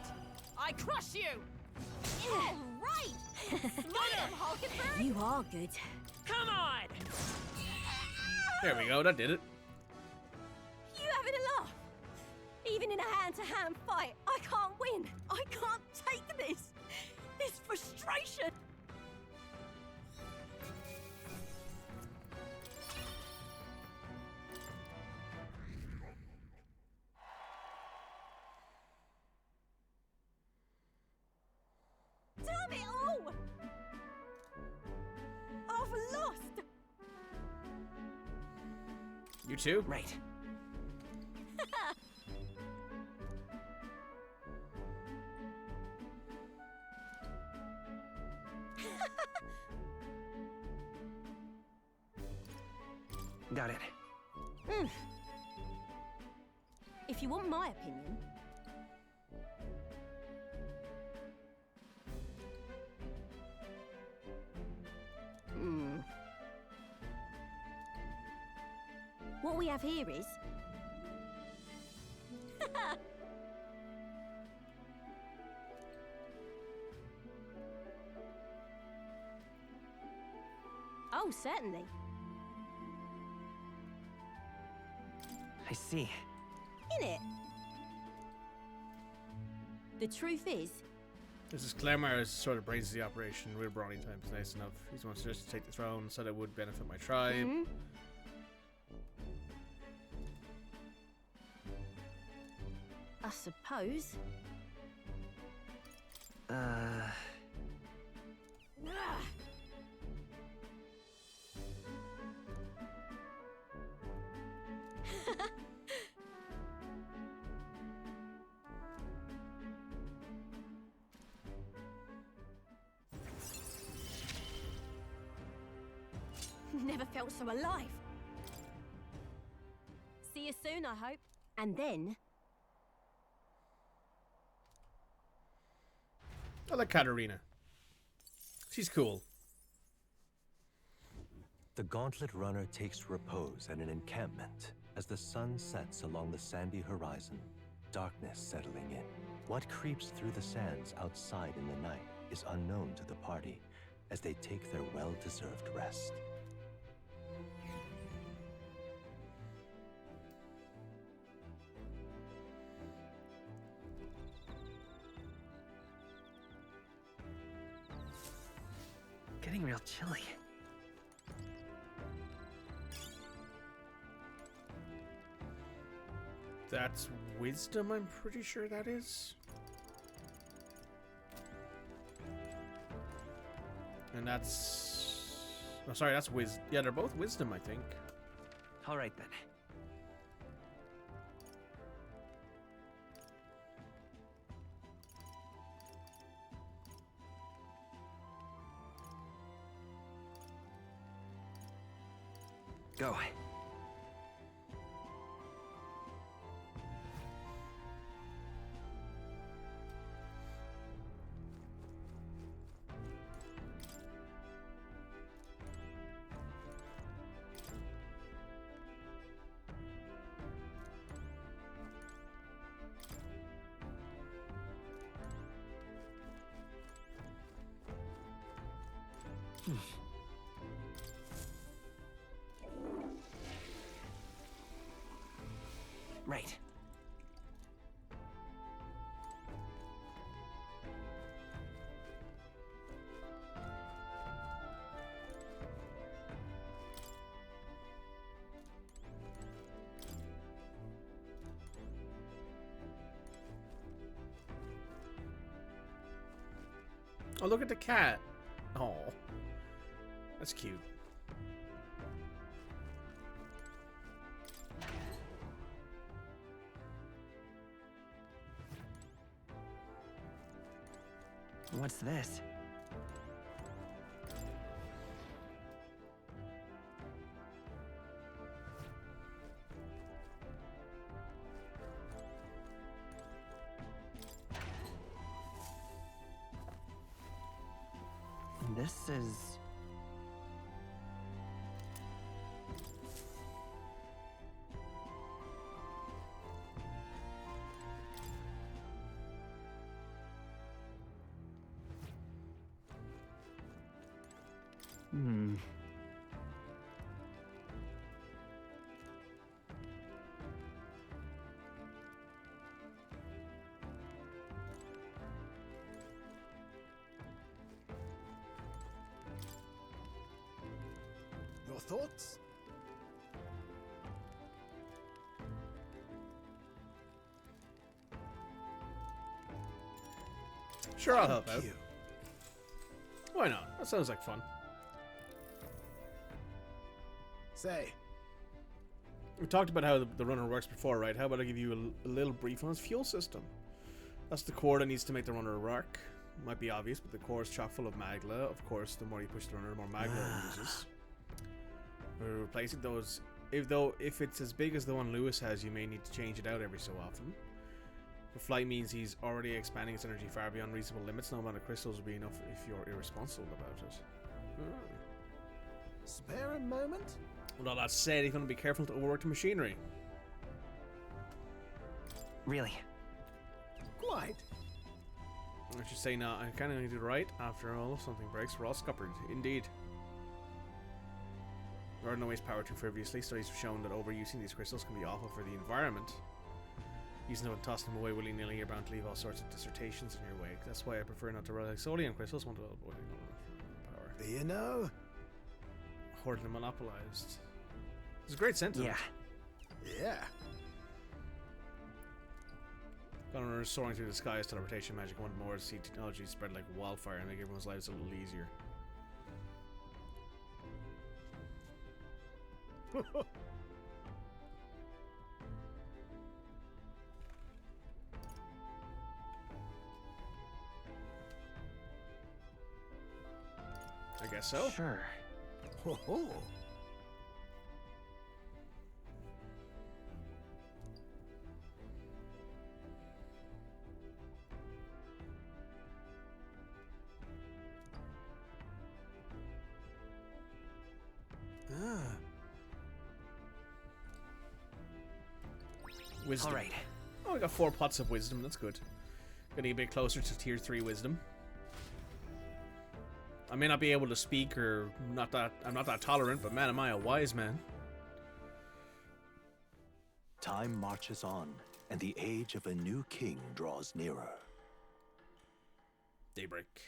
[SPEAKER 11] I crush you.
[SPEAKER 4] All right. Smite him, Hulkenberg.
[SPEAKER 9] You are good.
[SPEAKER 10] Come on.
[SPEAKER 1] There we go, that did it.
[SPEAKER 9] You having a laugh? Even in a hand-to-hand fight, I can't win. I can't take this. This frustration. Damn it all! I've lost.
[SPEAKER 1] You too?
[SPEAKER 10] Right. Got it.
[SPEAKER 9] If you want my opinion, what we have here is oh, certainly.
[SPEAKER 10] I see.
[SPEAKER 9] In it. The truth is,
[SPEAKER 1] This is Claremire sort of brains the operation. Real Brawny time's nice enough. He's wants just to take the throne, said it would benefit my tribe.
[SPEAKER 9] I suppose. Never felt so alive. See you soon, I hope. And then...
[SPEAKER 1] I like Katarina. She's cool.
[SPEAKER 7] The Gauntlet Runner takes repose at an encampment as the sun sets along the sandy horizon, darkness settling in. What creeps through the sands outside in the night is unknown to the party as they take their well-deserved rest.
[SPEAKER 10] Getting real chilly.
[SPEAKER 1] That's wisdom, I'm pretty sure that is. And that's... Oh, sorry, that's wisdom. Yeah, they're both wisdom, I think.
[SPEAKER 13] All right, then. Go. Right.
[SPEAKER 1] Oh, look at the cat. Oh, that's cute.
[SPEAKER 13] What's this? This is...
[SPEAKER 5] Your thoughts?
[SPEAKER 1] Sure, I'll help
[SPEAKER 5] Thank
[SPEAKER 1] out.
[SPEAKER 5] you.
[SPEAKER 1] Why not? That sounds like fun.
[SPEAKER 5] Say,
[SPEAKER 1] We talked about how the runner works before, right? How about I give you a little brief on its fuel system? That's the core that needs to make the runner work. Might be obvious, but the core is chock full of magla. Of course, the more you push the runner, the more magla it uses. We're replacing those. If it's as big as the one Lewis has, you may need to change it out every so often. The flight means he's already expanding its energy far beyond reasonable limits. No amount of crystals will be enough if you're irresponsible about it.
[SPEAKER 5] spare a moment?
[SPEAKER 1] Well, that said, you're going to be careful to overwork the machinery.
[SPEAKER 13] Really?
[SPEAKER 5] Quite.
[SPEAKER 1] I should say now, I kind of need it right. After all, if something breaks, we're all scuppered. Indeed. Gordon always powered through previously. Studies have shown that overusing these crystals can be awful for the environment. Using them and tossing them away willy-nilly, you're bound to leave all sorts of dissertations in your wake. That's why I prefer not to rely solely on crystals. Want to avoid power.
[SPEAKER 5] Do you know?
[SPEAKER 1] Hoarding and monopolized. It's a great sentiment.
[SPEAKER 5] Yeah.
[SPEAKER 1] Gunrunner soaring through the sky as teleportation magic. I want more to see technology spread like wildfire and make everyone's lives a little easier. I guess so.
[SPEAKER 13] Sure.
[SPEAKER 5] Ho ho.
[SPEAKER 1] Wisdom.
[SPEAKER 13] All right.
[SPEAKER 1] Oh, we got 4 pots of wisdom. That's good. Getting a bit closer to tier 3 wisdom. I may not be able to speak, or I'm not that tolerant, but man, am I a wise man.
[SPEAKER 7] Time marches on, and the age of a new king draws nearer.
[SPEAKER 1] Daybreak.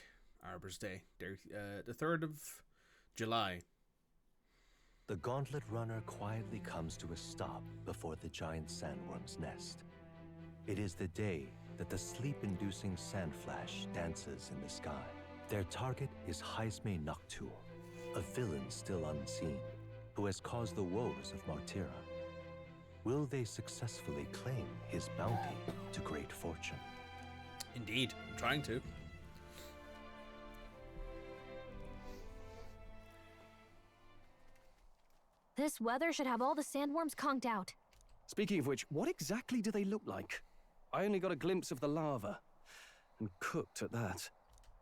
[SPEAKER 1] Arbor's Day. The 3rd of July.
[SPEAKER 7] The gauntlet runner quietly comes to a stop before the giant sandworm's nest. It is the day that the sleep-inducing sand flash dances in the sky. Their target is Jaime Noctul, a villain still unseen, who has caused the woes of Martira. Will they successfully claim his bounty to great fortune?
[SPEAKER 1] Indeed, I'm trying to.
[SPEAKER 4] This weather should have all the sandworms conked out.
[SPEAKER 2] Speaking of which, what exactly do they look like? I only got a glimpse of the lava. And cooked at that.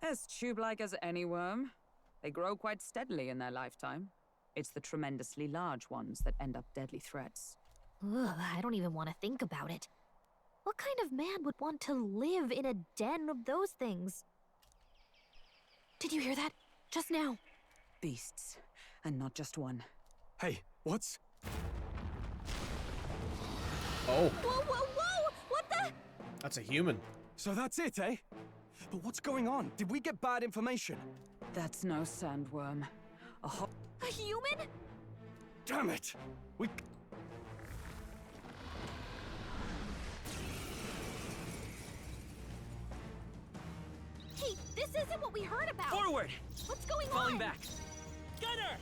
[SPEAKER 11] As tube-like as any worm. They grow quite steadily in their lifetime. It's the tremendously large ones that end up deadly threats.
[SPEAKER 4] Ugh, I don't even want to think about it. What kind of man would want to live in a den of those things? Did you hear that? Just now.
[SPEAKER 11] Beasts, and not just one.
[SPEAKER 2] Hey, what's...
[SPEAKER 1] Oh.
[SPEAKER 4] Whoa, whoa, whoa! What the?
[SPEAKER 1] That's a human.
[SPEAKER 2] So that's it, eh? But what's going on? Did we get bad information?
[SPEAKER 11] That's no sandworm.
[SPEAKER 4] A human?
[SPEAKER 2] Damn it! We...
[SPEAKER 4] Hey, this isn't what we heard about!
[SPEAKER 10] Forward!
[SPEAKER 4] What's going on?
[SPEAKER 10] Falling back! Gunner!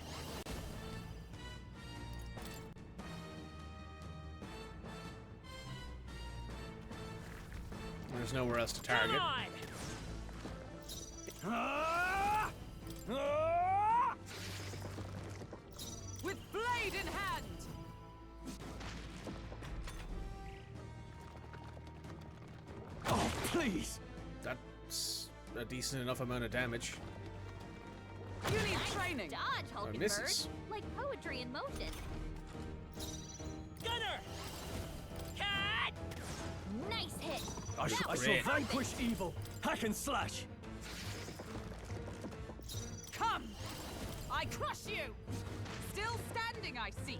[SPEAKER 1] There's nowhere else to target.
[SPEAKER 10] Come on!
[SPEAKER 11] With blade in hand!
[SPEAKER 2] Oh, please!
[SPEAKER 1] That's a decent enough amount of damage.
[SPEAKER 11] You need training!
[SPEAKER 4] Dodge, Hulking
[SPEAKER 1] misses.
[SPEAKER 4] Bird. Like poetry in motion.
[SPEAKER 10] Gunner! Cat!
[SPEAKER 4] Nice hit!
[SPEAKER 2] I shall vanquish evil! Hack and slash!
[SPEAKER 11] Come! I crush you! Still standing, I see.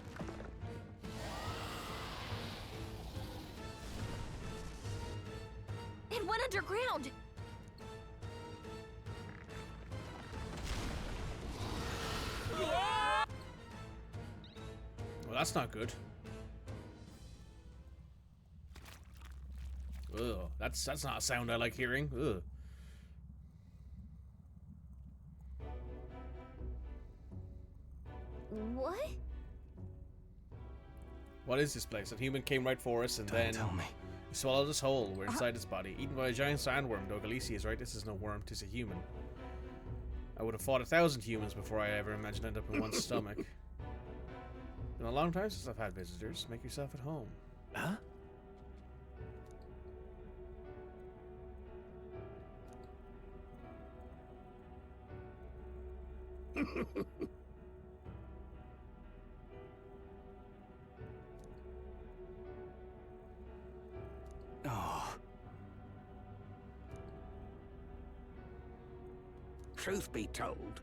[SPEAKER 4] It went underground!
[SPEAKER 1] Well, that's not good. Ugh, that's not a sound I like hearing. Ugh.
[SPEAKER 4] What?
[SPEAKER 1] What is this place? A human came right for us, and then
[SPEAKER 2] tell me.
[SPEAKER 1] he swallowed us whole. We're inside his body, eaten by a giant sandworm. Though Galicia is right, this is no worm, 'tis a human. I would have fought 1,000 humans before I ever imagined I'd end up in one's stomach. Been a long time since I've had visitors. Make yourself at home.
[SPEAKER 2] Huh? Oh.
[SPEAKER 3] Truth be told,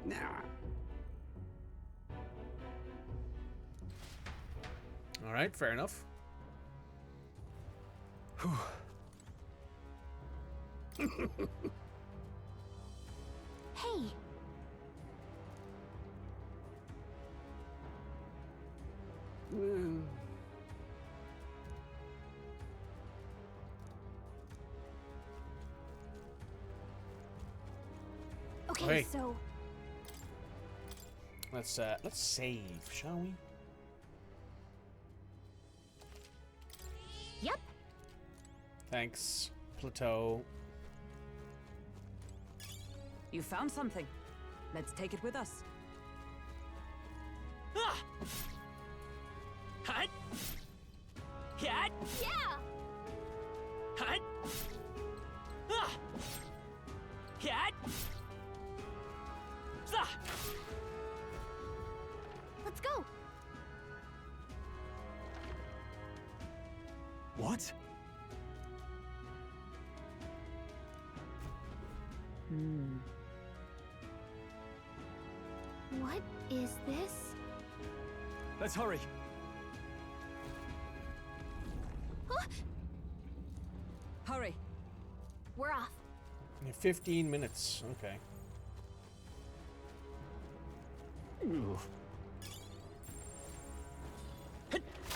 [SPEAKER 3] nah.
[SPEAKER 1] All right, fair enough.
[SPEAKER 4] Hey! Okay,
[SPEAKER 1] Hey.
[SPEAKER 4] so
[SPEAKER 1] Let's save, shall we?
[SPEAKER 4] yep.
[SPEAKER 1] Thanks, Plateau.
[SPEAKER 11] You found something. Let's take it with us.
[SPEAKER 10] Ah! Hut! Cat!
[SPEAKER 4] Yeah.
[SPEAKER 10] Hut! Ah! Cat! Zah!
[SPEAKER 4] Let's go.
[SPEAKER 2] What?
[SPEAKER 4] What is this?
[SPEAKER 2] Let's hurry.
[SPEAKER 4] Huh?
[SPEAKER 11] Hurry.
[SPEAKER 4] We're off.
[SPEAKER 1] 15 minutes. Okay.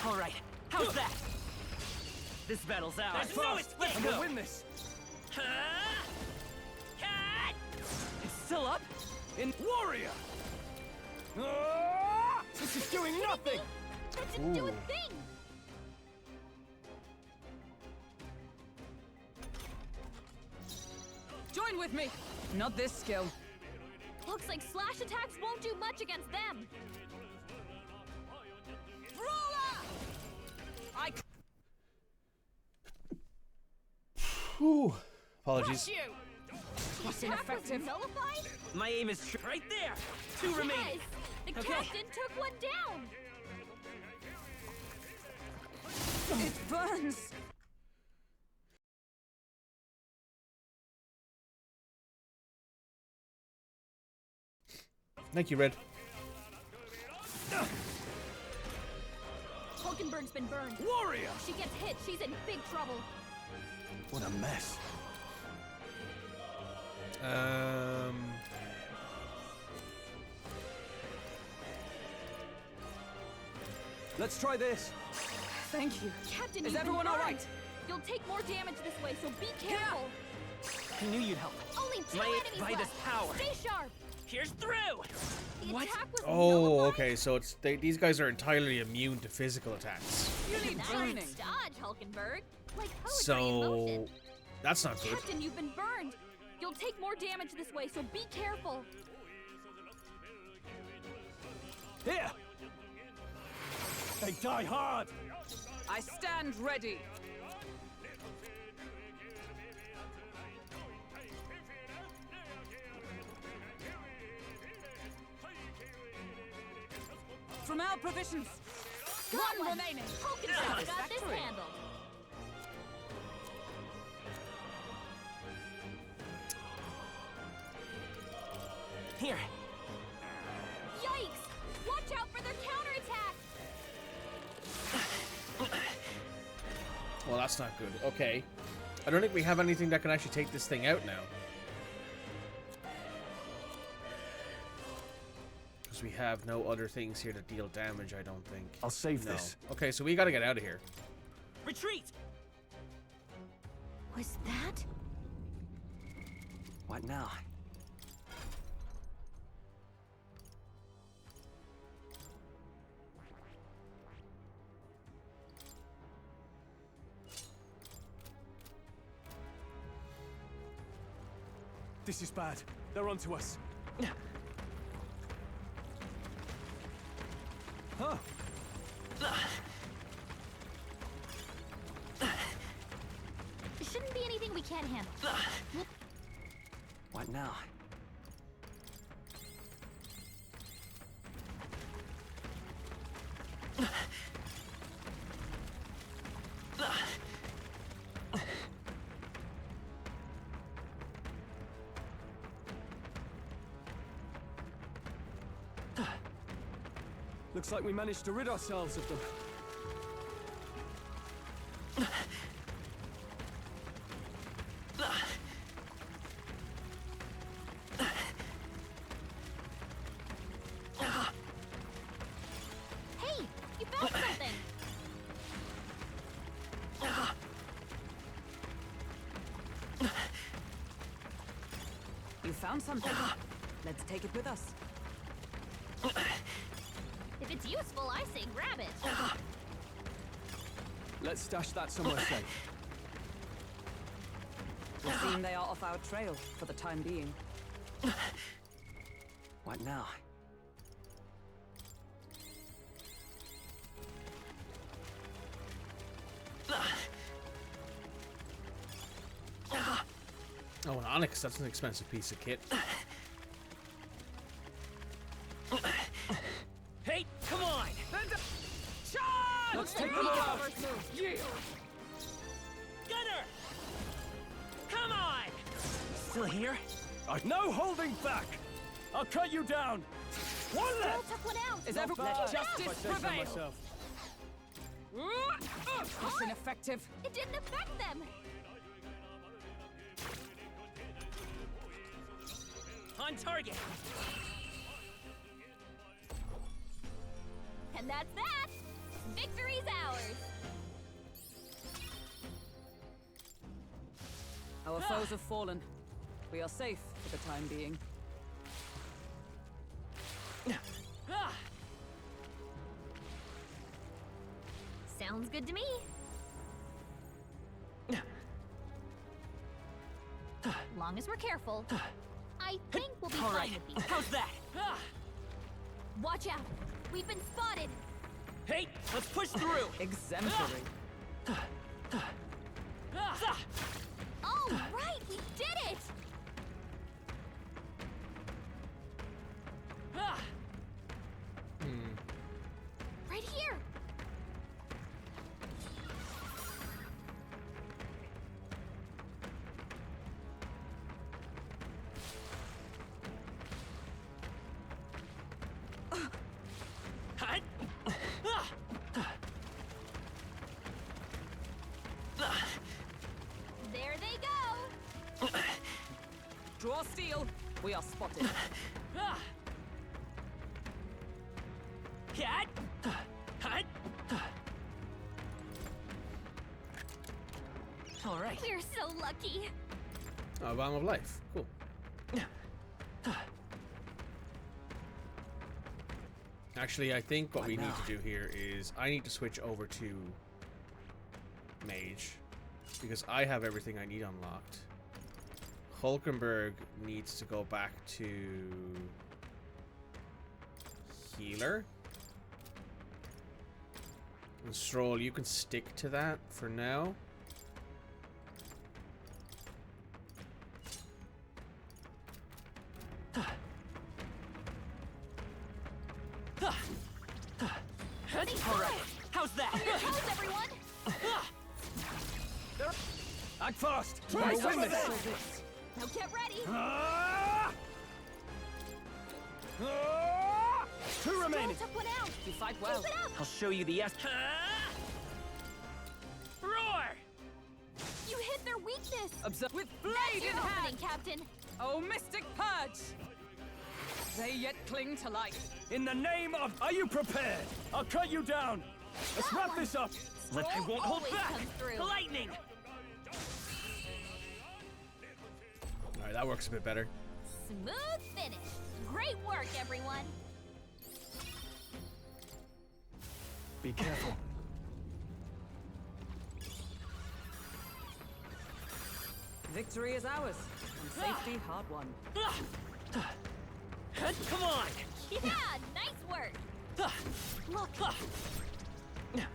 [SPEAKER 10] All right, how's that? This battle's ours.
[SPEAKER 2] That's fast.
[SPEAKER 10] Let's
[SPEAKER 2] And
[SPEAKER 10] go.
[SPEAKER 2] we'll win this.
[SPEAKER 10] It's still up?
[SPEAKER 2] In warrior. Ah! This is doing nothing.
[SPEAKER 4] That didn't do a thing.
[SPEAKER 11] Join with me. Not this skill.
[SPEAKER 4] Looks like slash attacks won't do much against them.
[SPEAKER 1] Whew. Apologies.
[SPEAKER 11] It's ineffective.
[SPEAKER 4] Nullified?
[SPEAKER 10] My aim is right there. 2 remaining.
[SPEAKER 4] The
[SPEAKER 10] Okay.
[SPEAKER 4] captain took one down.
[SPEAKER 11] It burns.
[SPEAKER 1] Thank you, Red.
[SPEAKER 4] Hulkenberg's been burned.
[SPEAKER 2] Warrior.
[SPEAKER 4] If she gets hit, she's in big trouble.
[SPEAKER 8] What a mess.
[SPEAKER 2] Let's try this.
[SPEAKER 11] Thank you.
[SPEAKER 4] Captain,
[SPEAKER 11] Is
[SPEAKER 4] you've been
[SPEAKER 11] everyone all
[SPEAKER 4] burned.
[SPEAKER 11] right?
[SPEAKER 4] You'll take more damage this way, so be careful.
[SPEAKER 10] I knew you'd help.
[SPEAKER 4] Only 2
[SPEAKER 10] My
[SPEAKER 4] enemies
[SPEAKER 10] Vitus
[SPEAKER 4] left.
[SPEAKER 10] power.
[SPEAKER 4] Stay sharp.
[SPEAKER 10] Here's through.
[SPEAKER 4] The attack was
[SPEAKER 1] Oh,
[SPEAKER 4] nullified.
[SPEAKER 1] okay. So it's these guys are entirely immune to physical attacks.
[SPEAKER 11] You need
[SPEAKER 4] Nice
[SPEAKER 11] burning.
[SPEAKER 4] dodge, Hulkenberg. Like poetry in
[SPEAKER 1] So
[SPEAKER 4] motion.
[SPEAKER 1] that's not good.
[SPEAKER 4] Captain, you've been burned. You'll take more damage this way, so be careful.
[SPEAKER 2] Here. They die hard.
[SPEAKER 11] I stand ready. From our provisions. One remaining.
[SPEAKER 4] Hulkenberg got this handled.
[SPEAKER 10] Here.
[SPEAKER 4] Yikes! Watch out for their counterattack.
[SPEAKER 1] Well, that's not good. Okay. I don't think we have anything that can actually take this thing out now. Because we have no other things here that deal damage, I don't think.
[SPEAKER 2] I'll save
[SPEAKER 1] No.
[SPEAKER 2] this.
[SPEAKER 1] Okay, so we gotta get out of here.
[SPEAKER 10] Retreat.
[SPEAKER 4] Was that?
[SPEAKER 13] What now?
[SPEAKER 2] This is bad. They're onto us. Huh?
[SPEAKER 4] There shouldn't be anything we can't handle.
[SPEAKER 13] What now?
[SPEAKER 2] Looks like we managed to rid ourselves of them.
[SPEAKER 4] Hey, you found something.
[SPEAKER 11] You found something. Let's take it with us.
[SPEAKER 4] If it's useful, I say grab it.
[SPEAKER 2] Let's stash that somewhere safe.
[SPEAKER 11] It would seem they are off our trail for the time being.
[SPEAKER 13] What now?
[SPEAKER 1] Oh, an Onyx, that's an expensive piece of kit.
[SPEAKER 10] Hey, come on.
[SPEAKER 2] Let's take them all out. Yeah.
[SPEAKER 10] Gunner. Come on. Still here?
[SPEAKER 2] No holding back. I'll cut you down. One
[SPEAKER 4] Still
[SPEAKER 2] left.
[SPEAKER 4] took one out.
[SPEAKER 11] Is
[SPEAKER 2] Not
[SPEAKER 11] everyone
[SPEAKER 2] bad.
[SPEAKER 11] justice
[SPEAKER 2] If I say so
[SPEAKER 11] prevail?
[SPEAKER 2] myself.
[SPEAKER 11] It's ineffective.
[SPEAKER 4] It didn't affect them.
[SPEAKER 10] On target!
[SPEAKER 9] And that's that! Victory's ours!
[SPEAKER 11] Our foes have fallen. We are safe for the time being.
[SPEAKER 4] Sounds good to me. Long as we're careful, I think we'll be fine with these.
[SPEAKER 10] How's that?
[SPEAKER 9] Watch out! We've been spotted!
[SPEAKER 10] Hey, let's push through!
[SPEAKER 11] Exemplary.
[SPEAKER 9] All right, we did it! Right here! There they go!
[SPEAKER 11] Draw steel. We are spotted.
[SPEAKER 10] Cat! Hut!
[SPEAKER 9] All right. We're so lucky.
[SPEAKER 1] Oh, Balm of Life. Cool. Actually, I think what we need to do here is I need to switch over to Mage because I have everything I need unlocked. Hulkenberg needs to go back to Healer. And Stroll, you can stick to that for now.
[SPEAKER 10] Alright, how's that?
[SPEAKER 9] On your toes, everyone!
[SPEAKER 2] Act fast!
[SPEAKER 9] Try
[SPEAKER 2] We'll win
[SPEAKER 9] some
[SPEAKER 2] this!
[SPEAKER 9] of this. Now get ready!
[SPEAKER 2] Two remaining!
[SPEAKER 9] Took one out!
[SPEAKER 11] You fight well.
[SPEAKER 9] Keep it up!
[SPEAKER 10] I'll show you the Roar!
[SPEAKER 9] You hit their weakness!
[SPEAKER 11] Observe with
[SPEAKER 9] That's
[SPEAKER 11] blade
[SPEAKER 9] your
[SPEAKER 11] in hand.
[SPEAKER 9] opening, Captain!
[SPEAKER 11] Oh, mystic purge! They yet cling to life.
[SPEAKER 2] In the name of... Are you prepared? I'll cut you down! Let's wrap this up!
[SPEAKER 10] I won't hold
[SPEAKER 9] always
[SPEAKER 10] back!
[SPEAKER 9] comes through.
[SPEAKER 10] Lightning!
[SPEAKER 1] Alright, that works a bit better.
[SPEAKER 9] Smooth finish! Great work, everyone!
[SPEAKER 2] Be careful.
[SPEAKER 11] Victory is ours, and safety hard won.
[SPEAKER 10] Come on!
[SPEAKER 9] Yeah, nice work! Look! Yeah!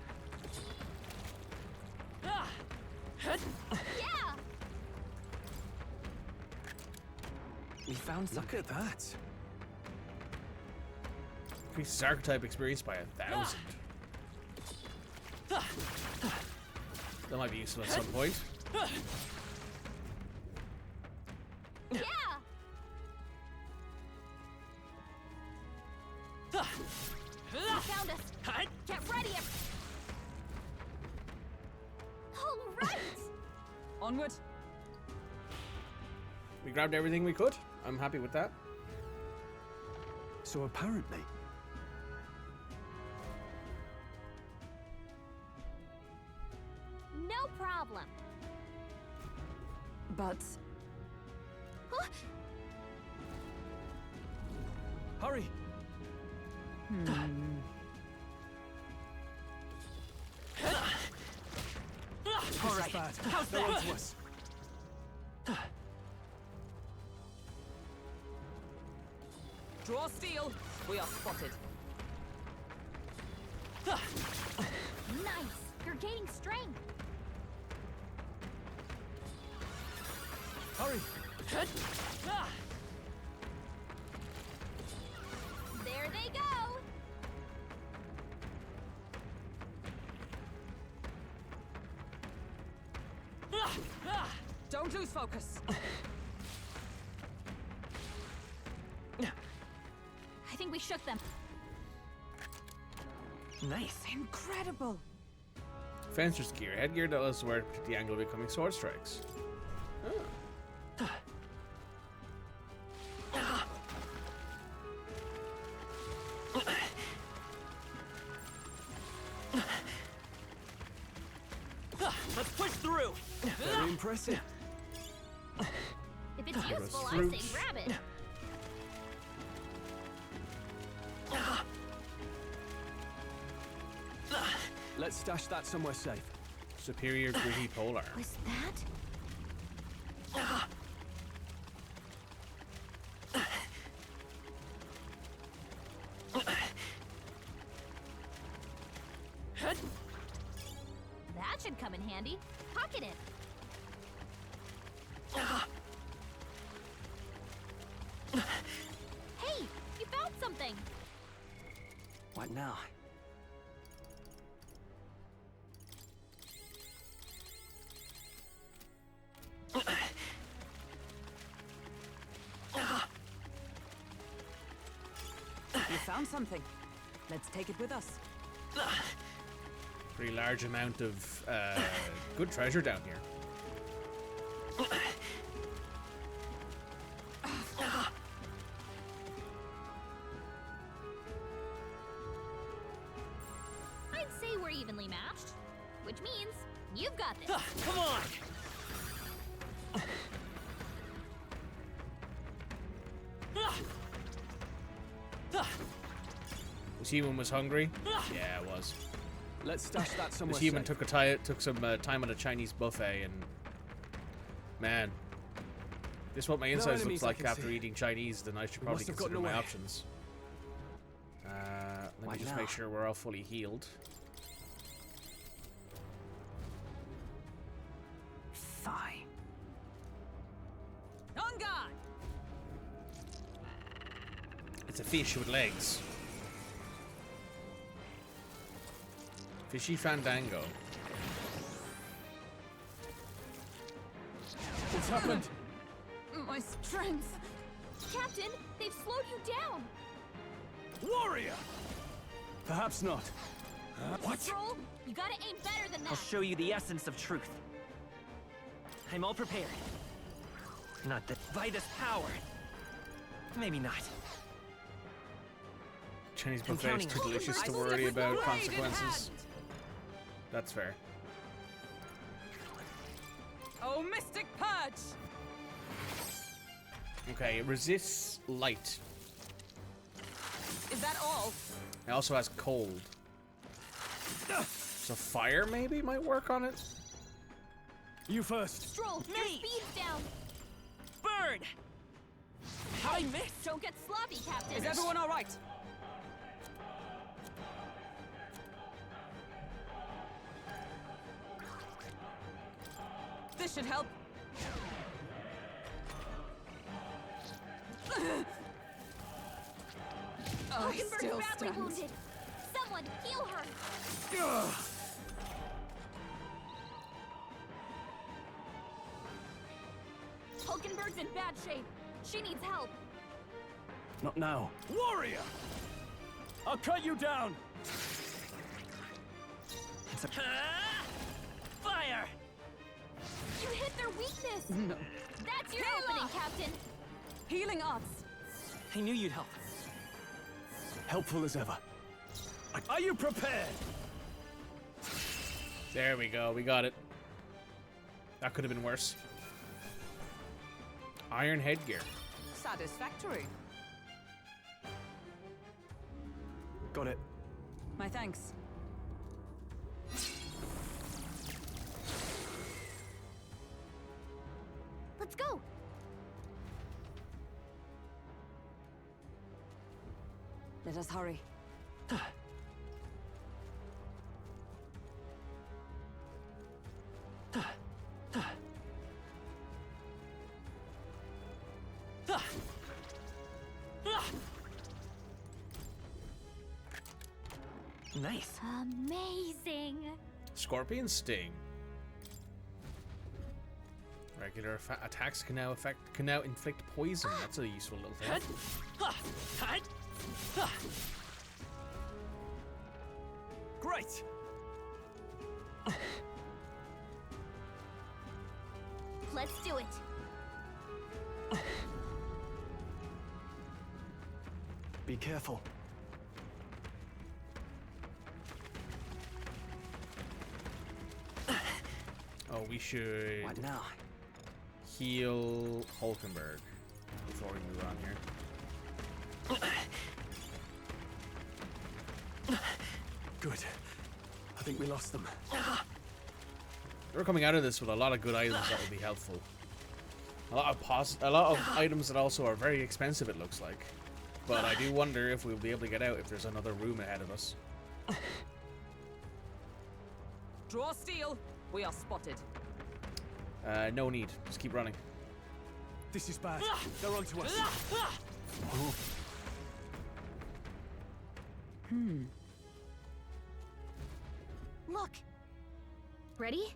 [SPEAKER 12] We found something. Look at that.
[SPEAKER 1] Increases archetype experience by 1,000. That might be useful at some point.
[SPEAKER 9] Yeah! You found us! Get ready! All right!
[SPEAKER 11] Onward.
[SPEAKER 1] We grabbed everything we could. I'm happy with that.
[SPEAKER 2] So apparently...
[SPEAKER 9] No problem.
[SPEAKER 11] But...
[SPEAKER 9] Huh?
[SPEAKER 2] Hurry!
[SPEAKER 10] All right, how's
[SPEAKER 2] They're
[SPEAKER 10] that?
[SPEAKER 2] onto us.
[SPEAKER 11] Draw steel. We are spotted.
[SPEAKER 9] Nice! You're gaining strength!
[SPEAKER 2] Hurry!
[SPEAKER 9] There they go!
[SPEAKER 11] Don't lose focus.
[SPEAKER 9] I think we shook them.
[SPEAKER 13] Nice.
[SPEAKER 11] Incredible.
[SPEAKER 1] Fencer's gear. Headgear that allows the wearer to predict the angle of incoming sword strikes.
[SPEAKER 2] Impressive.
[SPEAKER 4] If it's useful, I
[SPEAKER 1] fruit.
[SPEAKER 4] say grab it.
[SPEAKER 2] Let's stash that somewhere safe.
[SPEAKER 1] Superior gritty polar.
[SPEAKER 4] Was that? That should come in handy. Pocket it. Hey, you found something.
[SPEAKER 13] What now?
[SPEAKER 11] You found something. Let's take it with us.
[SPEAKER 1] Pretty large amount of good treasure down here.
[SPEAKER 4] I'd say we're evenly matched, which means you've got this.
[SPEAKER 10] Come on!
[SPEAKER 1] This human was hungry? Yeah, it was.
[SPEAKER 2] Let's stash that somewhere
[SPEAKER 1] This human
[SPEAKER 2] safe.
[SPEAKER 1] took some time at a Chinese buffet, and man, this is what my insides
[SPEAKER 2] enemies
[SPEAKER 1] looks
[SPEAKER 2] I
[SPEAKER 1] like
[SPEAKER 2] can
[SPEAKER 1] after
[SPEAKER 2] see.
[SPEAKER 1] eating Chinese. Then I should
[SPEAKER 2] We
[SPEAKER 1] probably
[SPEAKER 2] must have gotten
[SPEAKER 1] consider my
[SPEAKER 2] away.
[SPEAKER 1] options. Let me
[SPEAKER 13] What
[SPEAKER 1] just
[SPEAKER 13] now?
[SPEAKER 1] make sure we're all fully healed.
[SPEAKER 13] Fine.
[SPEAKER 11] On guard!
[SPEAKER 1] It's a fish with legs. Fishy Fandango.
[SPEAKER 2] What's happened?
[SPEAKER 11] My strength.
[SPEAKER 4] Captain, they've slowed you down.
[SPEAKER 2] Warrior! Perhaps not. What?
[SPEAKER 4] Troll, you gotta aim better than
[SPEAKER 10] I'll
[SPEAKER 4] that.
[SPEAKER 10] show you the essence of truth. I'm all prepared.
[SPEAKER 13] Not that.
[SPEAKER 10] By this power. Maybe not.
[SPEAKER 1] Chinese
[SPEAKER 13] I'm
[SPEAKER 1] buffet is
[SPEAKER 13] counting
[SPEAKER 1] too
[SPEAKER 13] on you.
[SPEAKER 1] delicious
[SPEAKER 11] I
[SPEAKER 1] to
[SPEAKER 11] step
[SPEAKER 1] worry
[SPEAKER 11] with my
[SPEAKER 1] about
[SPEAKER 11] blade in
[SPEAKER 1] consequences.
[SPEAKER 11] hand.
[SPEAKER 1] That's fair.
[SPEAKER 11] Oh, Mystic Purge!
[SPEAKER 1] Okay, it resists light.
[SPEAKER 11] Is that all?
[SPEAKER 1] It also has cold. So fire maybe might work on it?
[SPEAKER 2] You first.
[SPEAKER 4] Stroll, your speed's down.
[SPEAKER 10] Bird! I missed!
[SPEAKER 4] Don't get sloppy, Captain.
[SPEAKER 11] Is everyone all right? This should help. I
[SPEAKER 4] Hulkenberg's
[SPEAKER 11] still
[SPEAKER 4] badly
[SPEAKER 11] stand.
[SPEAKER 4] wounded. Someone heal her. Hulkenberg's in bad shape. She needs help.
[SPEAKER 2] Not now. Warrior! I'll cut you down!
[SPEAKER 10] Fire!
[SPEAKER 4] You hit their weakness.
[SPEAKER 11] No.
[SPEAKER 4] That's your
[SPEAKER 11] Heal
[SPEAKER 4] opening,
[SPEAKER 11] up.
[SPEAKER 4] Captain.
[SPEAKER 11] Healing arts.
[SPEAKER 10] I knew you'd help.
[SPEAKER 2] Helpful as ever. Are you prepared?
[SPEAKER 1] There we go, we got it. That could have been worse. Iron headgear.
[SPEAKER 11] Satisfactory.
[SPEAKER 2] Got it.
[SPEAKER 11] My thanks.
[SPEAKER 4] Let's go.
[SPEAKER 11] Let us hurry.
[SPEAKER 13] Nice.
[SPEAKER 4] Amazing.
[SPEAKER 1] Scorpion sting. Regular attacks can now inflict poison. That's a useful little thing.
[SPEAKER 2] Great.
[SPEAKER 4] Let's do it.
[SPEAKER 2] Be careful.
[SPEAKER 1] Oh, we should
[SPEAKER 13] What now?
[SPEAKER 1] heal Hulkenberg before we move on here.
[SPEAKER 2] Good. I think we lost them.
[SPEAKER 1] We're coming out of this with a lot of good items that will be helpful. A lot of items that also are very expensive, it looks like. But I do wonder if we'll be able to get out if there's another room ahead of us.
[SPEAKER 11] Draw steel. We are spotted.
[SPEAKER 1] No need. Just keep running.
[SPEAKER 2] This is bad. They're on to us.
[SPEAKER 4] Look. Ready?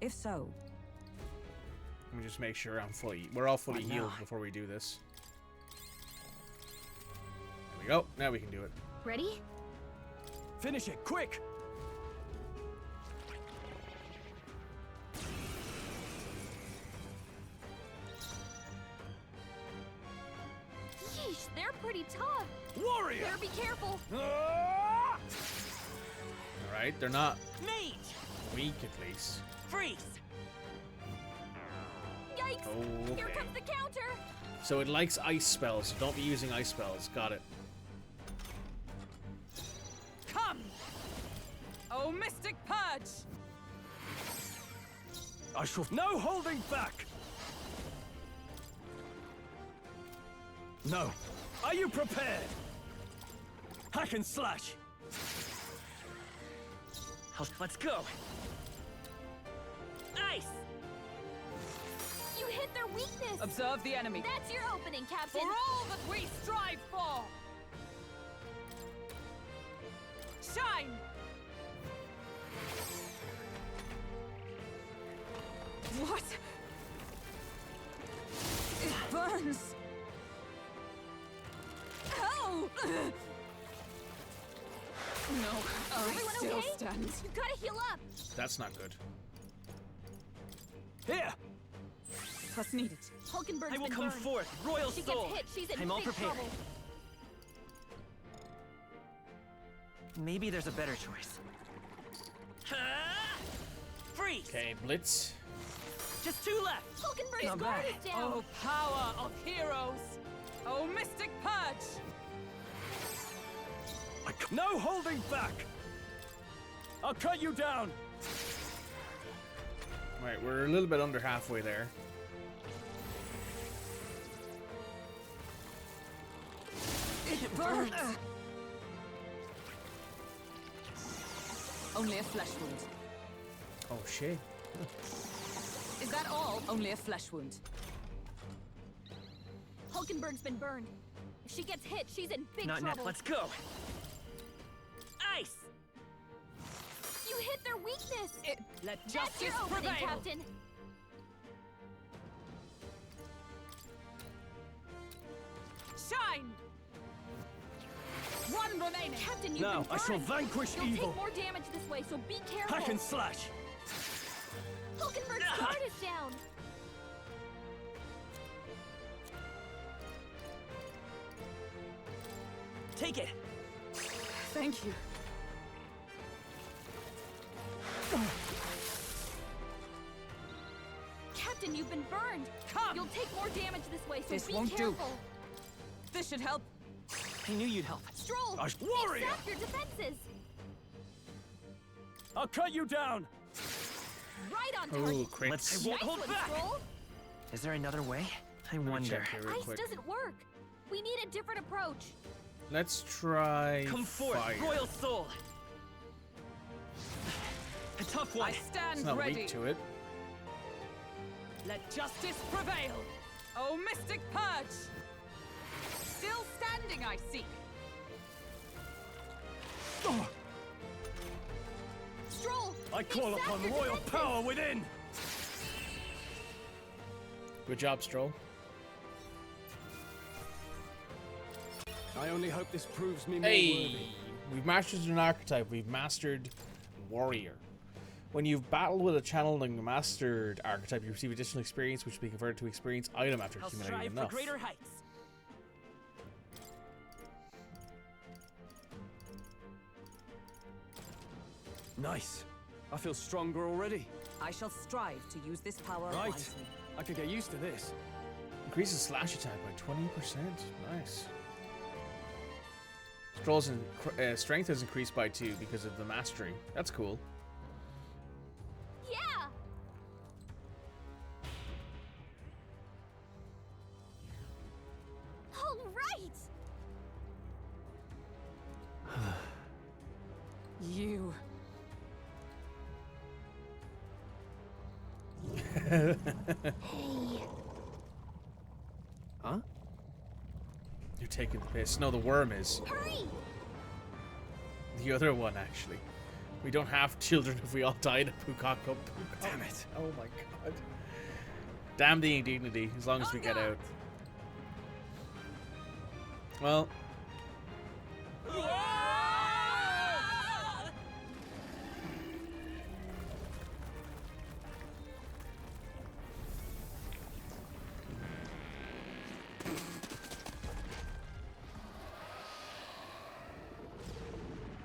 [SPEAKER 11] If so,
[SPEAKER 1] Let me just make sure we're all fully
[SPEAKER 13] What
[SPEAKER 1] healed
[SPEAKER 13] now?
[SPEAKER 1] before we do this. There we go. Now we can do it.
[SPEAKER 4] Ready?
[SPEAKER 2] Finish it, quick!
[SPEAKER 4] Yeesh, they're pretty tough.
[SPEAKER 2] Warrior!
[SPEAKER 4] Better be careful.
[SPEAKER 2] Ah!
[SPEAKER 1] Alright, they're not
[SPEAKER 10] Mage!
[SPEAKER 1] weak at least.
[SPEAKER 10] Freeze!
[SPEAKER 4] Yikes!
[SPEAKER 1] Oh,
[SPEAKER 4] Here
[SPEAKER 1] okay.
[SPEAKER 4] comes the counter.
[SPEAKER 1] So it likes ice spells, so don't be using ice spells. Got it.
[SPEAKER 11] come! Oh, Mystic Purge!
[SPEAKER 2] I shall... No holding back! No. Are you prepared? Hack and slash!
[SPEAKER 10] Let's go! Ice!
[SPEAKER 4] You hit their weakness.
[SPEAKER 11] Observe the enemy.
[SPEAKER 4] That's your opening, Captain.
[SPEAKER 11] For all that we strive for! Shine! What? It burns! Oh! No, I
[SPEAKER 4] Everyone
[SPEAKER 11] still
[SPEAKER 4] okay?
[SPEAKER 11] stand.
[SPEAKER 4] You gotta heal up.
[SPEAKER 1] That's not good.
[SPEAKER 2] Here!
[SPEAKER 11] Trust needed.
[SPEAKER 4] Hulkenberg's
[SPEAKER 10] I will
[SPEAKER 4] been
[SPEAKER 10] come
[SPEAKER 4] burned.
[SPEAKER 10] forth, royal
[SPEAKER 4] She
[SPEAKER 10] soul!
[SPEAKER 4] gets hit. She's in
[SPEAKER 10] I'm all
[SPEAKER 4] big
[SPEAKER 10] prepared.
[SPEAKER 4] trouble.
[SPEAKER 13] Maybe there's a better choice.
[SPEAKER 10] Freeze!
[SPEAKER 1] Okay, Blitz.
[SPEAKER 10] Just 2 left!
[SPEAKER 4] Hulkenberg's
[SPEAKER 13] Not
[SPEAKER 4] guard
[SPEAKER 13] bad.
[SPEAKER 4] is down.
[SPEAKER 11] Oh, power of heroes! Oh, Mystic Purge!
[SPEAKER 2] No holding back! I'll cut you down!
[SPEAKER 1] Right, we're a little bit under halfway there.
[SPEAKER 11] It burns! Only a flesh wound.
[SPEAKER 1] Oh shit.
[SPEAKER 11] Is that all? Only a flesh wound.
[SPEAKER 4] Hulkenberg's been burned. If she gets hit, she's in big
[SPEAKER 10] Not
[SPEAKER 4] trouble.
[SPEAKER 10] enough, let's go! Ice!
[SPEAKER 4] You hit their weakness.
[SPEAKER 11] Let
[SPEAKER 4] That's
[SPEAKER 11] justice
[SPEAKER 4] your opening,
[SPEAKER 11] prevail!
[SPEAKER 4] Captain.
[SPEAKER 11] Shine! One remaining!
[SPEAKER 4] Captain, you've
[SPEAKER 2] Now,
[SPEAKER 4] been
[SPEAKER 2] I shall
[SPEAKER 4] burned.
[SPEAKER 2] vanquish
[SPEAKER 4] You'll
[SPEAKER 2] evil!
[SPEAKER 4] take more damage this way, so be careful.
[SPEAKER 2] Hack and slash!
[SPEAKER 4] Hulkenberg's guard is down.
[SPEAKER 10] Take it!
[SPEAKER 11] Thank you.
[SPEAKER 4] Captain, you've been burned.
[SPEAKER 11] Come!
[SPEAKER 4] You'll take more damage this way, so
[SPEAKER 11] This
[SPEAKER 4] be
[SPEAKER 11] won't do.
[SPEAKER 4] careful.
[SPEAKER 11] This should help.
[SPEAKER 13] I knew you'd help.
[SPEAKER 4] Stroll,
[SPEAKER 2] Warrior!
[SPEAKER 4] sap your defenses.
[SPEAKER 2] I'll cut you down!
[SPEAKER 4] Right on
[SPEAKER 1] Oh,
[SPEAKER 4] target.
[SPEAKER 1] crits.
[SPEAKER 10] Let's- I won't
[SPEAKER 4] Nice
[SPEAKER 10] hold
[SPEAKER 4] one,
[SPEAKER 10] back.
[SPEAKER 4] Stroll.
[SPEAKER 13] Is there another way? I
[SPEAKER 1] Let me
[SPEAKER 13] wonder.
[SPEAKER 1] check here real
[SPEAKER 4] Ice
[SPEAKER 1] quick.
[SPEAKER 4] doesn't work. We need a different approach.
[SPEAKER 1] Let's try
[SPEAKER 10] Come forth,
[SPEAKER 1] fire.
[SPEAKER 10] royal soul! A tough one!
[SPEAKER 11] I stand
[SPEAKER 1] It's not
[SPEAKER 11] ready.
[SPEAKER 1] weak to it.
[SPEAKER 11] Let justice prevail. Oh, Mystic Purge! Still standing, I see.
[SPEAKER 4] Stroll.
[SPEAKER 2] I call
[SPEAKER 4] sap
[SPEAKER 2] upon
[SPEAKER 4] your
[SPEAKER 2] royal
[SPEAKER 4] defenses.
[SPEAKER 2] power within!
[SPEAKER 1] Good job, Stroll.
[SPEAKER 2] I only hope this proves me more
[SPEAKER 1] Hey!
[SPEAKER 2] worthy.
[SPEAKER 1] We've mastered an archetype. We've mastered warrior. When you've battled with a channeling mastered archetype, you receive additional experience, which will be converted to experience item after
[SPEAKER 10] I'll
[SPEAKER 1] accumulating
[SPEAKER 10] strive
[SPEAKER 1] enough.
[SPEAKER 10] for greater heights!
[SPEAKER 2] Nice. I feel stronger already.
[SPEAKER 11] I shall strive to use this power
[SPEAKER 2] Right.
[SPEAKER 11] wisely.
[SPEAKER 2] I could get used to this.
[SPEAKER 1] Increases slash attack by 20%. Nice. Stroll's strength has increased by 2 because of the mastery. That's cool.
[SPEAKER 9] Yeah! All right!
[SPEAKER 11] You.
[SPEAKER 9] Hey.
[SPEAKER 12] Huh?
[SPEAKER 1] You're taking the piss. No, the worm is.
[SPEAKER 9] Hurry!
[SPEAKER 1] The other one, actually. We don't have children if we all died of Pukak.
[SPEAKER 12] Damn it.
[SPEAKER 1] Oh my god. Damn the indignity, as long as we get out. Well.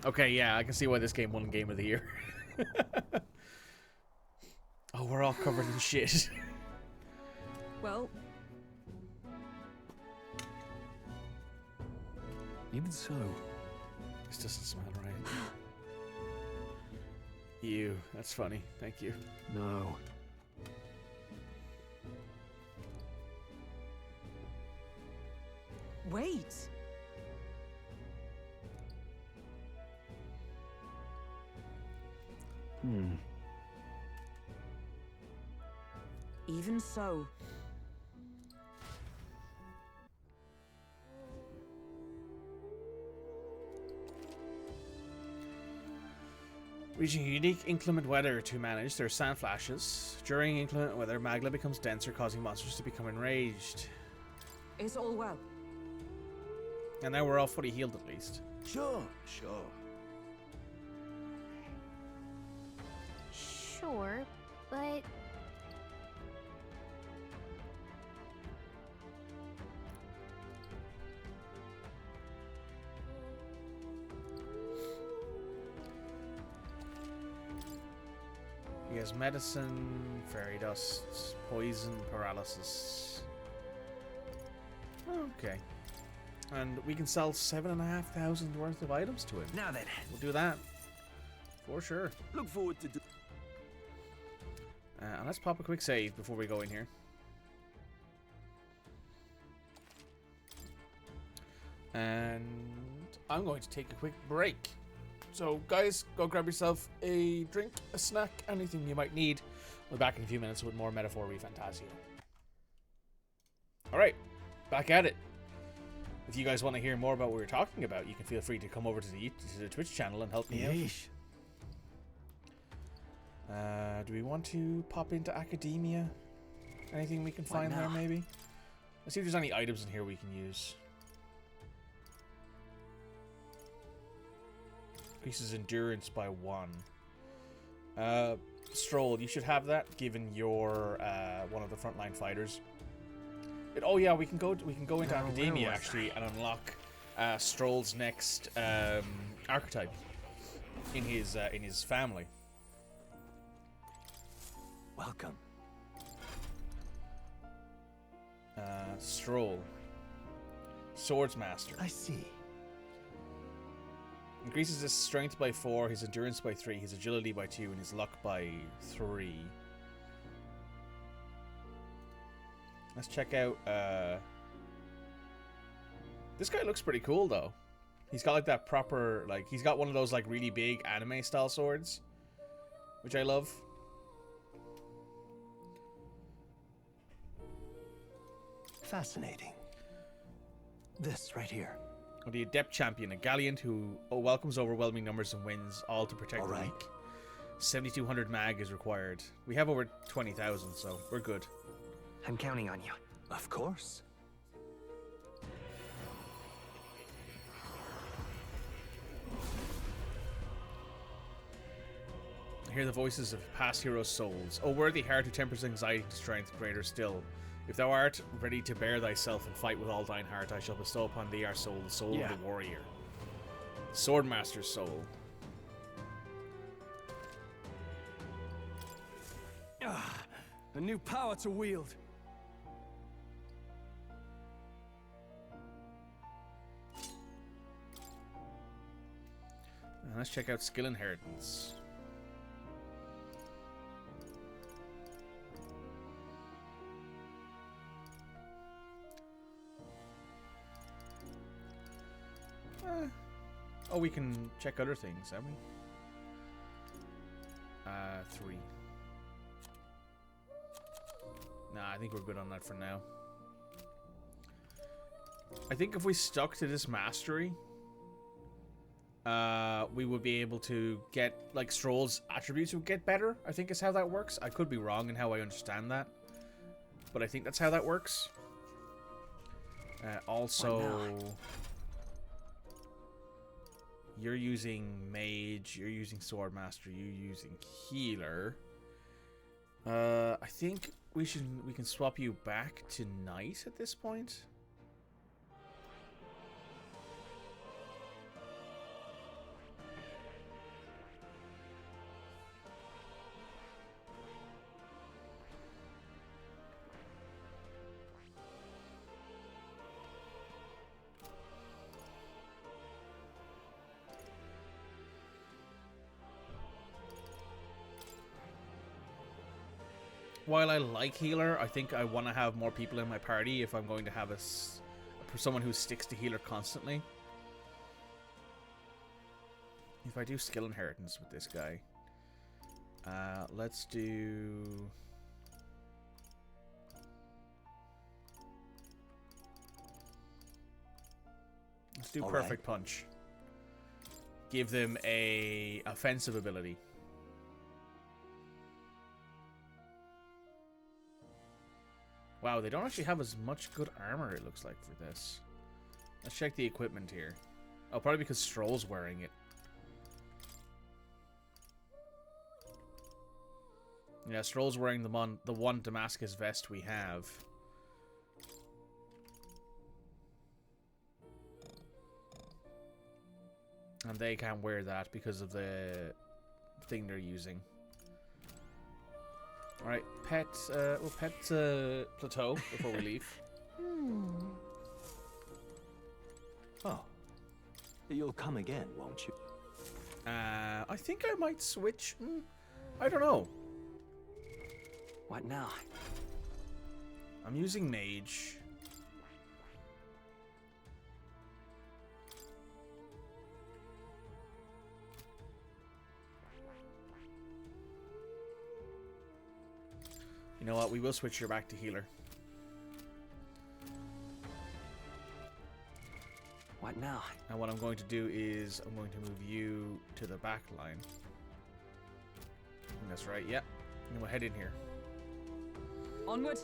[SPEAKER 1] Okay, yeah, I can see why this game won Game of the Year. Oh, we're all covered in shit.
[SPEAKER 11] Well,
[SPEAKER 12] Even so.
[SPEAKER 1] This doesn't smell right. You, that's funny. Thank you.
[SPEAKER 12] No.
[SPEAKER 11] wait. Even so.
[SPEAKER 1] Reaching unique inclement weather to manage, there are sand flashes. During inclement weather, magma becomes denser, causing monsters to become enraged.
[SPEAKER 11] It's all well.
[SPEAKER 1] And now we're all fully healed at least.
[SPEAKER 8] Sure.
[SPEAKER 4] Sure, but...
[SPEAKER 1] He has medicine, fairy dust, poison, paralysis. Okay. And we can sell 7,500 worth of items to him.
[SPEAKER 13] Now then.
[SPEAKER 1] We'll do that. For sure.
[SPEAKER 8] Look forward to
[SPEAKER 1] And let's pop a quick save before we go in here. And I'm going to take a quick break. So, guys, go grab yourself a drink, a snack, anything you might need. We'll be back in a few minutes with more Metaphor ReFantazio. Alright, back at it. If you guys want to hear more about what we're talking about, you can feel free to come over to the Twitch channel and help me out. Do we want to pop into Academia? Anything we can find there, maybe? Let's see if there's any items in here we can use. Increases endurance by 1. Stroll, you should have that, given you're one of the frontline fighters. Oh yeah, we can go into Academia actually and unlock Stroll's next archetype in his family.
[SPEAKER 7] Welcome.
[SPEAKER 1] Stroll, Swordsmaster.
[SPEAKER 7] I see.
[SPEAKER 1] Increases his strength by 4, his endurance by 3, his agility by 2, and his luck by 3. Let's check out, this guy looks pretty cool, though. He's got, like, that proper, like, he's got one of those, like, really big anime-style swords, which I love.
[SPEAKER 7] Fascinating. This right here.
[SPEAKER 1] The Adept Champion, a Galleant who welcomes overwhelming numbers and wins, all to protect the weak. 7,200 mag is required. We have over 20,000, so we're good.
[SPEAKER 13] I'm counting on you.
[SPEAKER 7] Of course.
[SPEAKER 1] I hear the voices of past heroes' souls. O worthy heart who tempers anxiety to strength, greater still. If thou art ready to bear thyself and fight with all thine heart, I shall bestow upon thee our soul, the soul of the warrior. Swordmaster's soul.
[SPEAKER 2] A new power to wield.
[SPEAKER 1] Let's check out skill inheritance. Oh, we can check other things, have we? 3. Nah, I think we're good on that for now. I think if we stuck to this mastery, we would be able to get, like, Stroll's attributes would get better, I think is how that works. I could be wrong in how I understand that, but I think that's how that works. Also, you're using Mage, you're using Swordmaster, you're using Healer. I think we can swap you back to Knight at this point. While I like Healer, I think I want to have more people in my party if I'm going to have someone who sticks to Healer constantly. If I do skill inheritance with this guy, let's do... Let's do Perfect Punch. Give them a offensive ability. Wow, they don't actually have as much good armor, it looks like, for this. Let's check the equipment here. Oh, probably because Stroll's wearing it. Yeah, Stroll's wearing the one Damascus vest we have. And they can't wear that because of the thing they're using. Alright, we'll pet Plateau before we leave.
[SPEAKER 7] Oh. You'll come again, won't you?
[SPEAKER 1] I think I might switch. I don't know.
[SPEAKER 13] What now?
[SPEAKER 1] I'm using Mage. You know what? We will switch her back to Healer.
[SPEAKER 13] What now?
[SPEAKER 1] And what I'm going to do is I'm going to move you to the back line. I think that's right. Yeah. And we'll head in here.
[SPEAKER 11] Onward.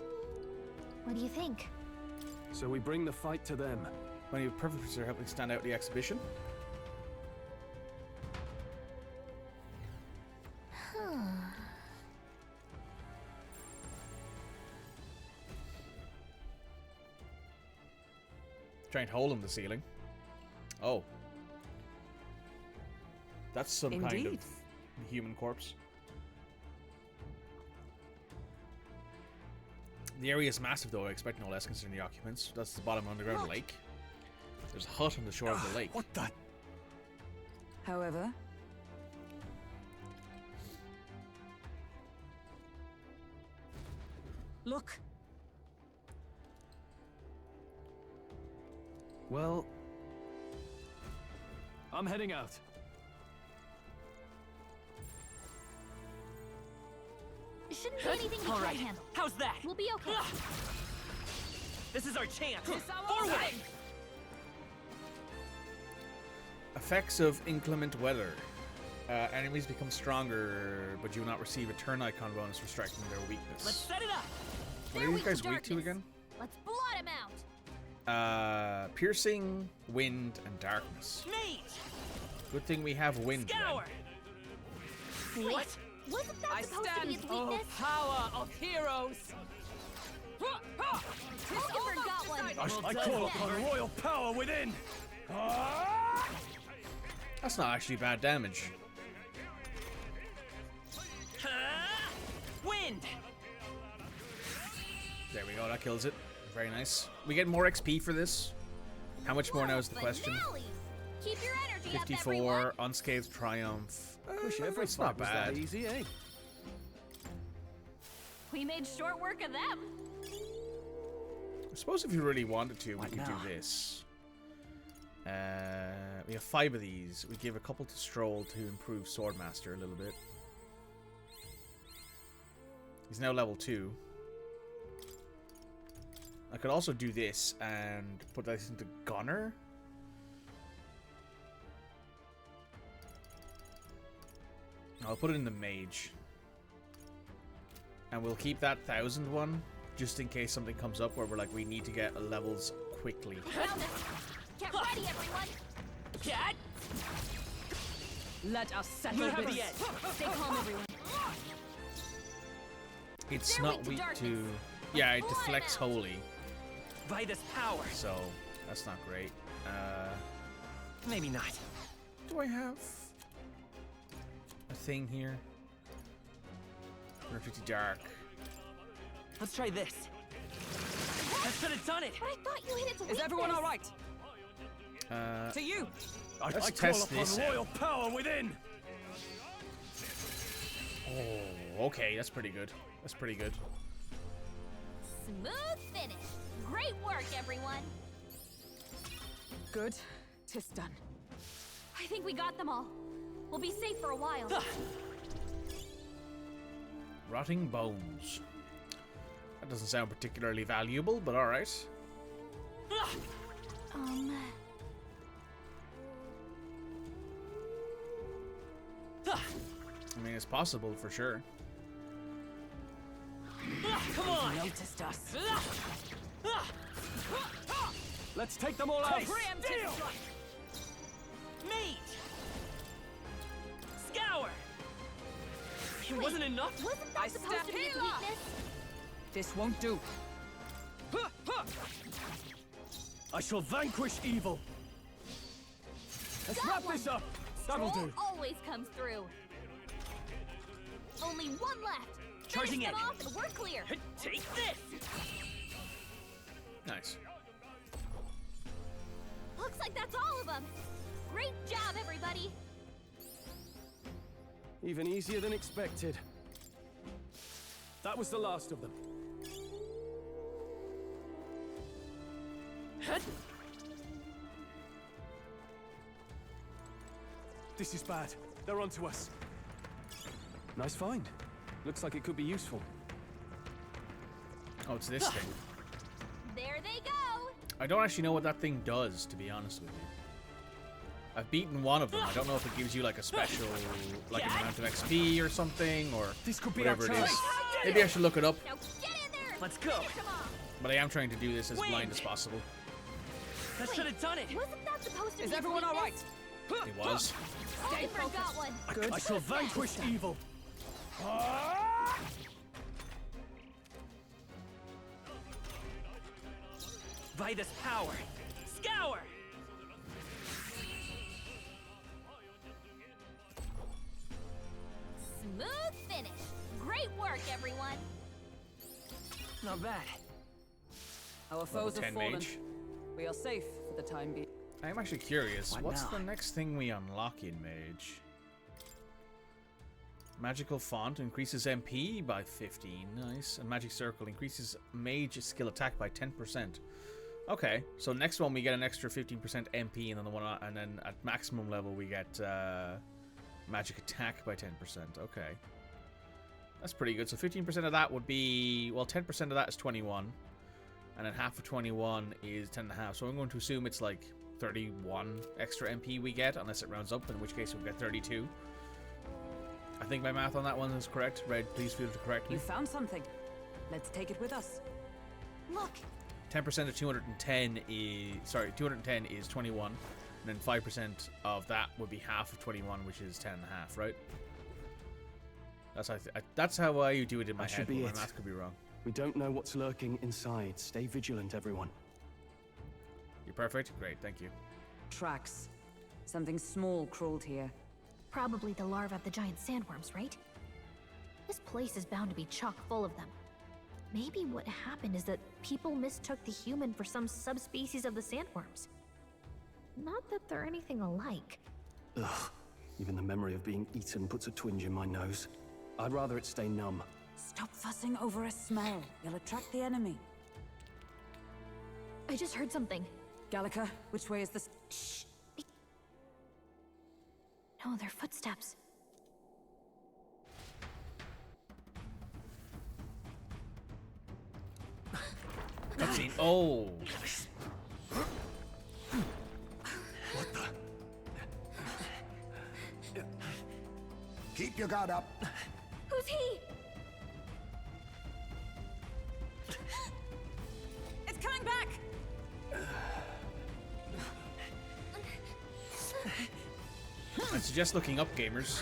[SPEAKER 4] What do you think?
[SPEAKER 2] So we bring the fight to them.
[SPEAKER 1] When you perfectly helping stand out at the exhibition. Giant hole in the ceiling. Oh. That's some kind of human corpse. The area is massive, though. I expect no less considering the occupants. That's the bottom underground lake. There's a hut on the shore of the lake.
[SPEAKER 2] What the?
[SPEAKER 11] However,
[SPEAKER 13] look.
[SPEAKER 2] Well, I'm heading out.
[SPEAKER 4] Shouldn't be anything we can't handle.
[SPEAKER 10] How's that?
[SPEAKER 4] We'll be okay.
[SPEAKER 10] This is our chance.
[SPEAKER 11] Forward!
[SPEAKER 1] Effects of inclement weather. Enemies become stronger, but you will not receive a turn icon bonus for striking their weakness.
[SPEAKER 10] Let's set it up.
[SPEAKER 1] What are you guys weak to again?
[SPEAKER 4] Let's blot him out.
[SPEAKER 1] Piercing, wind, and darkness.
[SPEAKER 10] Mage.
[SPEAKER 1] Good thing we have wind.
[SPEAKER 10] Scour.
[SPEAKER 4] What? Wasn't that supposed to be his weakness?
[SPEAKER 11] Power of heroes!
[SPEAKER 4] Christopher got one.
[SPEAKER 2] I call upon royal power within.
[SPEAKER 1] That's not actually bad damage.
[SPEAKER 10] Wind.
[SPEAKER 1] There we go, that kills it. Very nice. We get more XP for this. How much more now is the question?
[SPEAKER 9] Keep your energy
[SPEAKER 1] 54,
[SPEAKER 9] up,
[SPEAKER 1] unscathed triumph.
[SPEAKER 2] Wish every
[SPEAKER 1] It's not
[SPEAKER 2] fight was that
[SPEAKER 1] bad.
[SPEAKER 2] easy, eh?
[SPEAKER 9] We made short work of them.
[SPEAKER 1] I suppose if you really wanted to, we
[SPEAKER 13] What
[SPEAKER 1] could
[SPEAKER 13] now?
[SPEAKER 1] do this. We have 5 of these. We give a couple to Stroll to improve Swordmaster a little bit. He's now level 2. I could also do this and put this into Gunner. I'll put it in the Mage. And we'll keep that 1,000 one, just in case something comes up where we're like, we need to get levels quickly.
[SPEAKER 9] Get ready, everyone.
[SPEAKER 10] Cat!
[SPEAKER 11] Let us settle
[SPEAKER 10] You have
[SPEAKER 11] this.
[SPEAKER 10] the edge.
[SPEAKER 9] Stay calm, everyone.
[SPEAKER 1] It's
[SPEAKER 9] They're
[SPEAKER 1] not
[SPEAKER 9] weak to
[SPEAKER 1] weak
[SPEAKER 9] darkness.
[SPEAKER 1] to... Yeah, it
[SPEAKER 9] Pull them
[SPEAKER 1] deflects
[SPEAKER 9] out.
[SPEAKER 1] Holy,
[SPEAKER 10] By this power.
[SPEAKER 1] so that's not great.
[SPEAKER 10] Maybe not.
[SPEAKER 1] Do I have a thing here? 150 dark.
[SPEAKER 10] Let's try this. That should have done it.
[SPEAKER 9] But I thought you hit its weakness.
[SPEAKER 11] Is everyone all right? To you.
[SPEAKER 2] I
[SPEAKER 1] Let's
[SPEAKER 2] call
[SPEAKER 1] test
[SPEAKER 2] upon
[SPEAKER 1] this out.
[SPEAKER 2] royal power within.
[SPEAKER 1] Oh, okay, that's pretty good. That's pretty good.
[SPEAKER 9] Smooth finish. Great work, everyone.
[SPEAKER 11] Good. 'Tis done.
[SPEAKER 9] I think we got them all. We'll be safe for a while.
[SPEAKER 1] Rotting bones. That doesn't sound particularly valuable, but alright. I mean, it's possible for sure.
[SPEAKER 10] Come on.
[SPEAKER 11] Noticed us.
[SPEAKER 2] Let's take them all out.
[SPEAKER 10] Preemptive strike. Mage. Scour. It wasn't enough.
[SPEAKER 9] Wasn't that
[SPEAKER 11] I
[SPEAKER 9] supposed
[SPEAKER 11] step
[SPEAKER 9] to be its
[SPEAKER 11] healer.
[SPEAKER 9] weakness?
[SPEAKER 11] This won't do.
[SPEAKER 2] I shall vanquish evil. Let's
[SPEAKER 9] Got
[SPEAKER 2] wrap
[SPEAKER 9] one.
[SPEAKER 2] this up. That'll
[SPEAKER 9] Troll
[SPEAKER 2] do.
[SPEAKER 9] always comes through. Only one left.
[SPEAKER 10] Charging
[SPEAKER 9] Finish them
[SPEAKER 10] in.
[SPEAKER 9] off and we're clear.
[SPEAKER 10] Take this.
[SPEAKER 1] Nice.
[SPEAKER 9] Looks like that's all of them. Great job, everybody.
[SPEAKER 2] Even easier than expected. That was the last of them. This is bad. They're onto us. Nice find. Looks like it could be useful.
[SPEAKER 1] Oh, it's this thing.
[SPEAKER 9] There they go.
[SPEAKER 1] I don't actually know what that thing does, to be honest with you. I've beaten one of them. I don't know if it gives you like a special, like an amount of XP or something, or
[SPEAKER 2] This could be
[SPEAKER 1] whatever
[SPEAKER 2] our
[SPEAKER 1] it
[SPEAKER 2] chance.
[SPEAKER 1] is. Maybe I should look it up.
[SPEAKER 9] Now get in there.
[SPEAKER 10] Let's go.
[SPEAKER 9] Finish 'em off.
[SPEAKER 1] But I am trying to do this as
[SPEAKER 10] Win.
[SPEAKER 1] blind as possible.
[SPEAKER 10] That should have done it.
[SPEAKER 9] Wasn't that supposed to
[SPEAKER 11] Is
[SPEAKER 9] be its
[SPEAKER 11] everyone all right?
[SPEAKER 9] weakness?
[SPEAKER 1] It was.
[SPEAKER 9] I forgot one.
[SPEAKER 2] I shall vanquish evil.
[SPEAKER 10] By this power. Scour.
[SPEAKER 9] Smooth finish. Great work, everyone.
[SPEAKER 10] Not bad.
[SPEAKER 11] Our foes have
[SPEAKER 1] 10
[SPEAKER 11] fallen.
[SPEAKER 1] mage.
[SPEAKER 11] We are safe for the time being.
[SPEAKER 1] I'm actually curious.
[SPEAKER 13] What
[SPEAKER 1] What's
[SPEAKER 13] now?
[SPEAKER 1] the next thing we unlock in Mage? Magical Font increases MP by 15. Nice. And Magic Circle increases Mage skill attack by 10%. Okay, so next one we get an extra 15% MP, and then and then at maximum level we get Magic Attack by 10%. Okay, that's pretty good. So 15% of that would be, well, 10% of that is 21, and then half of 21 is 10.5. So I'm going to assume it's like 31 extra MP we get, unless it rounds up, in which case we'll get 32. I think my math on that one is correct. Red, please feel free to correct me.
[SPEAKER 11] You found something. Let's take it with us.
[SPEAKER 9] Look.
[SPEAKER 1] 10% of 210 is 210 is 21, and then 5% of that would be half of 21, which is 10.5, right? That's how you do it in my
[SPEAKER 2] That
[SPEAKER 1] head.
[SPEAKER 2] should be
[SPEAKER 1] but
[SPEAKER 2] it.
[SPEAKER 1] My math could be wrong.
[SPEAKER 2] We don't know what's lurking inside. Stay vigilant, everyone.
[SPEAKER 1] You're perfect. Great, thank you.
[SPEAKER 11] Tracks. Something small crawled here.
[SPEAKER 4] Probably the larvae of the giant sandworms, right? This place is bound to be chock full of them. Maybe what happened is that people mistook the human for some subspecies of the sandworms. Not that they're anything alike.
[SPEAKER 13] Ugh. Even the memory of being eaten puts a twinge in my nose. I'd rather it stay numb.
[SPEAKER 6] Stop fussing over a smell. You'll attract the enemy.
[SPEAKER 4] I just heard something.
[SPEAKER 6] Gallica, which way is this?
[SPEAKER 4] Shh. No, they're footsteps.
[SPEAKER 1] Cutscene. Oh.
[SPEAKER 5] What the? Keep your guard up.
[SPEAKER 4] Who's he?
[SPEAKER 6] It's coming back!
[SPEAKER 1] I suggest looking up, gamers.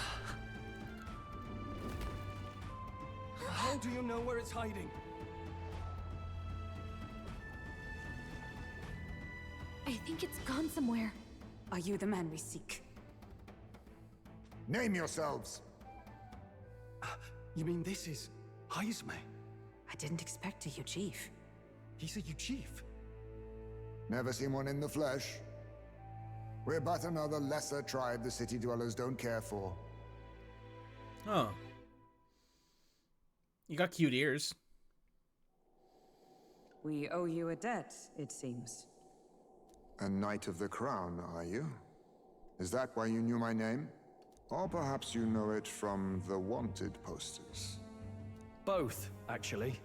[SPEAKER 2] How do you know where it's hiding?
[SPEAKER 4] I think it's gone somewhere.
[SPEAKER 6] Are you the man we seek?
[SPEAKER 5] Name yourselves.
[SPEAKER 13] You mean this is Heisme?
[SPEAKER 6] I didn't expect you, Chief.
[SPEAKER 13] He's a chief.
[SPEAKER 5] Never seen one in the flesh. We're but another lesser tribe the city dwellers don't care for.
[SPEAKER 1] Oh. You got cute ears.
[SPEAKER 6] We owe you a debt, it seems.
[SPEAKER 5] A Knight of the Crown, are you? Is that why you knew my name? Or perhaps you know it from the wanted posters?
[SPEAKER 13] Both, actually.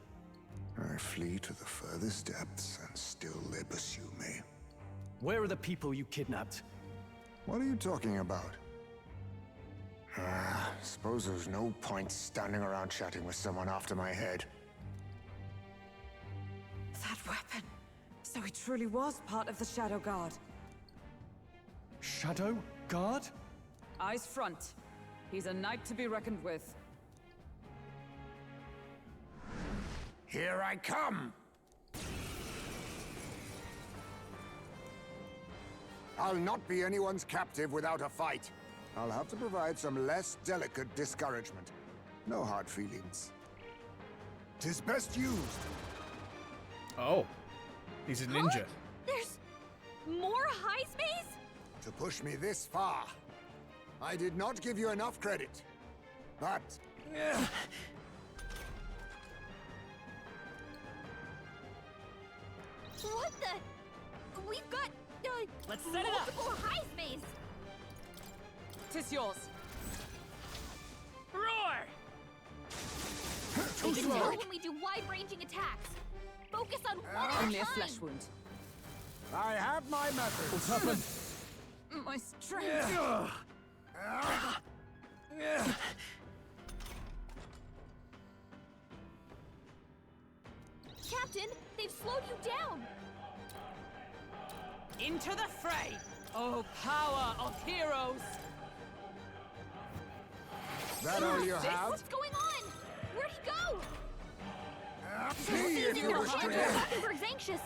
[SPEAKER 5] I flee to the furthest depths, and still they pursue me.
[SPEAKER 13] Where are the people you kidnapped?
[SPEAKER 5] What are you talking about? Suppose there's no point standing around chatting with someone after my head.
[SPEAKER 6] That weapon! So he truly was part of the Shadow Guard.
[SPEAKER 13] Shadow Guard?
[SPEAKER 11] Eyes front. He's a knight to be reckoned with.
[SPEAKER 5] Here I come! I'll not be anyone's captive without a fight. I'll have to provide some less delicate discouragement. No hard feelings. 'Tis best used.
[SPEAKER 1] Oh. He's a ninja.
[SPEAKER 4] Huh? There's more Heismes?
[SPEAKER 5] To push me this far. I did not give you enough credit. But...
[SPEAKER 4] What the? We've got
[SPEAKER 10] Let's set it up.
[SPEAKER 4] multiple Heismes.
[SPEAKER 11] 'Tis yours.
[SPEAKER 10] Roar!
[SPEAKER 4] We can tell when we do wide-ranging attacks. Focus on one at
[SPEAKER 11] Only
[SPEAKER 4] a
[SPEAKER 11] a
[SPEAKER 4] time.
[SPEAKER 11] flesh wound.
[SPEAKER 5] I have my methods.
[SPEAKER 13] What's happened?
[SPEAKER 11] My strength.
[SPEAKER 4] Captain, they've slowed you down.
[SPEAKER 10] Into the fray! Oh, power of heroes!
[SPEAKER 5] That all you have?
[SPEAKER 4] What's going on? Where'd he go?
[SPEAKER 5] See if you wish to live.
[SPEAKER 4] Mockingbirds anxious.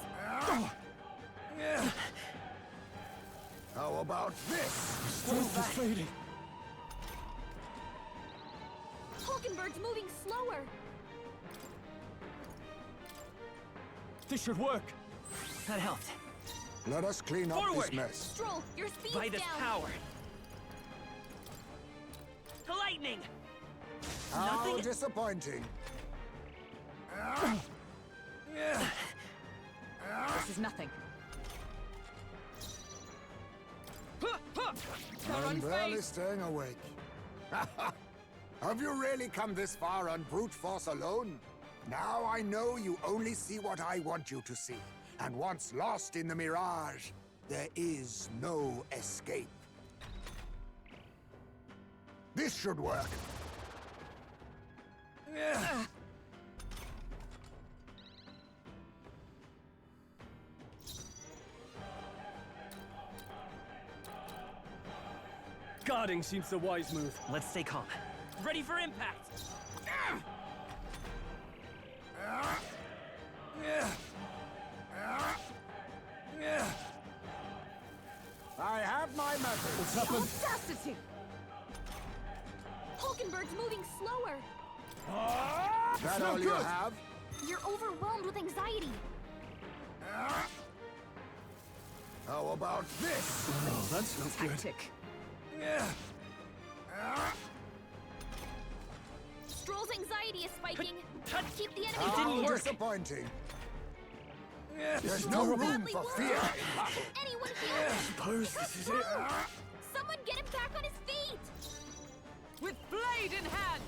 [SPEAKER 5] How about this?
[SPEAKER 13] Strength is fading.
[SPEAKER 4] Mockingbirds moving slower.
[SPEAKER 13] This should work.
[SPEAKER 10] That helped.
[SPEAKER 5] Let us clean up
[SPEAKER 10] Forward.
[SPEAKER 5] this mess.
[SPEAKER 4] Stroll, your speed's
[SPEAKER 10] By this
[SPEAKER 4] down.
[SPEAKER 10] power. The lightning!
[SPEAKER 5] How
[SPEAKER 10] Nothing-
[SPEAKER 5] disappointing.
[SPEAKER 11] This is nothing.
[SPEAKER 5] I'm barely staying awake. Have you really come this far on brute force alone? Now I know you only see what I want you to see. And once lost in the mirage, there is no escape. This should work.
[SPEAKER 2] Guarding seems the wise move.
[SPEAKER 10] Let's stay calm. Ready for impact!
[SPEAKER 5] I have my methods.
[SPEAKER 13] What's happened?
[SPEAKER 4] Audacity! Mockingbirds moving slower.
[SPEAKER 5] That all you have?
[SPEAKER 4] You're overwhelmed with anxiety.
[SPEAKER 5] How about this?
[SPEAKER 13] Oh, that's not good.
[SPEAKER 11] Tactic.
[SPEAKER 4] Stroll's anxiety is spiking. Keep the enemy
[SPEAKER 5] How
[SPEAKER 4] focused.
[SPEAKER 5] disappointing. There's no room for fear.
[SPEAKER 4] Anyone heal him?
[SPEAKER 13] Suppose this is it.
[SPEAKER 4] Someone get him back on his feet!
[SPEAKER 11] With blade in hand!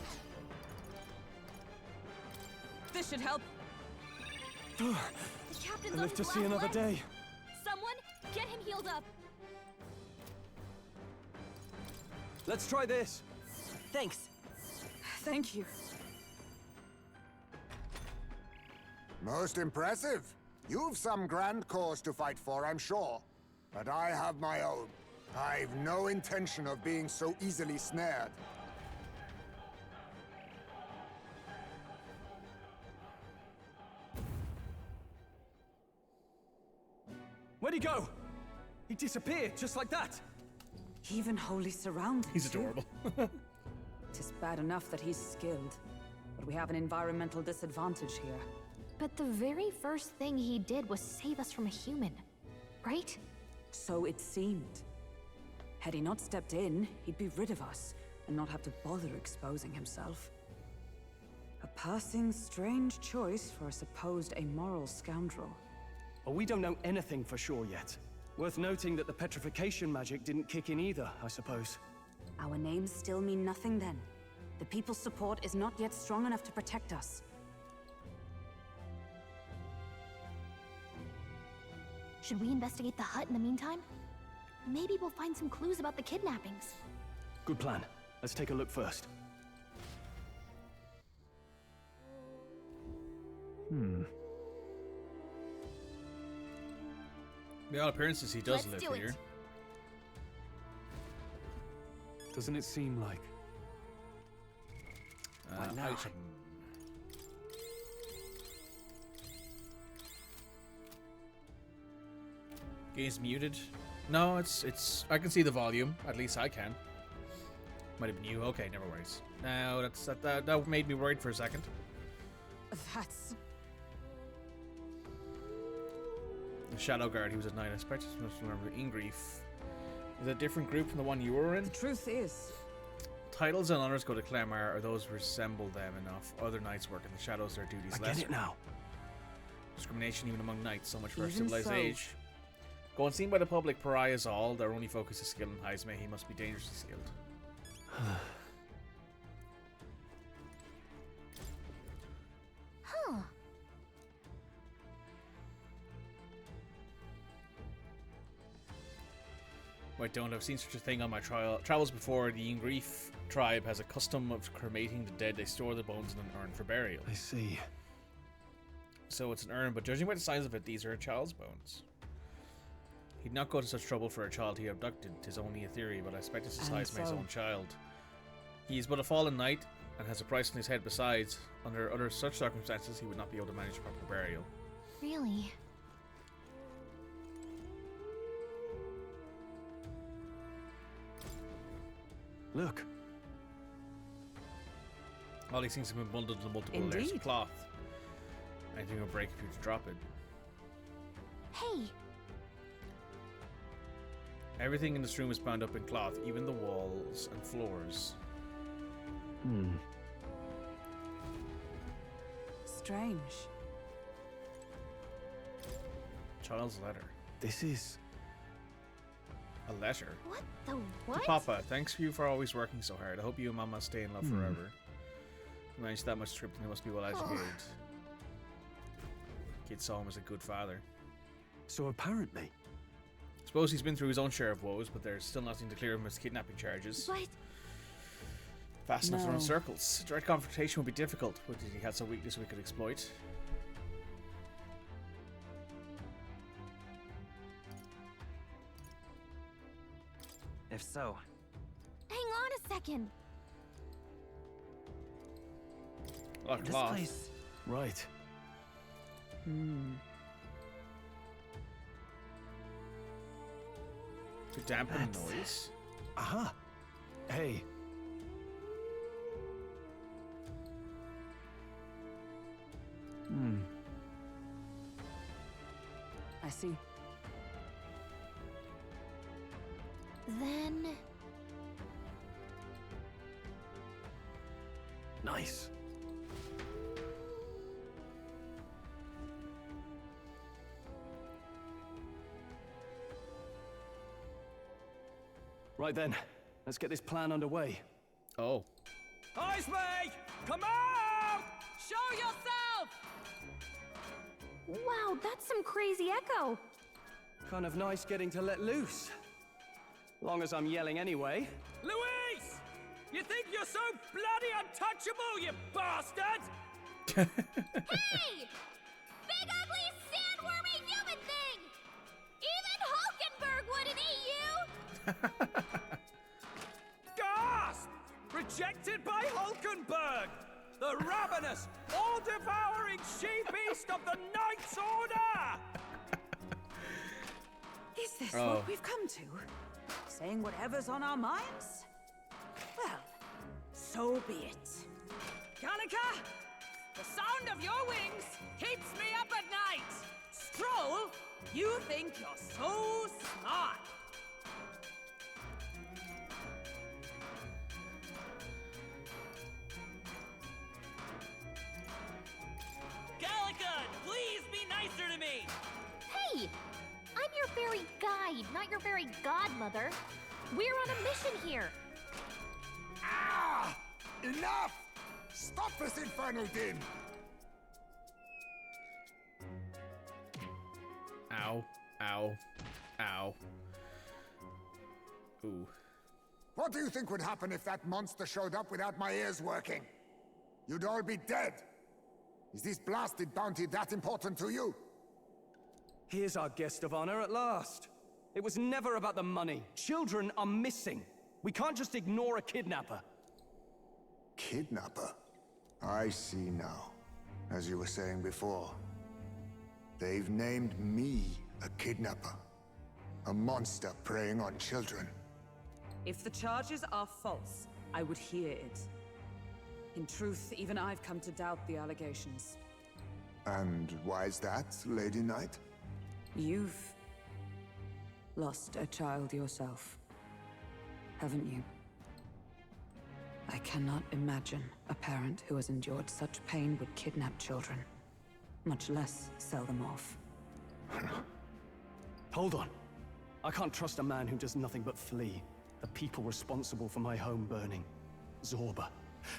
[SPEAKER 11] This should help.
[SPEAKER 4] The captain's
[SPEAKER 13] I
[SPEAKER 4] on
[SPEAKER 13] live
[SPEAKER 4] his
[SPEAKER 13] to see
[SPEAKER 4] last
[SPEAKER 13] another
[SPEAKER 4] leg.
[SPEAKER 13] day.
[SPEAKER 4] Someone get him healed up.
[SPEAKER 13] Let's try this.
[SPEAKER 10] Thanks.
[SPEAKER 11] Thank you.
[SPEAKER 5] Most impressive. You've some grand cause to fight for, I'm sure. But I have my own. I've no intention of being so easily snared.
[SPEAKER 13] Where'd he go? He disappeared just like that.
[SPEAKER 11] Even wholly surrounded.
[SPEAKER 1] He's
[SPEAKER 11] too.
[SPEAKER 1] adorable.
[SPEAKER 11] Tis bad enough that he's skilled, but we have an environmental disadvantage here.
[SPEAKER 4] But the very first thing he did was save us from a human, right?
[SPEAKER 11] So it seemed. Had he not stepped in, he'd be rid of us, and not have to bother exposing himself. A passing, strange choice for a supposed amoral scoundrel.
[SPEAKER 13] Well, we don't know anything for sure yet. Worth noting that the petrification magic didn't kick in either, I suppose.
[SPEAKER 11] Our names still mean nothing then. The people's support is not yet strong enough to protect us.
[SPEAKER 4] Should we investigate the hut in the meantime? Maybe we'll find some clues about the kidnappings.
[SPEAKER 13] Good plan. Let's take a look first.
[SPEAKER 1] By all appearances, he does
[SPEAKER 4] Let's
[SPEAKER 1] live
[SPEAKER 4] do
[SPEAKER 1] here.
[SPEAKER 13] Doesn't it seem like...
[SPEAKER 1] Item. Game's muted. No, it's. I can see the volume. At least I can. Might have been you. Okay, never worries. Now that made me worried for a second.
[SPEAKER 11] That's...
[SPEAKER 1] The Shadow Guard. He was at night. I suspect you must remember Ingrief. Is it a different group from the one you were in?
[SPEAKER 11] The truth is...
[SPEAKER 1] Titles and honors go to Clemar, or those who resemble them enough. Other knights work in the shadows, their duties
[SPEAKER 13] I
[SPEAKER 1] lesser.
[SPEAKER 13] get it now.
[SPEAKER 1] Discrimination even among knights, so much for our
[SPEAKER 11] Even
[SPEAKER 1] civilized
[SPEAKER 11] so.
[SPEAKER 1] age. Go unseen by the public, pariahs all. Their only focus is skill and Heisme. He must be dangerously skilled.
[SPEAKER 4] Huh.
[SPEAKER 1] Wait, don't. I've seen such a thing on my travels before. The Ingrief tribe has a custom of cremating the dead. They store their bones in an urn for burial.
[SPEAKER 13] I see.
[SPEAKER 1] So it's an urn, but judging by the size of it, these are a child's bones. He'd not go to such trouble for a child he abducted. 'Tis only a theory, but I expect it's
[SPEAKER 11] And
[SPEAKER 1] Heisme's
[SPEAKER 11] so-
[SPEAKER 1] own child. He is but a fallen knight, and has a price on his head besides. Under other such circumstances, he would not be able to manage proper burial.
[SPEAKER 4] Really?
[SPEAKER 13] Look.
[SPEAKER 1] All these things have been bundled into multiple layers of
[SPEAKER 11] Indeed.
[SPEAKER 1] cloth. Anything will break if you were to drop it.
[SPEAKER 4] Hey,
[SPEAKER 1] Everything in this room is bound up in cloth, even the walls and floors.
[SPEAKER 11] Strange.
[SPEAKER 1] Child's letter.
[SPEAKER 13] This is...
[SPEAKER 1] A letter?
[SPEAKER 4] what the
[SPEAKER 1] To
[SPEAKER 4] what?
[SPEAKER 1] Papa, thanks for you for always working so hard. I hope you and Mama stay in love forever. You managed that much scripting, you must be well educated. Kid saw him as a good father.
[SPEAKER 13] So apparently...
[SPEAKER 1] Suppose he's been through his own share of woes, but there's still nothing to clear him of his kidnapping charges.
[SPEAKER 4] But
[SPEAKER 1] Fast enough to run
[SPEAKER 11] No.
[SPEAKER 1] circles. Direct confrontation would be difficult, but did he have some weakness we could exploit?
[SPEAKER 10] If so,
[SPEAKER 4] hang on a second.
[SPEAKER 1] A lot of
[SPEAKER 10] this
[SPEAKER 1] cloth.
[SPEAKER 10] place...
[SPEAKER 13] Right.
[SPEAKER 1] To dampen
[SPEAKER 13] That's-
[SPEAKER 1] noise.
[SPEAKER 13] Aha! Hey.
[SPEAKER 11] see.
[SPEAKER 4] Then...
[SPEAKER 13] Nice. Right then, let's get this plan underway.
[SPEAKER 1] Oh.
[SPEAKER 13] Eyes me! Come out!
[SPEAKER 11] Show yourself!
[SPEAKER 4] Wow, that's some crazy echo.
[SPEAKER 13] Kind of nice getting to let loose. Long as I'm yelling anyway. Luis! You think you're so bloody untouchable, you bastard?
[SPEAKER 4] Hey! Big ugly sandwormy human thing! Even Hulkenberg wouldn't eat you!
[SPEAKER 13] Gasp! Rejected by Hulkenberg! The ravenous, all-devouring she-beast of the Knight's Order!
[SPEAKER 11] Is this what we've come to? Saying whatever's on our minds? Well, so be it.
[SPEAKER 14] Gallica, the sound of your wings keeps me up at night. Stroll, you think you're so smart.
[SPEAKER 10] Gallica, please be nicer to me!
[SPEAKER 4] Hey! I'm your fairy guide, not your fairy godmother. We're on a mission here.
[SPEAKER 5] Ah! Enough! Stop this infernal din!
[SPEAKER 1] Ow. Ow. Ow. Ooh.
[SPEAKER 5] What do you think would happen if that monster showed up without my ears working? You'd all be dead. Is this blasted bounty that important to you?
[SPEAKER 13] Here's our guest of honor at last. It was never about the money. Children are missing. We can't just ignore a kidnapper.
[SPEAKER 5] Kidnapper? I see now. As you were saying before, they've named me a kidnapper. A monster preying on children.
[SPEAKER 11] If the charges are false, I would hear it. In truth, even I've come to doubt the allegations.
[SPEAKER 5] And why is that, Lady Knight?
[SPEAKER 11] You've lost a child yourself, haven't you? I cannot imagine a parent who has endured such pain would kidnap children, much less sell them off.
[SPEAKER 13] Hold on. I can't trust a man who does nothing but flee. The people responsible for my home burning. Zorba,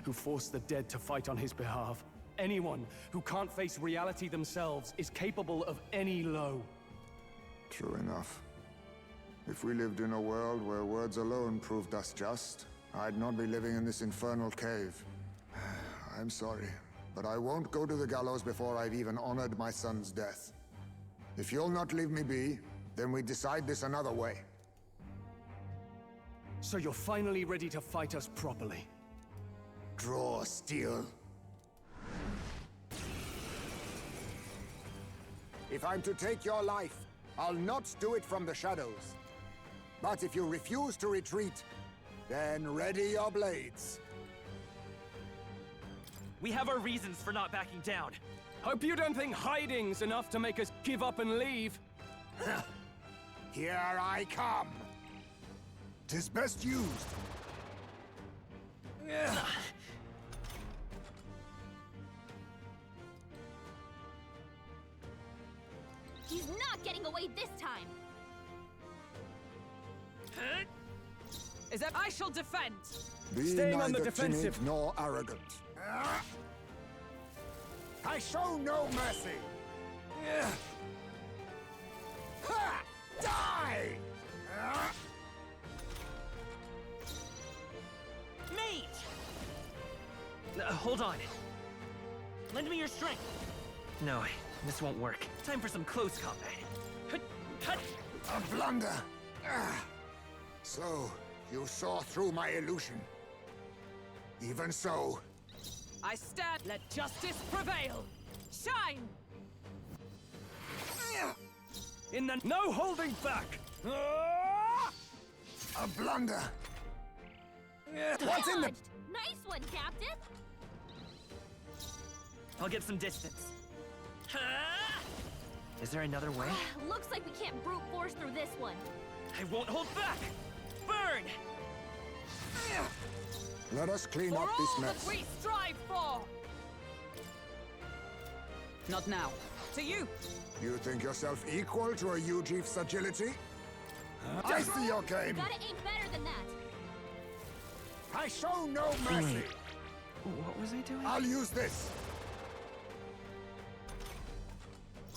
[SPEAKER 13] who forced the dead to fight on his behalf. Anyone who can't face reality themselves is capable of any low.
[SPEAKER 5] True enough. If we lived in a world where words alone proved us just, I'd not be living in this infernal cave. I'm sorry, but I won't go to the gallows before I've even honored my son's death. If you'll not leave me be, then we decide this another way.
[SPEAKER 13] So you're finally ready to fight us properly?
[SPEAKER 5] Draw steel. If I'm to take your life, I'll not do it from the shadows. But if you refuse to retreat, then ready your blades.
[SPEAKER 10] We have our reasons for not backing down.
[SPEAKER 13] Hope you don't think hiding's enough to make us give up and leave.
[SPEAKER 5] Here I come. 'Tis best used.
[SPEAKER 4] He's not getting away this time.
[SPEAKER 14] Is that I shall defend?
[SPEAKER 5] Be
[SPEAKER 13] Staying on the
[SPEAKER 5] neither
[SPEAKER 13] defensive.
[SPEAKER 5] timid nor arrogant. I show no mercy. Ha! Die!
[SPEAKER 10] Mate! Hold on. Lend me your strength. No, this won't work. Time for some close combat.
[SPEAKER 5] A blunder. So, you saw through my illusion. Even so.
[SPEAKER 14] I stand. Let justice prevail. Shine!
[SPEAKER 13] In the no holding back!
[SPEAKER 5] A blunder. What's in the...
[SPEAKER 4] Nice one, Captain.
[SPEAKER 10] I'll get some distance. Is there another way?
[SPEAKER 4] Looks like we can't brute force through this one.
[SPEAKER 10] I won't hold back! Burn!
[SPEAKER 15] Let us clean up this mess.
[SPEAKER 14] We strive for!
[SPEAKER 11] Not now. To you!
[SPEAKER 15] You think yourself equal to a Yuji's agility? I see your game.
[SPEAKER 4] You gotta aim better than that.
[SPEAKER 15] I show no mercy.
[SPEAKER 10] What was I doing?
[SPEAKER 15] I'll use this.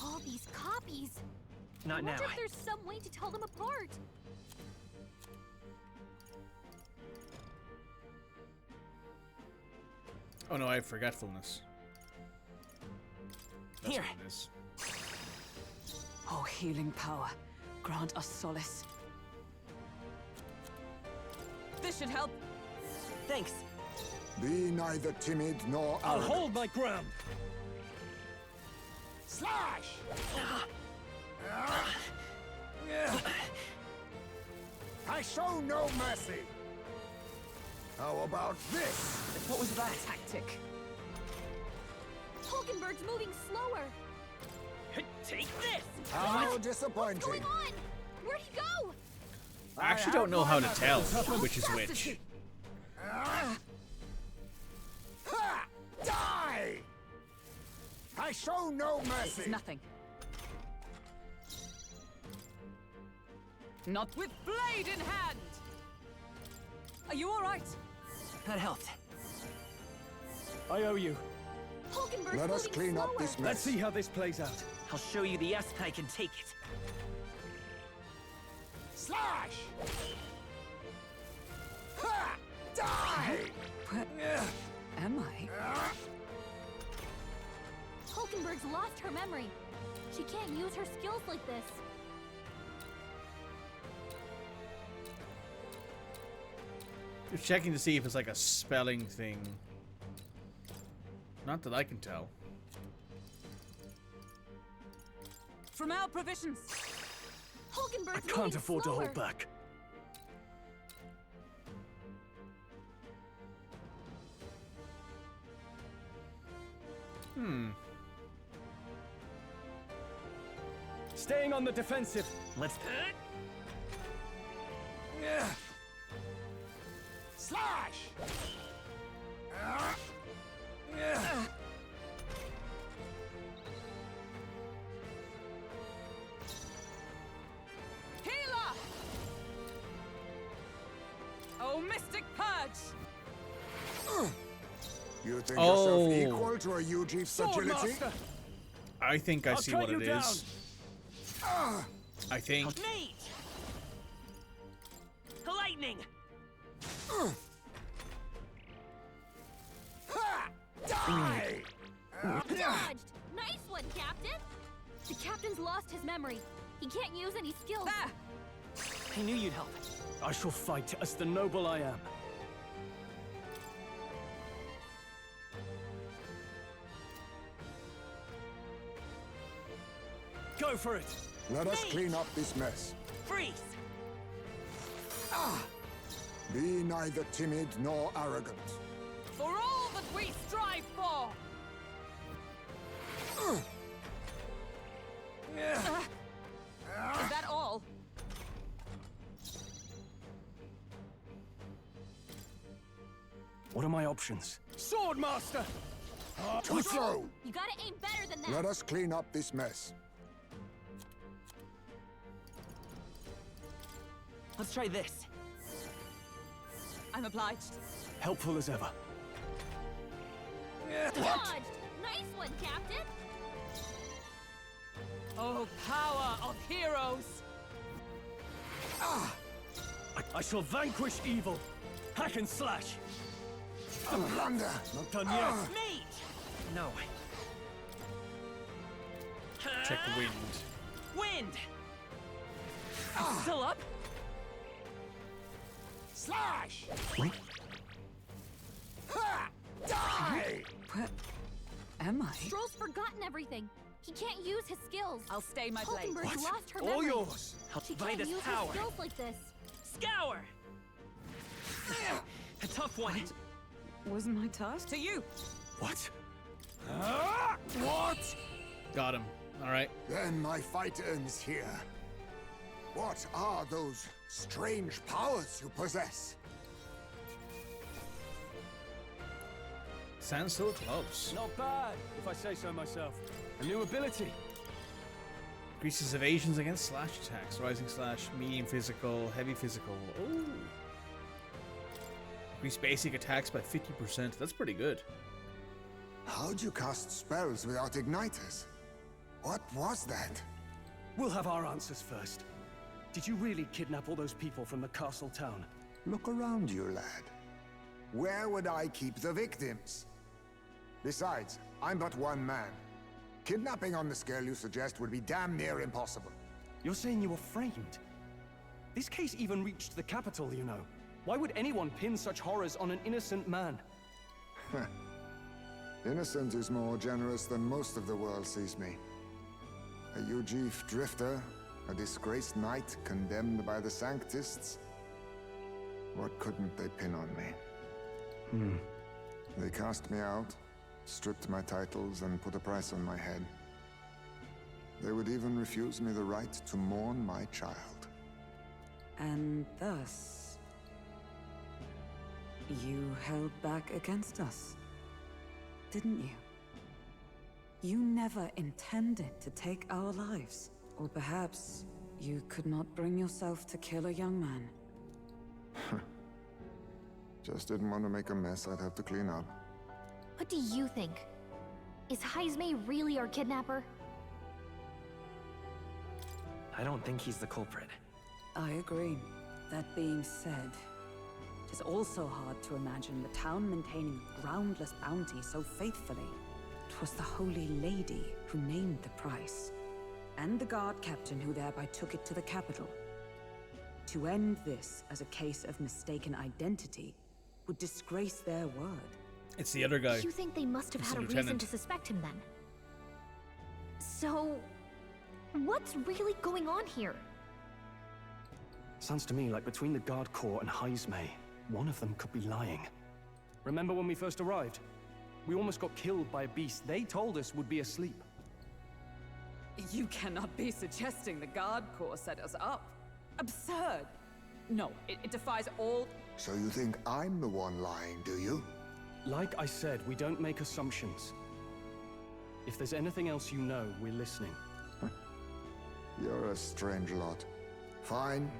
[SPEAKER 4] All these copies.
[SPEAKER 10] Not
[SPEAKER 4] I
[SPEAKER 10] now.
[SPEAKER 4] wonder if there's some way to tell them apart.
[SPEAKER 1] Oh no, I have forgetfulness. That's
[SPEAKER 11] Here.
[SPEAKER 1] what it is.
[SPEAKER 11] Oh, healing power. Grant us solace.
[SPEAKER 14] This should help.
[SPEAKER 10] Thanks.
[SPEAKER 15] Be neither timid nor
[SPEAKER 13] I'll
[SPEAKER 15] arrogant.
[SPEAKER 13] hold my ground.
[SPEAKER 15] Slash! I show no mercy. How about this?
[SPEAKER 11] What was that tactic?
[SPEAKER 4] Hulkenberg's moving slower.
[SPEAKER 10] Take this!
[SPEAKER 15] How disappointing.
[SPEAKER 4] What's going on? Where'd he go?
[SPEAKER 1] I actually don't know how to tell which is which.
[SPEAKER 15] Ha! Die! I show no mercy.
[SPEAKER 11] It's nothing. Not with blade in hand! Are you all right?
[SPEAKER 10] That helped.
[SPEAKER 13] I owe you.
[SPEAKER 4] Hulkenberg's
[SPEAKER 15] Let us
[SPEAKER 4] moving
[SPEAKER 15] clean up
[SPEAKER 4] slower.
[SPEAKER 15] this mess.
[SPEAKER 13] Let's see how this plays out.
[SPEAKER 10] I'll show you the S I can take it.
[SPEAKER 15] Slash! Ha! Die!
[SPEAKER 11] Am I?
[SPEAKER 4] Hulkenberg's lost her memory. She can't use her skills like this.
[SPEAKER 1] Just checking to see if it's like a spelling thing. Not that I can tell.
[SPEAKER 11] From our provisions.
[SPEAKER 4] Hulkenberg's
[SPEAKER 13] I can't afford to hold back. Staying on the defensive.
[SPEAKER 10] Let's...
[SPEAKER 15] Slash!
[SPEAKER 14] Healer! Oh, Mystic Purge!
[SPEAKER 15] You think
[SPEAKER 1] Oh.
[SPEAKER 15] yourself equal to a Yuji's agility?
[SPEAKER 13] Swordmaster!
[SPEAKER 1] I think I
[SPEAKER 13] I'll
[SPEAKER 1] see
[SPEAKER 13] cut
[SPEAKER 1] what
[SPEAKER 13] you
[SPEAKER 1] it
[SPEAKER 13] down.
[SPEAKER 1] is. I think.
[SPEAKER 10] Mate! Lightning!
[SPEAKER 15] Ha! Die!
[SPEAKER 4] Dodged! Nice one, Captain! The Captain's lost his memory. He can't use any skills.
[SPEAKER 14] There!
[SPEAKER 10] I knew you'd help.
[SPEAKER 13] I shall fight as the noble I am. Go for it!
[SPEAKER 15] Let us clean up this mess.
[SPEAKER 10] Freeze!
[SPEAKER 15] Be neither timid nor arrogant.
[SPEAKER 14] For all that we strive for! Is that all?
[SPEAKER 13] What are my options? Swordmaster!
[SPEAKER 15] Too slow!
[SPEAKER 4] You gotta aim better than that.
[SPEAKER 15] Let us clean up this mess.
[SPEAKER 10] Let's try this.
[SPEAKER 14] I'm obliged.
[SPEAKER 13] Helpful as ever.
[SPEAKER 4] Dodged! Nice one, Captain!
[SPEAKER 14] Oh, power of heroes!
[SPEAKER 13] I shall vanquish evil. Hack and slash.
[SPEAKER 15] Blunder!
[SPEAKER 13] Not done yet.
[SPEAKER 10] Mate! No.
[SPEAKER 1] Check wind.
[SPEAKER 10] Wind! Still up?
[SPEAKER 15] Slash! Ha! Die!
[SPEAKER 11] Where am I?
[SPEAKER 4] Stroll's forgotten everything. He can't use his skills.
[SPEAKER 14] I'll stay my blade.
[SPEAKER 4] Hulkenberg's lost her
[SPEAKER 13] All
[SPEAKER 4] memory.
[SPEAKER 13] yours!
[SPEAKER 10] I'll
[SPEAKER 4] She
[SPEAKER 10] buy
[SPEAKER 4] can't
[SPEAKER 10] this
[SPEAKER 4] use
[SPEAKER 10] power.
[SPEAKER 4] her skills like this.
[SPEAKER 10] Scour! A tough one.
[SPEAKER 11] Was my task?
[SPEAKER 14] To you!
[SPEAKER 13] What?
[SPEAKER 15] What?
[SPEAKER 1] Got him. Alright.
[SPEAKER 15] Then my fight ends here. What are those strange powers you possess?
[SPEAKER 1] Sounds so close.
[SPEAKER 13] Not bad, if I say so myself. A new ability.
[SPEAKER 1] Increases evasions against slash attacks. Rising slash, medium physical, heavy physical. Ooh. Increase basic attacks by 50%. That's pretty good.
[SPEAKER 15] How'd you cast spells without igniters? What was that?
[SPEAKER 13] We'll have our answers first. Did you really kidnap all those people from the castle town?
[SPEAKER 15] Look around you, lad. Where would I keep the victims? Besides, I'm but one man. Kidnapping on the scale you suggest would be damn near impossible.
[SPEAKER 13] You're saying you were framed? This case even reached the capital, you know. Why would anyone pin such horrors on an innocent man?
[SPEAKER 15] Innocent is more generous than most of the world sees me. A Ujif drifter, a disgraced knight condemned by the Sanctists. What couldn't they pin on me? They cast me out, stripped my titles, and put a price on my head. They would even refuse me the right to mourn my child.
[SPEAKER 11] And thus, you held back against us, didn't you? You never intended to take our lives. Or perhaps you could not bring yourself to kill a young man.
[SPEAKER 15] Just didn't want to make a mess I'd have to clean up.
[SPEAKER 4] What do you think? Is Jaime really our kidnapper?
[SPEAKER 10] I don't think he's the culprit.
[SPEAKER 11] I agree. That being said, it is also hard to imagine the town maintaining a groundless bounty so faithfully. 'Twas the Holy Lady who named the price, and the guard captain who thereby took it to the capital. To end this as a case of mistaken identity would disgrace their word.
[SPEAKER 1] It's the other guy.
[SPEAKER 4] You think they must have had a reason to suspect him then? So, what's really going on here?
[SPEAKER 13] Sounds to me like between the Guard Corps and Jaime, one of them could be lying. Remember when we first arrived? We almost got killed by a beast they told us would be asleep.
[SPEAKER 11] You cannot be suggesting the Guard Corps set us up. Absurd! No, it defies all...
[SPEAKER 15] So you think I'm the one lying, do you?
[SPEAKER 13] Like I said, we don't make assumptions. If there's anything else you know, we're listening.
[SPEAKER 15] You're a strange lot. Fine.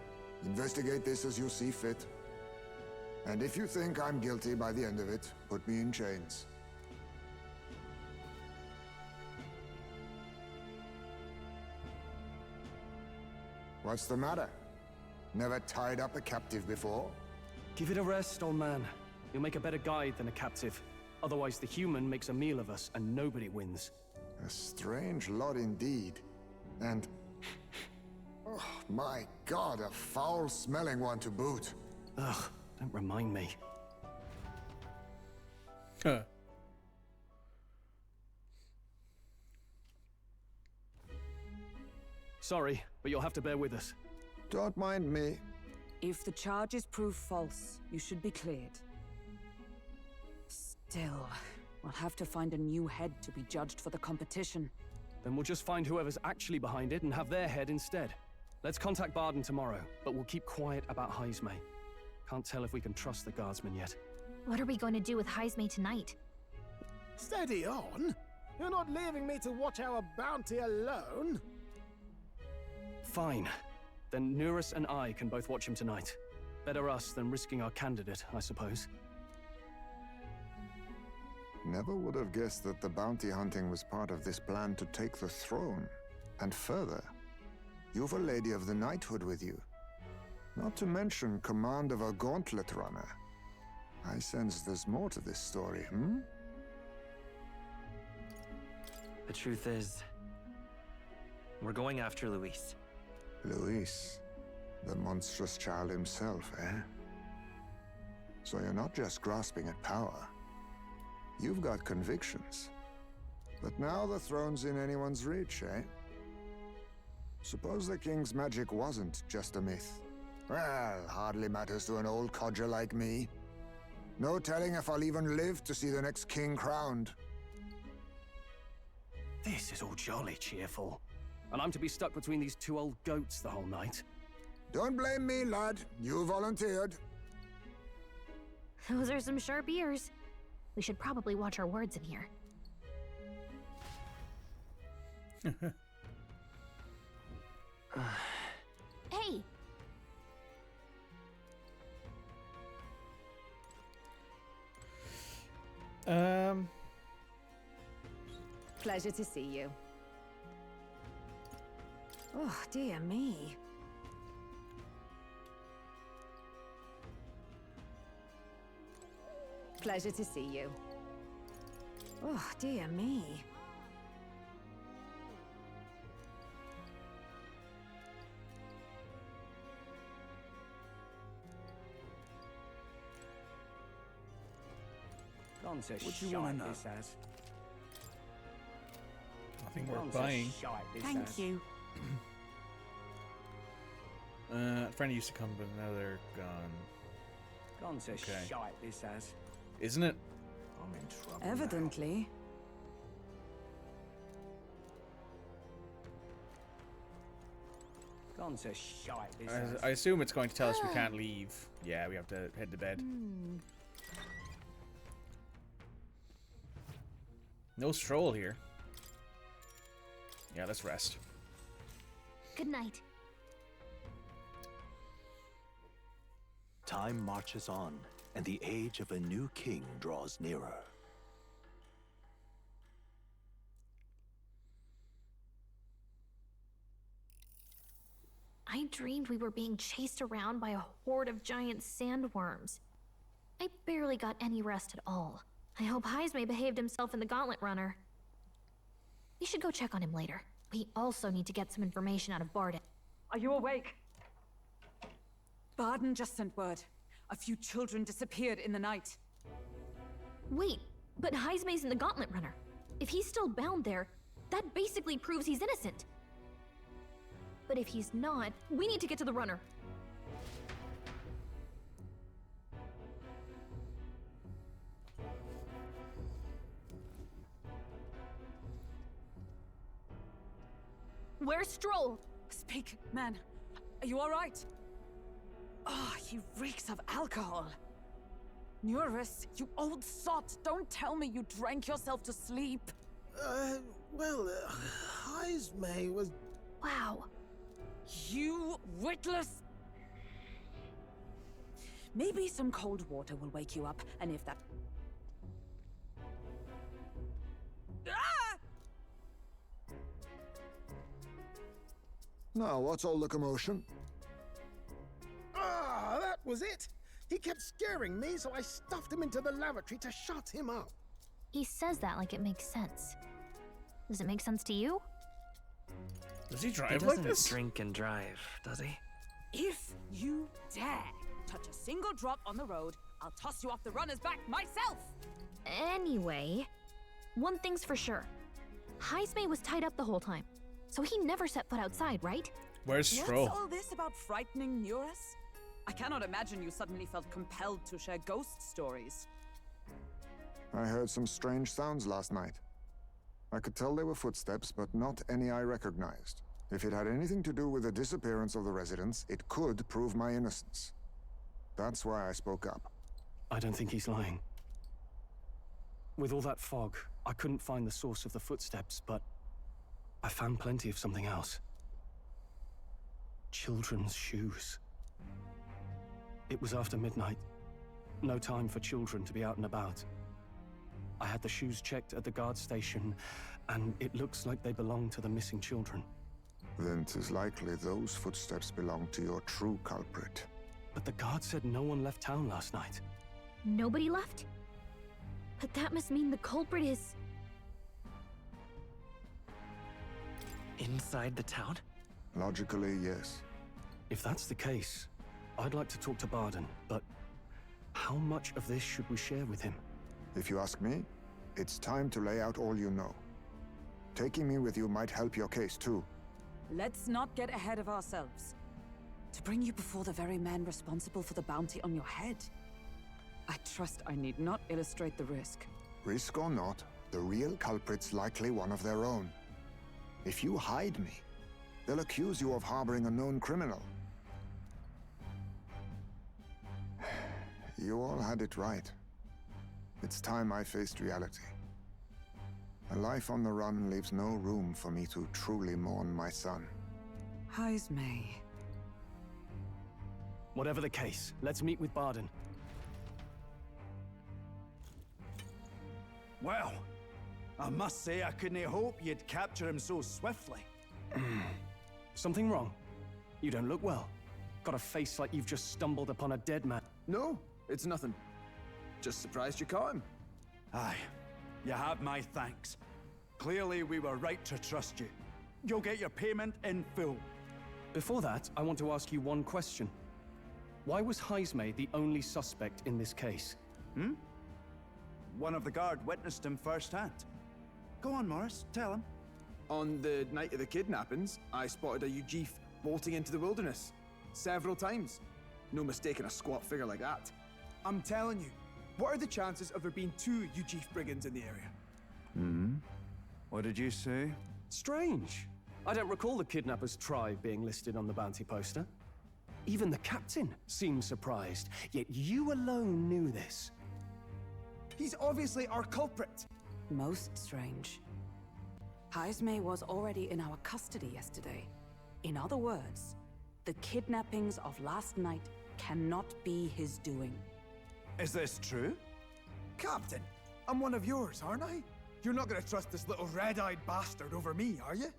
[SPEAKER 15] Investigate this as you see fit. And if you think I'm guilty by the end of it, put me in chains. What's the matter? Never tied up a captive before?
[SPEAKER 13] Give it a rest, old man. You'll make a better guide than a captive. Otherwise, the human makes a meal of us, and nobody wins.
[SPEAKER 15] A strange lot indeed. And... oh, my God, a foul-smelling one to boot.
[SPEAKER 13] Ugh, don't remind me.
[SPEAKER 1] Huh.
[SPEAKER 13] Sorry, but you'll have to bear with us.
[SPEAKER 15] Don't mind me.
[SPEAKER 11] If the charges prove false, you should be cleared. Still, we'll have to find a new head to be judged for the competition.
[SPEAKER 13] Then we'll just find whoever's actually behind it and have their head instead. Let's contact Barden tomorrow, but we'll keep quiet about Jaime. Can't tell if we can trust the guardsmen yet.
[SPEAKER 4] What are we going to do with Jaime tonight?
[SPEAKER 5] Steady on. You're not leaving me to watch our bounty alone.
[SPEAKER 13] Fine. Then Nurus and I can both watch him tonight. Better us than risking our candidate, I suppose.
[SPEAKER 15] Never would have guessed that the bounty hunting was part of this plan to take the throne. And further, you've a Lady of the Knighthood with you. Not to mention command of a gauntlet runner. I sense there's more to this story, hmm?
[SPEAKER 10] The truth is, we're going after Luis.
[SPEAKER 15] Luis, the monstrous child himself, eh? So you're not just grasping at power. You've got convictions. But now the throne's in anyone's reach, eh? Suppose the king's magic wasn't just a myth. Well, hardly matters to an old codger like me. No telling if I'll even live to see the next king crowned.
[SPEAKER 13] This is all jolly cheerful. And I'm to be stuck between these two old goats the whole night.
[SPEAKER 15] Don't blame me, lad. You volunteered.
[SPEAKER 4] Those are some sharp ears. We should probably watch our words in here. Hey!
[SPEAKER 11] Pleasure to see you. Oh, dear me. Pleasure to see you. Oh, dear me.
[SPEAKER 13] Gone to
[SPEAKER 2] What you wanna know?
[SPEAKER 13] this as.
[SPEAKER 1] Nothing worth
[SPEAKER 13] Gone to
[SPEAKER 1] buying.
[SPEAKER 13] shite this
[SPEAKER 11] Thank
[SPEAKER 13] as.
[SPEAKER 11] you.
[SPEAKER 1] A friend used to come, but now they're gone.
[SPEAKER 13] Gone to
[SPEAKER 1] Okay.
[SPEAKER 13] shite this as.
[SPEAKER 1] Isn't it?
[SPEAKER 2] I'm in trouble
[SPEAKER 11] Evidently.
[SPEAKER 13] Gone to shite this
[SPEAKER 1] I
[SPEAKER 13] as.
[SPEAKER 1] assume it's going to tell us we can't leave. Yeah, we have to head to bed. No stroll here. Yeah, let's rest.
[SPEAKER 4] Good night.
[SPEAKER 7] Time marches on, and the age of a new king draws nearer.
[SPEAKER 4] I dreamed we were being chased around by a horde of giant sandworms. I barely got any rest at all. I hope Heisme behaved himself in the Gauntlet Runner. We should go check on him later. We also need to get some information out of Barden.
[SPEAKER 11] Are you awake? Barden just sent word. A few children disappeared in the night.
[SPEAKER 4] Wait, but Heisme's in the Gauntlet Runner. If he's still bound there, that basically proves he's innocent. But if he's not, we need to get to the runner. Where's Stroll?
[SPEAKER 11] Speak, man. Are you all right? Oh, he reeks of alcohol. Neurus, you old sot, don't tell me you drank yourself to sleep.
[SPEAKER 5] Well, Heisme was...
[SPEAKER 4] Wow.
[SPEAKER 11] You witless... Maybe some cold water will wake you up, and if that... Ah!
[SPEAKER 15] Now, what's all the commotion?
[SPEAKER 5] Ah, that was it! He kept scaring me, so I stuffed him into the lavatory to shut him up.
[SPEAKER 4] He says that like it makes sense. Does it make sense to you?
[SPEAKER 1] Does he
[SPEAKER 10] He
[SPEAKER 1] drive
[SPEAKER 10] doesn't
[SPEAKER 1] like this?
[SPEAKER 10] drink and drive, does he?
[SPEAKER 11] If you dare touch a single drop on the road, I'll toss you off the runner's back myself!
[SPEAKER 4] Anyway, one thing's for sure. Heisme was tied up the whole time, so he never set foot outside, right?
[SPEAKER 1] Where's Stroll?
[SPEAKER 11] What's all this about frightening Neurus? I cannot imagine you suddenly felt compelled to share ghost stories.
[SPEAKER 15] I heard some strange sounds last night. I could tell they were footsteps, but not any I recognized. If it had anything to do with the disappearance of the residents, it could prove my innocence. That's why I spoke up.
[SPEAKER 13] I don't think he's lying. With all that fog, I couldn't find the source of the footsteps, but I found plenty of something else. Children's shoes. It was after midnight. No time for children to be out and about. I had the shoes checked at the guard station, and it looks like they belong to the missing children.
[SPEAKER 15] Then 'tis likely those footsteps belong to your true culprit.
[SPEAKER 13] But the guard said no one left town last night.
[SPEAKER 4] Nobody left? But that must mean the culprit is...
[SPEAKER 10] Inside the town?
[SPEAKER 15] Logically, yes.
[SPEAKER 13] If that's the case, I'd like to talk to Barden, but how much of this should we share with him?
[SPEAKER 15] If you ask me, it's time to lay out all you know. Taking me with you might help your case, too.
[SPEAKER 11] Let's not get ahead of ourselves. To bring you before the very man responsible for the bounty on your head. I trust I need not illustrate the risk.
[SPEAKER 15] Risk or not, the real culprit's likely one of their own. If you hide me, they'll accuse you of harboring a known criminal. You all had it right. It's time I faced reality. A life on the run leaves no room for me to truly mourn my son.
[SPEAKER 11] Heismay.
[SPEAKER 13] Whatever the case, let's meet with Barden.
[SPEAKER 2] Well, I must say I couldn't hope you'd capture him so swiftly.
[SPEAKER 13] Something wrong? You don't look well. Got a face like you've just stumbled upon a dead man.
[SPEAKER 16] No, it's nothing. Just surprised you caught him.
[SPEAKER 2] Aye, you have my thanks. Clearly we were right to trust you. You'll get your payment in full.
[SPEAKER 13] Before that, I want to ask you one question. Why was Heismay the only suspect in this case?
[SPEAKER 2] One of the guard witnessed him firsthand. Go on, Morris, tell him.
[SPEAKER 16] On the night of the kidnappings, I spotted a Ujif bolting into the wilderness. Several times. No mistaking a squat figure like that. I'm telling you, what are the chances of there being 2 Ujif brigands in the area?
[SPEAKER 2] What did you say?
[SPEAKER 13] Strange. I don't recall the Kidnapper's tribe being listed on the bounty poster. Even the captain seemed surprised, yet you alone knew this.
[SPEAKER 16] He's obviously our culprit.
[SPEAKER 11] Most strange. Heismay was already in our custody yesterday. In other words, the kidnappings of last night cannot be his doing.
[SPEAKER 2] Is this true?
[SPEAKER 16] Captain, I'm one of yours, aren't I? You're not gonna trust this little red-eyed bastard over me, are you?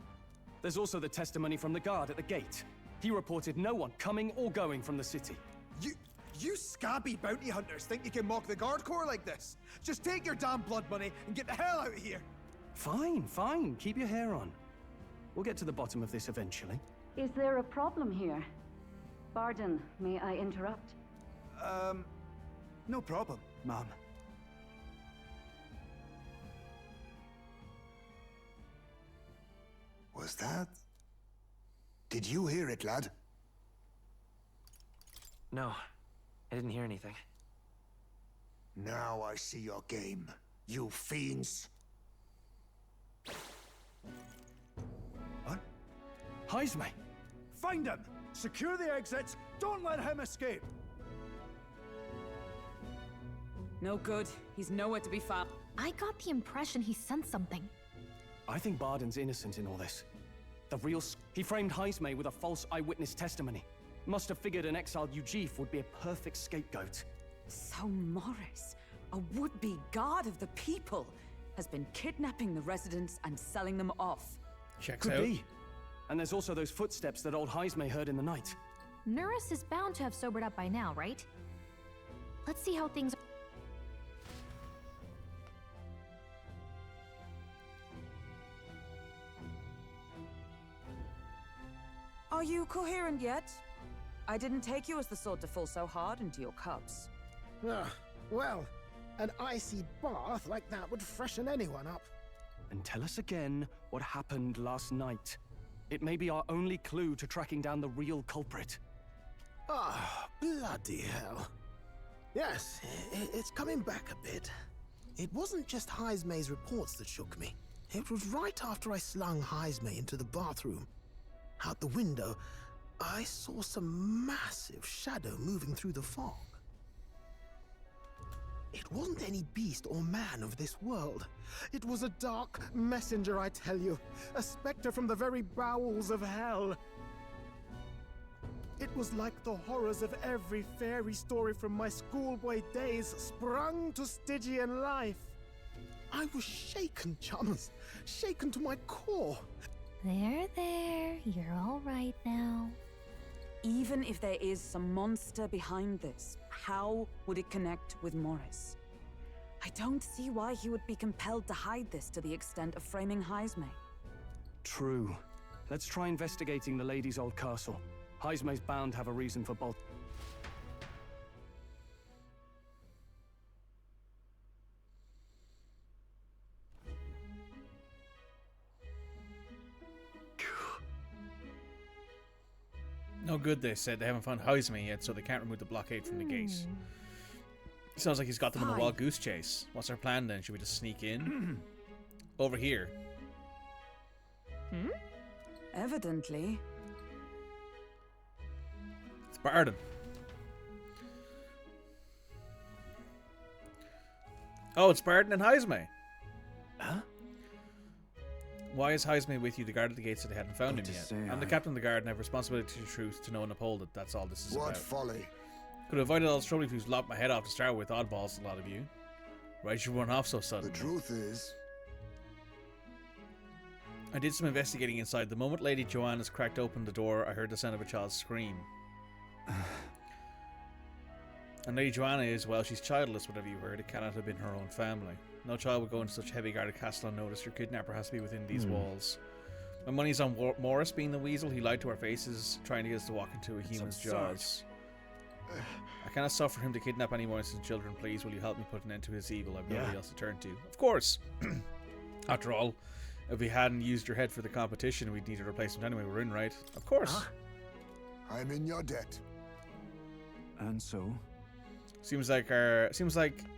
[SPEAKER 13] There's also the testimony from the guard at the gate. He reported no one coming or going from the city.
[SPEAKER 16] You scabby bounty hunters think you can mock the guard corps like this? Just take your damn blood money and get the hell out of here!
[SPEAKER 13] Fine, fine. Keep your hair on. We'll get to the bottom of this eventually.
[SPEAKER 17] Is there a problem here? Barden, may I interrupt?
[SPEAKER 2] No problem, ma'am.
[SPEAKER 15] Was that? Did you hear it, lad?
[SPEAKER 10] No, I didn't hear anything.
[SPEAKER 15] Now I see your game, you fiends.
[SPEAKER 2] What?
[SPEAKER 13] Heismay!
[SPEAKER 2] Find him! Secure the exits! Don't let him escape!
[SPEAKER 11] No good. He's nowhere to be found.
[SPEAKER 4] I got the impression he sensed something.
[SPEAKER 13] I think Barden's innocent in all this. He framed Heismay with a false eyewitness testimony. Must have figured an exiled Ujif would be a perfect scapegoat.
[SPEAKER 11] So Morris, a would-be guard of the people, has been kidnapping the residents and selling them off.
[SPEAKER 1] Checks
[SPEAKER 13] Could
[SPEAKER 1] out.
[SPEAKER 13] be. And there's also those footsteps that old Heismay heard in the night.
[SPEAKER 4] Nurus is bound to have sobered up by now, right? Let's see how things are.
[SPEAKER 11] Are you coherent yet? I didn't take you as the sort to fall so hard into your cups.
[SPEAKER 5] Well, an icy bath like that would freshen anyone up.
[SPEAKER 13] And tell us again what happened last night. It may be our only clue to tracking down the real culprit.
[SPEAKER 5] Ah, bloody hell. Yes, it's coming back a bit. It wasn't just Heismay's reports that shook me. It was right after I slung Heismay into the bathroom. Out the window, I saw some massive shadow moving through the fog. It wasn't any beast or man of this world. It was a dark messenger, I tell you. A specter from the very bowels of hell. It was like the horrors of every fairy story from my schoolboy days sprung to Stygian life. I was shaken, chums. Shaken to my core.
[SPEAKER 4] There. You're all right now.
[SPEAKER 11] Even if there is some monster behind this, how would it connect with Morris? I don't see why he would be compelled to hide this to the extent of framing Heismay.
[SPEAKER 13] True. Let's try investigating the lady's old castle. Heismay's bound to have a reason for bolt.
[SPEAKER 1] No good, they said. They haven't found Heismay yet, so they can't remove the blockade from the gate. Sounds like he's got them on a wild goose chase. What's our plan then? Should we just sneak in? Over here.
[SPEAKER 11] Hmm? Evidently.
[SPEAKER 1] It's Barden. Oh, it's Barden and Heisme.
[SPEAKER 12] Huh?
[SPEAKER 1] Why is Heisme with you? The guard at the gate said they hadn't found him yet. I'm the captain of the guard and I have responsibility to the truth, to know and uphold it. That's all this is about.
[SPEAKER 15] What folly?
[SPEAKER 1] Could have avoided all this trouble if you lopped my head off to start with. Oddballs, a lot of you. Why'd you run off so suddenly?
[SPEAKER 15] The truth is...
[SPEAKER 1] I did some investigating inside. The moment Lady Joanna's cracked open the door, I heard the sound of a child's scream. And Lady Joanna is, well, she's childless, whatever you heard. It cannot have been her own family. No child would go into such heavy guarded castle unnoticed. Your kidnapper has to be within these walls. My money's on Morris being the weasel. He lied to our faces, trying to get us to walk into a human's jaws. I cannot suffer him to kidnap any more innocent children. Please, will you help me put an end to his evil? I've nobody else to turn to. Of course. After all, if we hadn't used your head for the competition, we'd need a replacement anyway. We're in, right? Of course.
[SPEAKER 15] I'm in your debt.
[SPEAKER 12] And so?
[SPEAKER 1] Seems like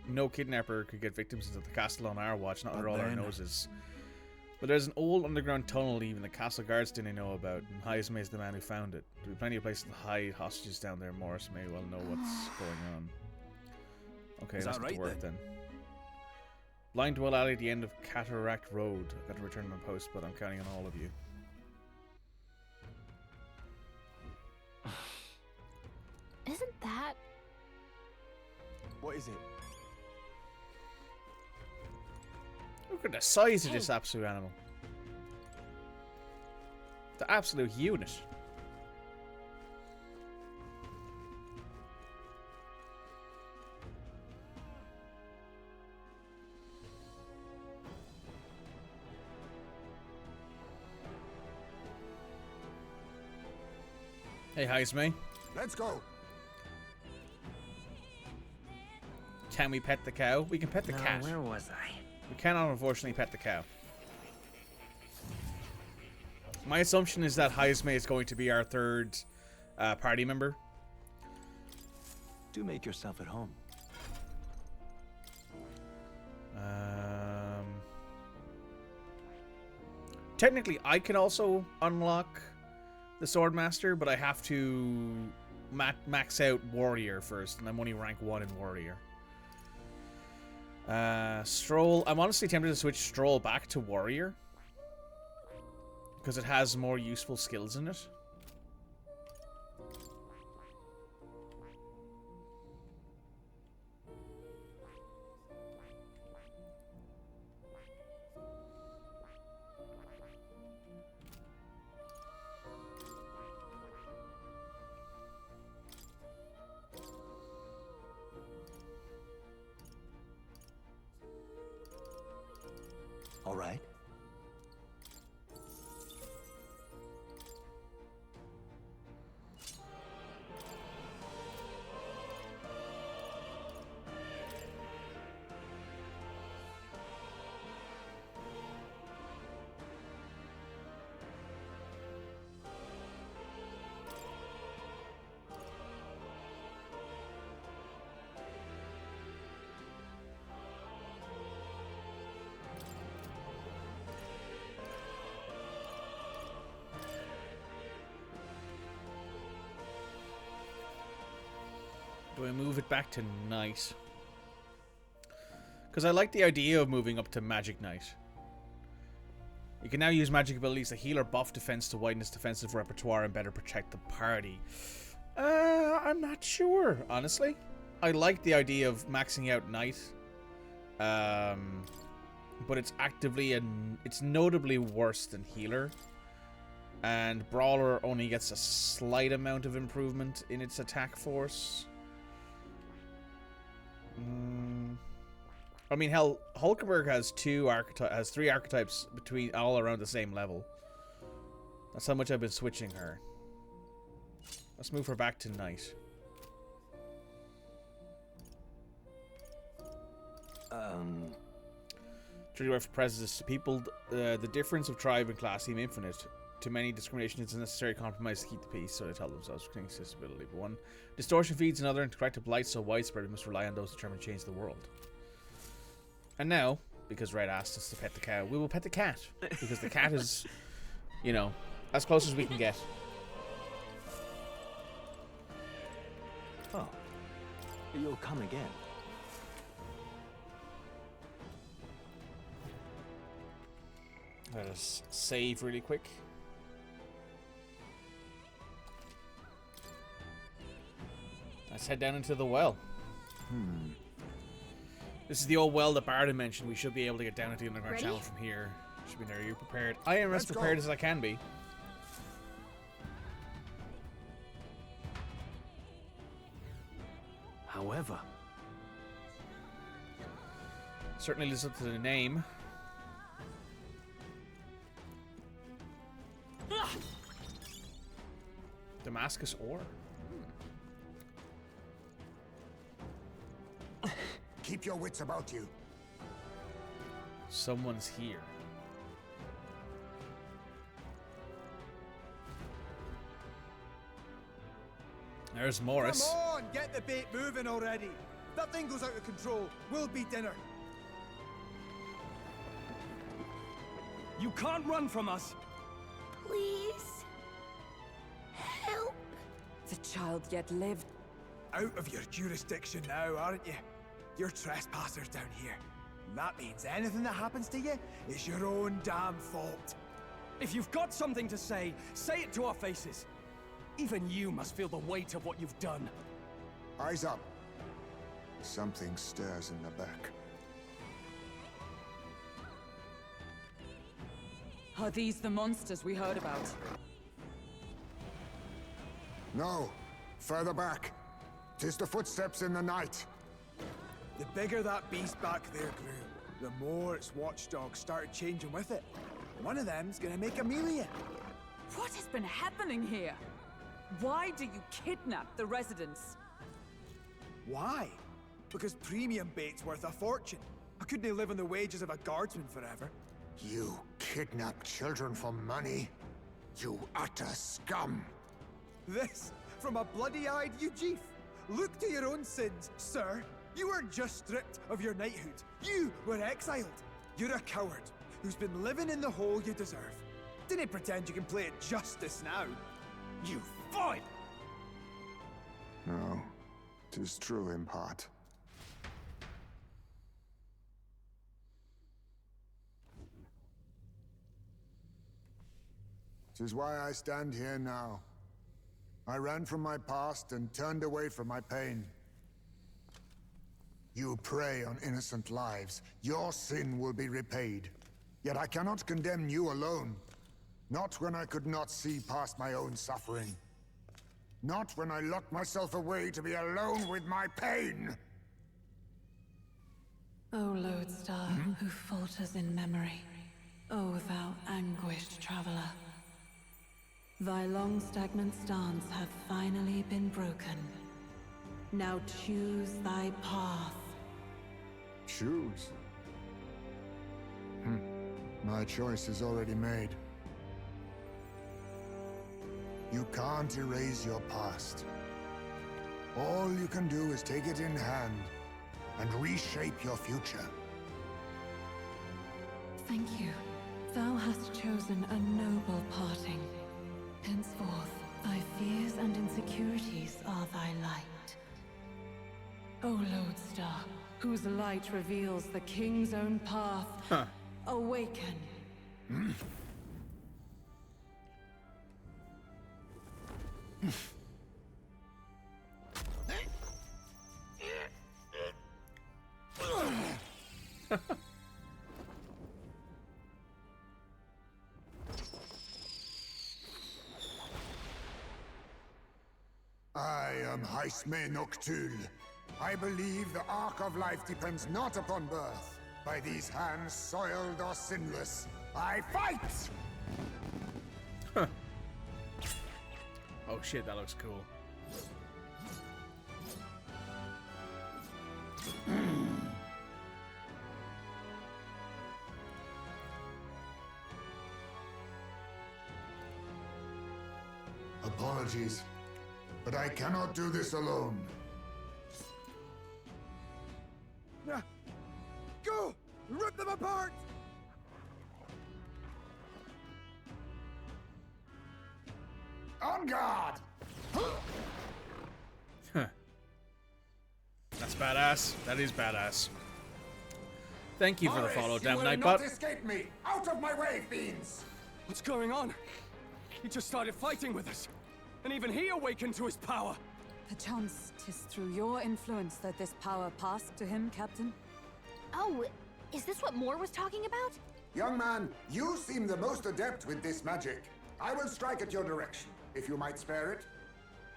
[SPEAKER 1] no kidnapper could get victims into the castle on our watch, not under all our noses. But there's an old underground tunnel even the castle guards didn't know about, and Heisme is the man who found it. There'll be plenty of places to hide hostages down there. Morris may well know what's going on. Okay, let's get to work then. Blind Dwell Alley at the end of Cataract Road. I've got to return my post, but I'm counting on all of you.
[SPEAKER 4] Isn't that...
[SPEAKER 16] What is it?
[SPEAKER 1] Look at the size of this absolute animal. The absolute unit. Hey, Heisme.
[SPEAKER 15] Let's go.
[SPEAKER 1] Can we pet the cow? We can pet the cat.
[SPEAKER 10] Where was I?
[SPEAKER 1] We cannot, unfortunately, pet the cow. My assumption is that Heisme is going to be our third party member.
[SPEAKER 7] Do make yourself at home.
[SPEAKER 1] Technically, I can also unlock the Swordmaster, but I have to max out Warrior first, and I'm only rank 1 in Warrior. Stroll. I'm honestly tempted to switch Stroll back to Warrior because it has more useful skills in it.
[SPEAKER 7] All right.
[SPEAKER 1] Do I move it back to Knight? Because I like the idea of moving up to Magic Knight. You can now use magic abilities to heal or buff defense to widen its defensive repertoire and better protect the party. I'm not sure, honestly. I like the idea of maxing out Knight. But it's it's notably worse than Healer. And Brawler only gets a slight amount of improvement in its attack force. I mean, hell, Hulkenberg has three archetypes between all around the same level. That's how much I've been switching her. Let's move her back to Knight. Truly right for prejudice to people, the difference of tribe and class seem infinite. To many, discrimination is a necessary compromise to keep the peace, so they tell themselves, accessibility. But one, distortion feeds another, and to correct a blight so widespread, we must rely on those determined to change the world. And now, because Red asked us to pet the cow. We will pet the cat because the cat is, you know, as close as we can get.
[SPEAKER 7] Oh, you'll come again.
[SPEAKER 1] Let us save really quick. Let's head down into the well. This is the old well that Barden mentioned. We should be able to get down into the underground channel from here. Should be there. Are you prepared? I am as prepared as I can be.
[SPEAKER 12] However,
[SPEAKER 1] certainly lives up to the name. Damascus ore.
[SPEAKER 15] Keep your wits about you.
[SPEAKER 1] Someone's here. There's Morris.
[SPEAKER 16] Come on, get the bait moving already. If that thing goes out of control, we'll be dinner.
[SPEAKER 13] You can't run from us.
[SPEAKER 9] Please. Help.
[SPEAKER 11] The child yet lived.
[SPEAKER 16] Out of your jurisdiction now, aren't you? You're trespassers down here. That means anything that happens to you is your own damn fault.
[SPEAKER 13] If you've got something to say it to our faces. Even you must feel the weight of what you've done.
[SPEAKER 15] Eyes up. Something stirs in the back.
[SPEAKER 11] Are these the monsters we heard about?
[SPEAKER 15] No. Further back. 'Tis the footsteps in the night.
[SPEAKER 16] The bigger that beast back there grew, the more its watchdogs started changing with it. One of them's gonna make Amelia.
[SPEAKER 11] What has been happening here? Why do you kidnap the residents?
[SPEAKER 16] Why? Because premium bait's worth a fortune. I couldn't live on the wages of a guardsman forever.
[SPEAKER 15] You kidnap children for money? You utter scum!
[SPEAKER 16] This from a bloody-eyed Eugene. Look to your own sins, sir. You weren't just stripped of your knighthood. You were exiled. You're a coward who's been living in the hole you deserve. Didn't pretend you can play at justice now. You void!
[SPEAKER 15] No, 'tis true in part. 'Tis why I stand here now. I ran from my past and turned away from my pain. You prey on innocent lives. Your sin will be repaid. Yet I cannot condemn you alone. Not when I could not see past my own suffering. Not when I locked myself away to be alone with my pain.
[SPEAKER 6] O lodestar, who falters in memory. O thou anguished traveler. Thy long stagnant stance hath finally been broken. Now choose thy path.
[SPEAKER 15] Choose? My choice is already made. You can't erase your past. All you can do is take it in hand and reshape your future.
[SPEAKER 6] Thank you. Thou hast chosen a noble parting. Henceforth, thy fears and insecurities are thy light. O lodestar, whose light reveals the king's own path, awaken.
[SPEAKER 15] I am Haisme Noctul. I believe the arc of life depends not upon birth. By these hands, soiled or sinless, I fight!
[SPEAKER 1] Oh shit, that looks cool.
[SPEAKER 15] Apologies, but I cannot do this alone.
[SPEAKER 16] Go! Rip them apart! apart!
[SPEAKER 15] On guard!
[SPEAKER 1] That's badass. That is badass. Thank you for the follow, Damn
[SPEAKER 15] Nightbot.
[SPEAKER 1] Nightbot.
[SPEAKER 15] Escape me! Out of my way, fiends!
[SPEAKER 13] What's going on? He just started fighting with us. And even he awakened to his power.
[SPEAKER 11] Perchance 'tis through your influence that this power passed to him, Captain?
[SPEAKER 4] Oh, is this what Moore was talking about?
[SPEAKER 15] Young man, you seem the most adept with this magic. I will strike at your direction, if you might spare it.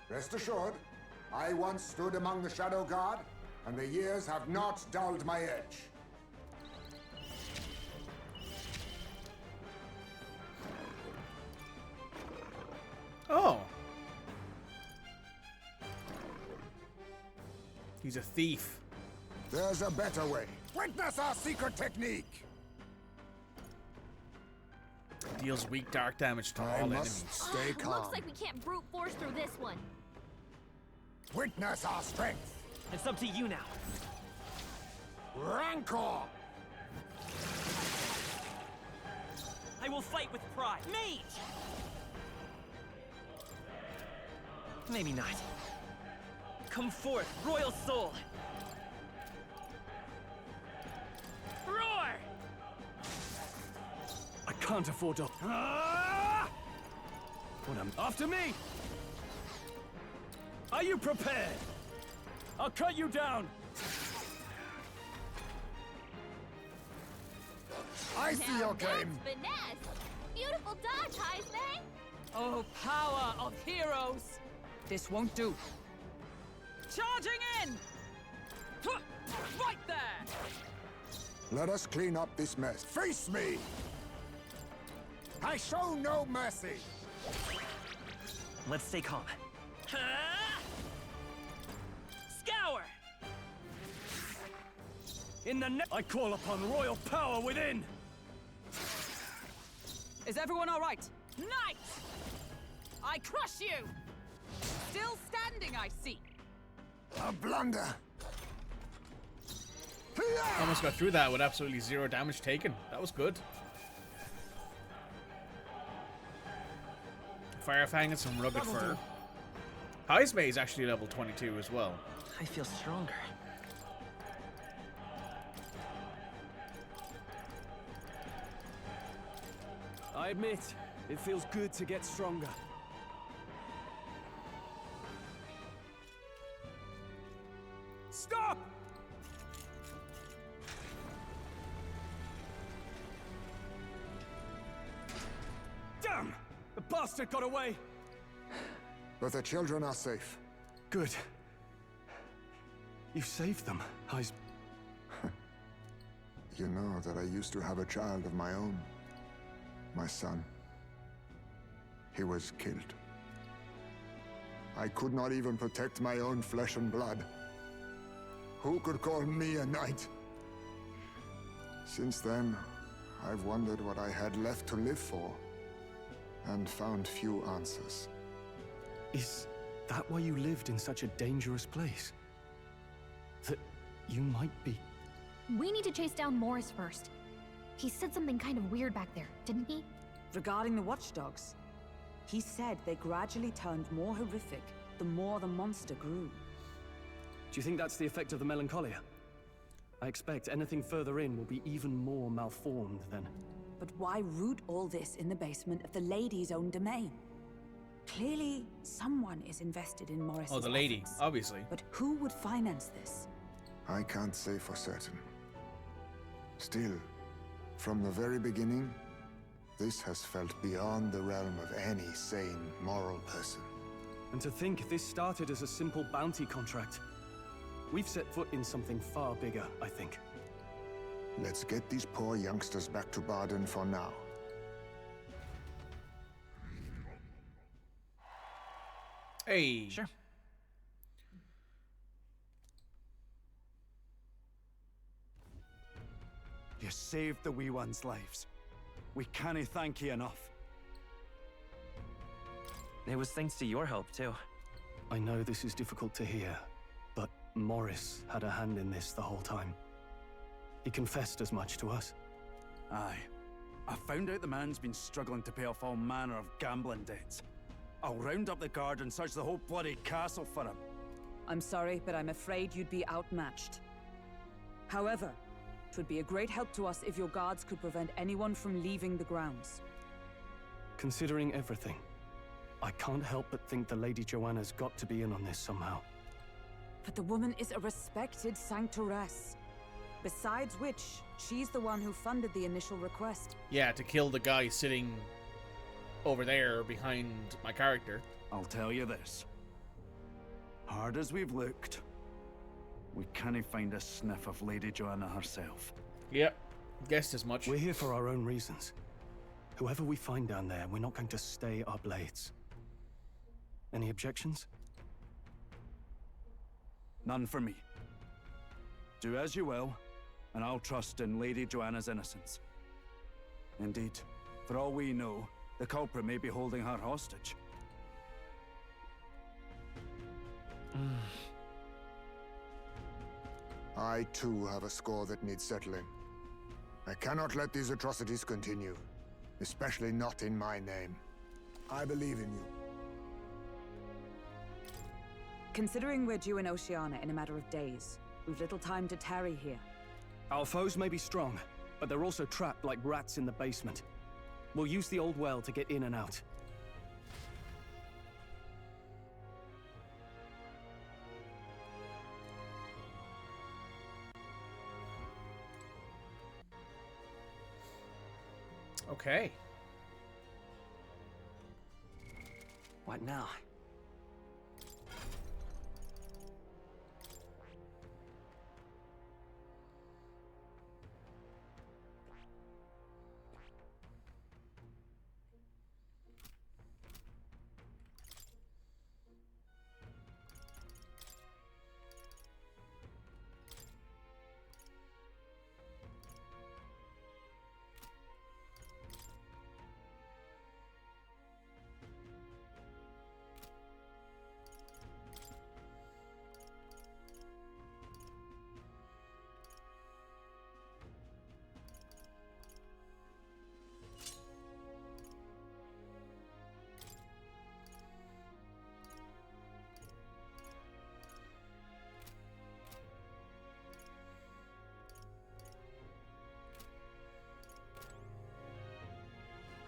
[SPEAKER 15] Rest assured, I once stood among the Shadow Guard, and the years have not dulled my edge.
[SPEAKER 1] Oh. He's a thief.
[SPEAKER 15] There's a better way. Witness our secret technique!
[SPEAKER 1] Deals weak dark damage to all enemies.
[SPEAKER 15] Stay calm.
[SPEAKER 4] Looks like we can't brute force through this one.
[SPEAKER 15] Witness our strength!
[SPEAKER 10] It's up to you now.
[SPEAKER 15] Rancor!
[SPEAKER 10] I will fight with pride. Mage! Maybe not. Come forth, royal soul! Roar!
[SPEAKER 13] I can't afford to... Ah! What am... After me! Are you prepared? I'll cut you down!
[SPEAKER 15] I see your game!
[SPEAKER 4] Finesse! Beautiful dodge, Heisman!
[SPEAKER 14] Oh, power of heroes!
[SPEAKER 11] This won't do.
[SPEAKER 14] Charging in! Right there!
[SPEAKER 15] Let us clean up this mess. Face me! I show no mercy!
[SPEAKER 10] Let's stay calm. Scour!
[SPEAKER 13] In the I call upon royal power within!
[SPEAKER 14] Is everyone all right? Knight! I crush you! Still standing, I see.
[SPEAKER 15] A blunder!
[SPEAKER 1] Almost got through that with absolutely 0 damage taken. That was good. Firefang and some rugged fur. Heismay is actually level 22 as well.
[SPEAKER 10] I feel stronger.
[SPEAKER 13] I admit, it feels good to get stronger. Stop! Damn! The bastard got away!
[SPEAKER 15] But the children are safe.
[SPEAKER 13] Good. You saved them, Heis...
[SPEAKER 15] You know that I used to have a child of my own. My son. He was killed. I could not even protect my own flesh and blood. Who could call me a knight? Since then, I've wondered what I had left to live for, and found few answers.
[SPEAKER 13] Is that why you lived in such a dangerous place? That you might be...
[SPEAKER 4] We need to chase down Morris first. He said something kind of weird back there, didn't he?
[SPEAKER 11] Regarding the watchdogs, he said they gradually turned more horrific the more the monster grew.
[SPEAKER 13] Do you think that's the effect of the melancholia? I expect anything further in will be even more malformed then.
[SPEAKER 11] But why root all this in the basement of the lady's own domain? Clearly, someone is invested in Morris's
[SPEAKER 1] Oh, the lady,
[SPEAKER 11] efforts.
[SPEAKER 1] obviously.
[SPEAKER 11] But who would finance this?
[SPEAKER 15] I can't say for certain. Still, from the very beginning, this has felt beyond the realm of any sane, moral person.
[SPEAKER 13] And to think this started as a simple bounty contract. We've set foot in something far bigger, I think.
[SPEAKER 15] Let's get these poor youngsters back to Barden for now.
[SPEAKER 1] Hey.
[SPEAKER 10] Sure.
[SPEAKER 18] You saved the wee ones' lives. We can't thank you enough.
[SPEAKER 10] It was thanks to your help, too.
[SPEAKER 13] I know this is difficult to hear, but Morris had a hand in this the whole time. He confessed as much to us.
[SPEAKER 18] Aye. I found out the man's been struggling to pay off all manner of gambling debts. I'll round up the guard and search the whole bloody castle for him.
[SPEAKER 11] I'm sorry, but I'm afraid you'd be outmatched. However, it would be a great help to us if your guards could prevent anyone from leaving the grounds.
[SPEAKER 13] Considering everything, I can't help but think the Lady Joanna's got to be in on this somehow.
[SPEAKER 11] But the woman is a respected sanctoress. Besides which, she's the one who funded the initial request.
[SPEAKER 1] Yeah, to kill the guy sitting over there behind my character.
[SPEAKER 18] I'll tell you this. Hard as we've looked, we can't find a sniff of Lady Joanna herself.
[SPEAKER 1] Yep, guessed as much.
[SPEAKER 13] We're here for our own reasons. Whoever we find down there, we're not going to stay our blades. Any objections?
[SPEAKER 18] None for me. Do as you will, and I'll trust in Lady Joanna's innocence. Indeed, for all we know, the culprit may be holding her hostage.
[SPEAKER 15] I too have a score that needs settling. I cannot let these atrocities continue, especially not in my name. I believe in you.
[SPEAKER 11] Considering we're due in Oceania in a matter of days, we've little time to tarry here.
[SPEAKER 13] Our foes may be strong, but they're also trapped like rats in the basement. We'll use the old well to get in and out.
[SPEAKER 1] Okay.
[SPEAKER 10] What now?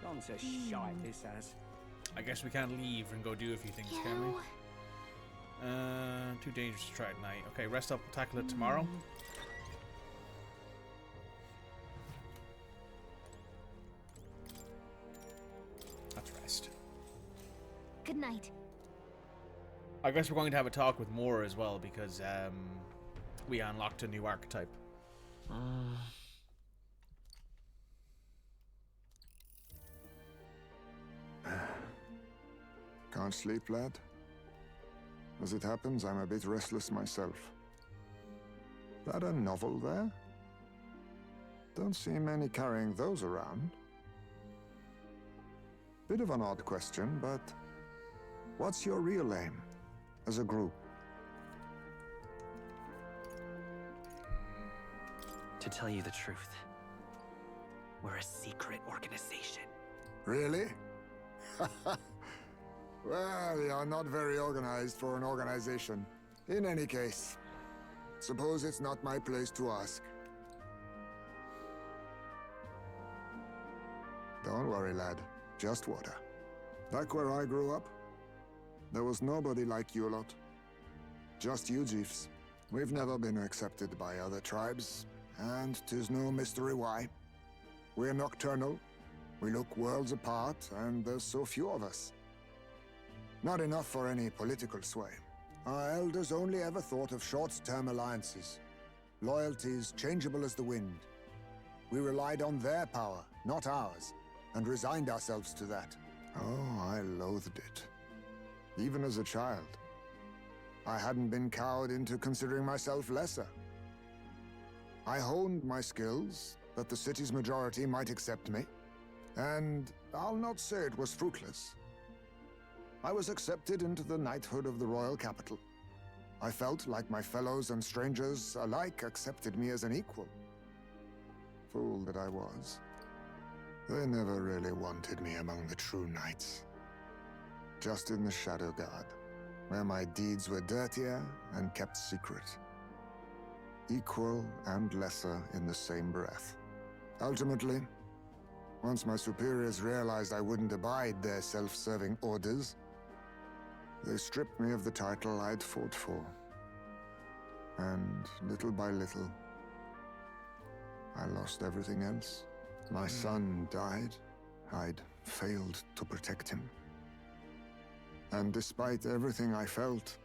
[SPEAKER 2] Gone to shite, this has.
[SPEAKER 1] I guess we can't leave and go do a few things, can we? Too dangerous to try at night. Okay, rest up, tackle it tomorrow. Let's rest.
[SPEAKER 4] Good night.
[SPEAKER 1] I guess we're going to have a talk with Moore as well because we unlocked a new archetype.
[SPEAKER 15] Can't sleep, lad? As it happens, I'm a bit restless myself. That a novel there? Don't see many carrying those around. Bit of an odd question, but what's your real aim as a group?
[SPEAKER 10] To tell you the truth, we're a secret organization.
[SPEAKER 15] Really? Well, you're not very organized for an organization. In any case, suppose it's not my place to ask. Don't worry, lad. Just water. Back where I grew up, there was nobody like you lot. Just you chiefs. We've never been accepted by other tribes, and 'tis no mystery why. We're nocturnal, we look worlds apart, and there's so few of us. Not enough for any political sway. Our elders only ever thought of short-term alliances. Loyalties changeable as the wind. We relied on their power, not ours, and resigned ourselves to that. Oh, I loathed it. Even as a child. I hadn't been cowed into considering myself lesser. I honed my skills, that the city's majority might accept me. And I'll not say it was fruitless. I was accepted into the knighthood of the royal capital. I felt like my fellows and strangers alike accepted me as an equal. Fool that I was. They never really wanted me among the true knights. Just in the Shadow Guard, where my deeds were dirtier and kept secret. Equal and lesser in the same breath. Ultimately, once my superiors realized I wouldn't abide their self-serving orders, they stripped me of the title I'd fought for. And little by little, I lost everything else. My son died. I'd failed to protect him. And despite everything I felt,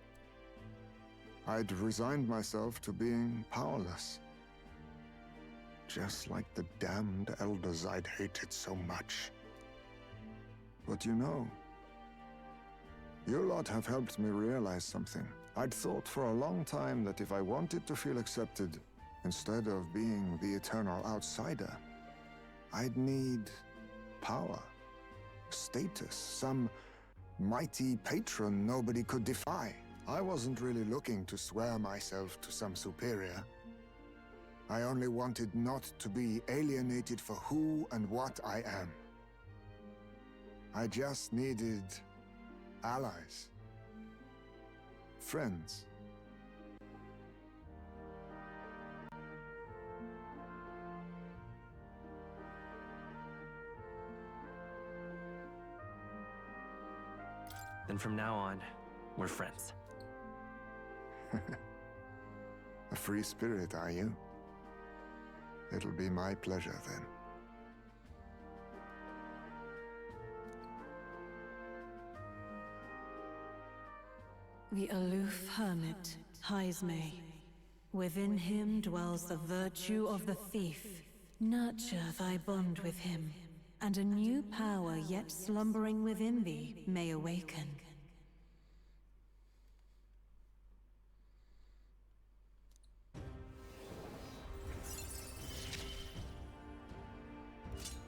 [SPEAKER 15] I'd resigned myself to being powerless. Just like the damned elders I'd hated so much. But you know, you lot have helped me realize something. I'd thought for a long time that if I wanted to feel accepted, instead of being the eternal outsider, I'd need power, status, some mighty patron nobody could defy. I wasn't really looking to swear myself to some superior. I only wanted not to be alienated for who and what I am. I just needed allies, friends.
[SPEAKER 10] Then from now on, we're friends.
[SPEAKER 15] A free spirit, are you? It'll be my pleasure, then.
[SPEAKER 6] The aloof hermit, Haizme. Within him dwells the virtue of the thief. Nurture thy bond with him, and a new power yet slumbering within thee may awaken.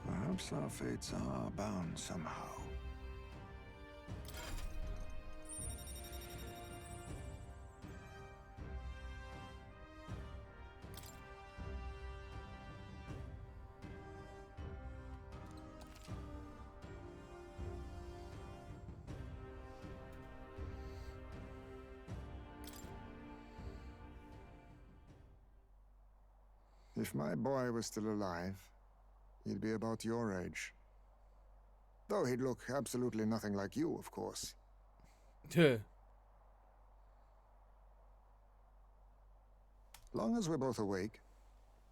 [SPEAKER 15] Perhaps our fates are bound somehow. If my boy was still alive, he'd be about your age. Though he'd look absolutely nothing like you, of course. Long as we're both awake,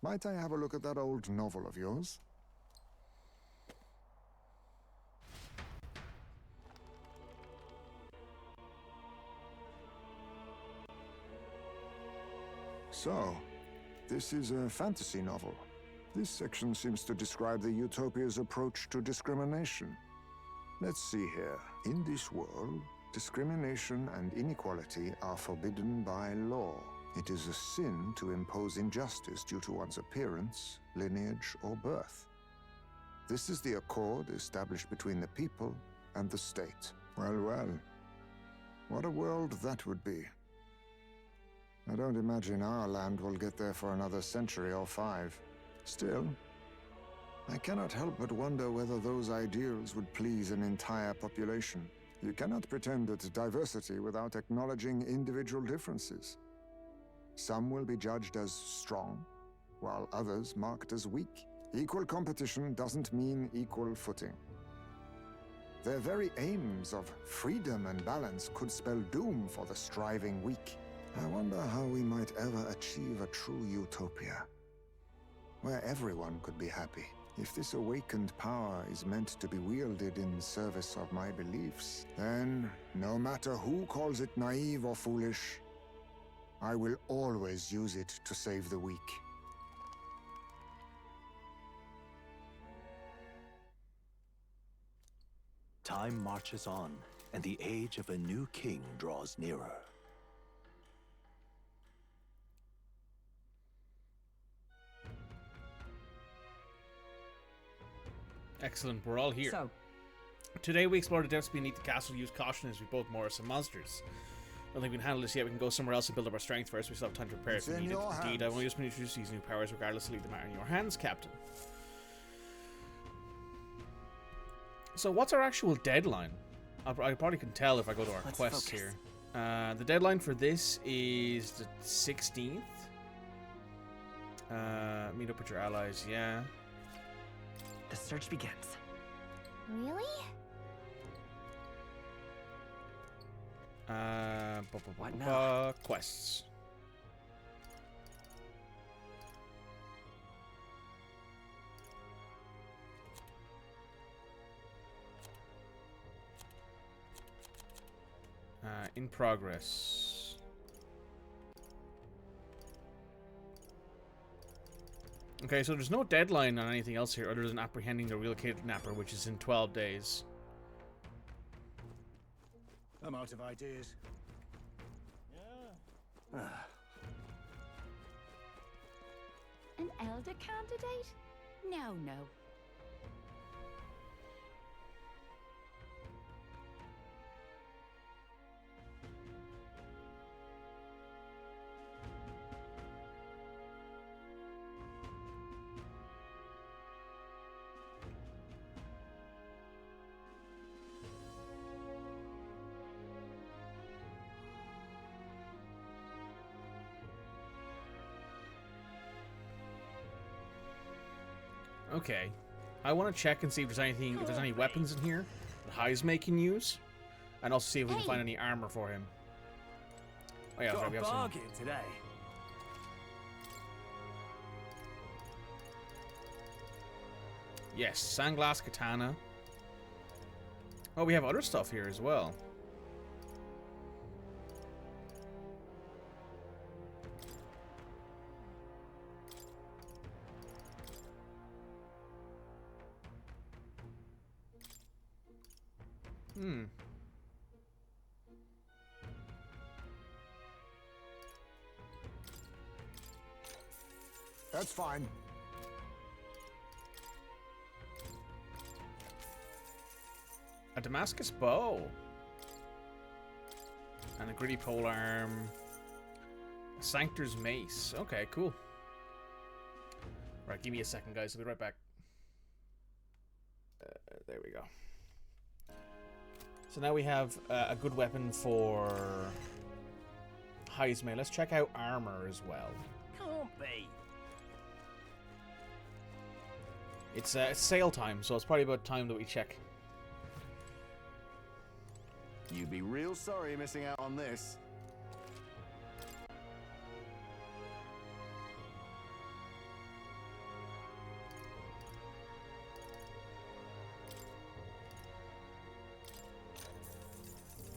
[SPEAKER 15] might I have a look at that old novel of yours? So, this is a fantasy novel. This section seems to describe the Utopia's approach to discrimination. Let's see here. In this world, discrimination and inequality are forbidden by law. It is a sin to impose injustice due to one's appearance, lineage, or birth. This is the accord established between the people and the state. Well, well. What a world that would be. I don't imagine our land will get there for another century or 5. Still, I cannot help but wonder whether those ideals would please an entire population. You cannot pretend at diversity without acknowledging individual differences. Some will be judged as strong, while others marked as weak. Equal competition doesn't mean equal footing. Their very aims of freedom and balance could spell doom for the striving weak. I wonder how we might ever achieve a true utopia, where everyone could be happy. If this awakened power is meant to be wielded in service of my beliefs, then, no matter who calls it naive or foolish, I will always use it to save the weak.
[SPEAKER 7] Time marches on, and the age of a new king draws nearer.
[SPEAKER 1] Excellent, we're all here.
[SPEAKER 11] So,
[SPEAKER 1] today we explore the depths beneath the castle, use caution as we both Morris and monsters. I don't think we can handle this yet. We can go somewhere else and build up our strength first. We still have time to prepare if we need it. Indeed, I've only just been introduced to these new powers. Regardless, leave the matter in your hands, Captain. So what's our actual deadline? I probably can tell if I go to our quests here. The deadline for this is the 16th. Meet up with your allies, yeah.
[SPEAKER 10] The search begins.
[SPEAKER 4] Really?
[SPEAKER 10] What now?
[SPEAKER 1] Quests. In progress. Okay, so there's no deadline on anything else here other than apprehending the real kidnapper, which is in 12 days.
[SPEAKER 8] I'm out of ideas.
[SPEAKER 19] An elder candidate? No, no.
[SPEAKER 1] Okay, I want to check and see if there's anything, if there's any weapons in here that Heismay can use, and also see if we can find any armor for him. Oh yeah,
[SPEAKER 2] Got
[SPEAKER 1] we
[SPEAKER 2] a
[SPEAKER 1] have some.
[SPEAKER 2] bargain today.
[SPEAKER 1] Yes, sandglass katana. Oh, we have other stuff here as well.
[SPEAKER 15] That's fine.
[SPEAKER 1] A Damascus bow. And a gritty polearm. A Sanctor's mace. Okay, cool. Right, give me a second, guys. I'll be right back. There we go. So now we have a good weapon for Heismay. Let's check out armor as well.
[SPEAKER 2] Can't be.
[SPEAKER 1] It's sale time, so it's probably about time that we check.
[SPEAKER 8] You'd be real sorry missing out on this.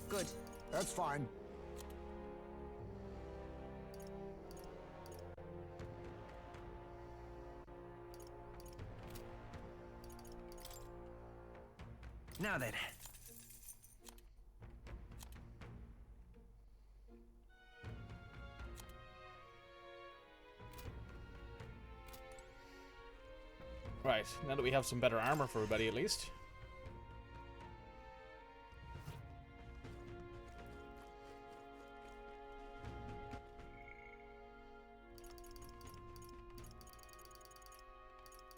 [SPEAKER 15] Good. That's fine.
[SPEAKER 10] Now then.
[SPEAKER 1] Right, now that we have some better armor for everybody at least.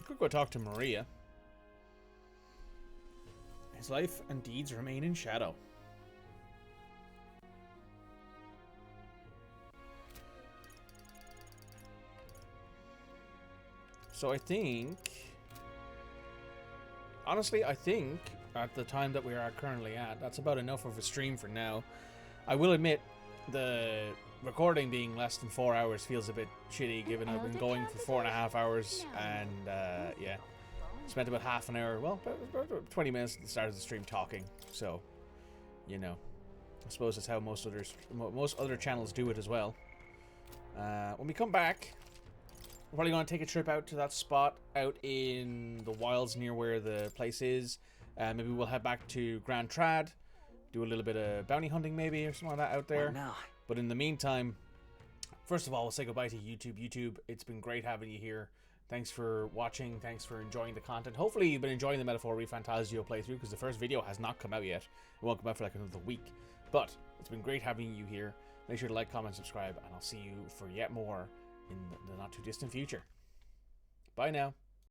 [SPEAKER 1] Could go talk to Maria. His life and deeds remain in shadow. So I think... Honestly, I think at the time that we are currently at, that's about enough of a stream for now. I will admit, the recording being less than 4 hours feels a bit shitty, given I've been going for 4.5 hours, and yeah, spent about half an hour, well, about 20 minutes at the start of the stream talking. So, you know, I suppose that's how most other channels do it as well. When we come back, we're probably going to take a trip out to that spot out in the wilds near where the place is. Maybe we'll head back to Grand Trad, do a little bit of bounty hunting maybe or something like that out there. But in the meantime, first of all, we'll say goodbye to YouTube. YouTube, it's been great having you here. Thanks for watching. Thanks for enjoying the content. Hopefully you've been enjoying the Metaphor ReFantazio playthrough, because the first video has not come out yet. It won't come out for like another week. But it's been great having you here. Make sure to like, comment, subscribe, and I'll see you for yet more in the not too distant future. Bye now.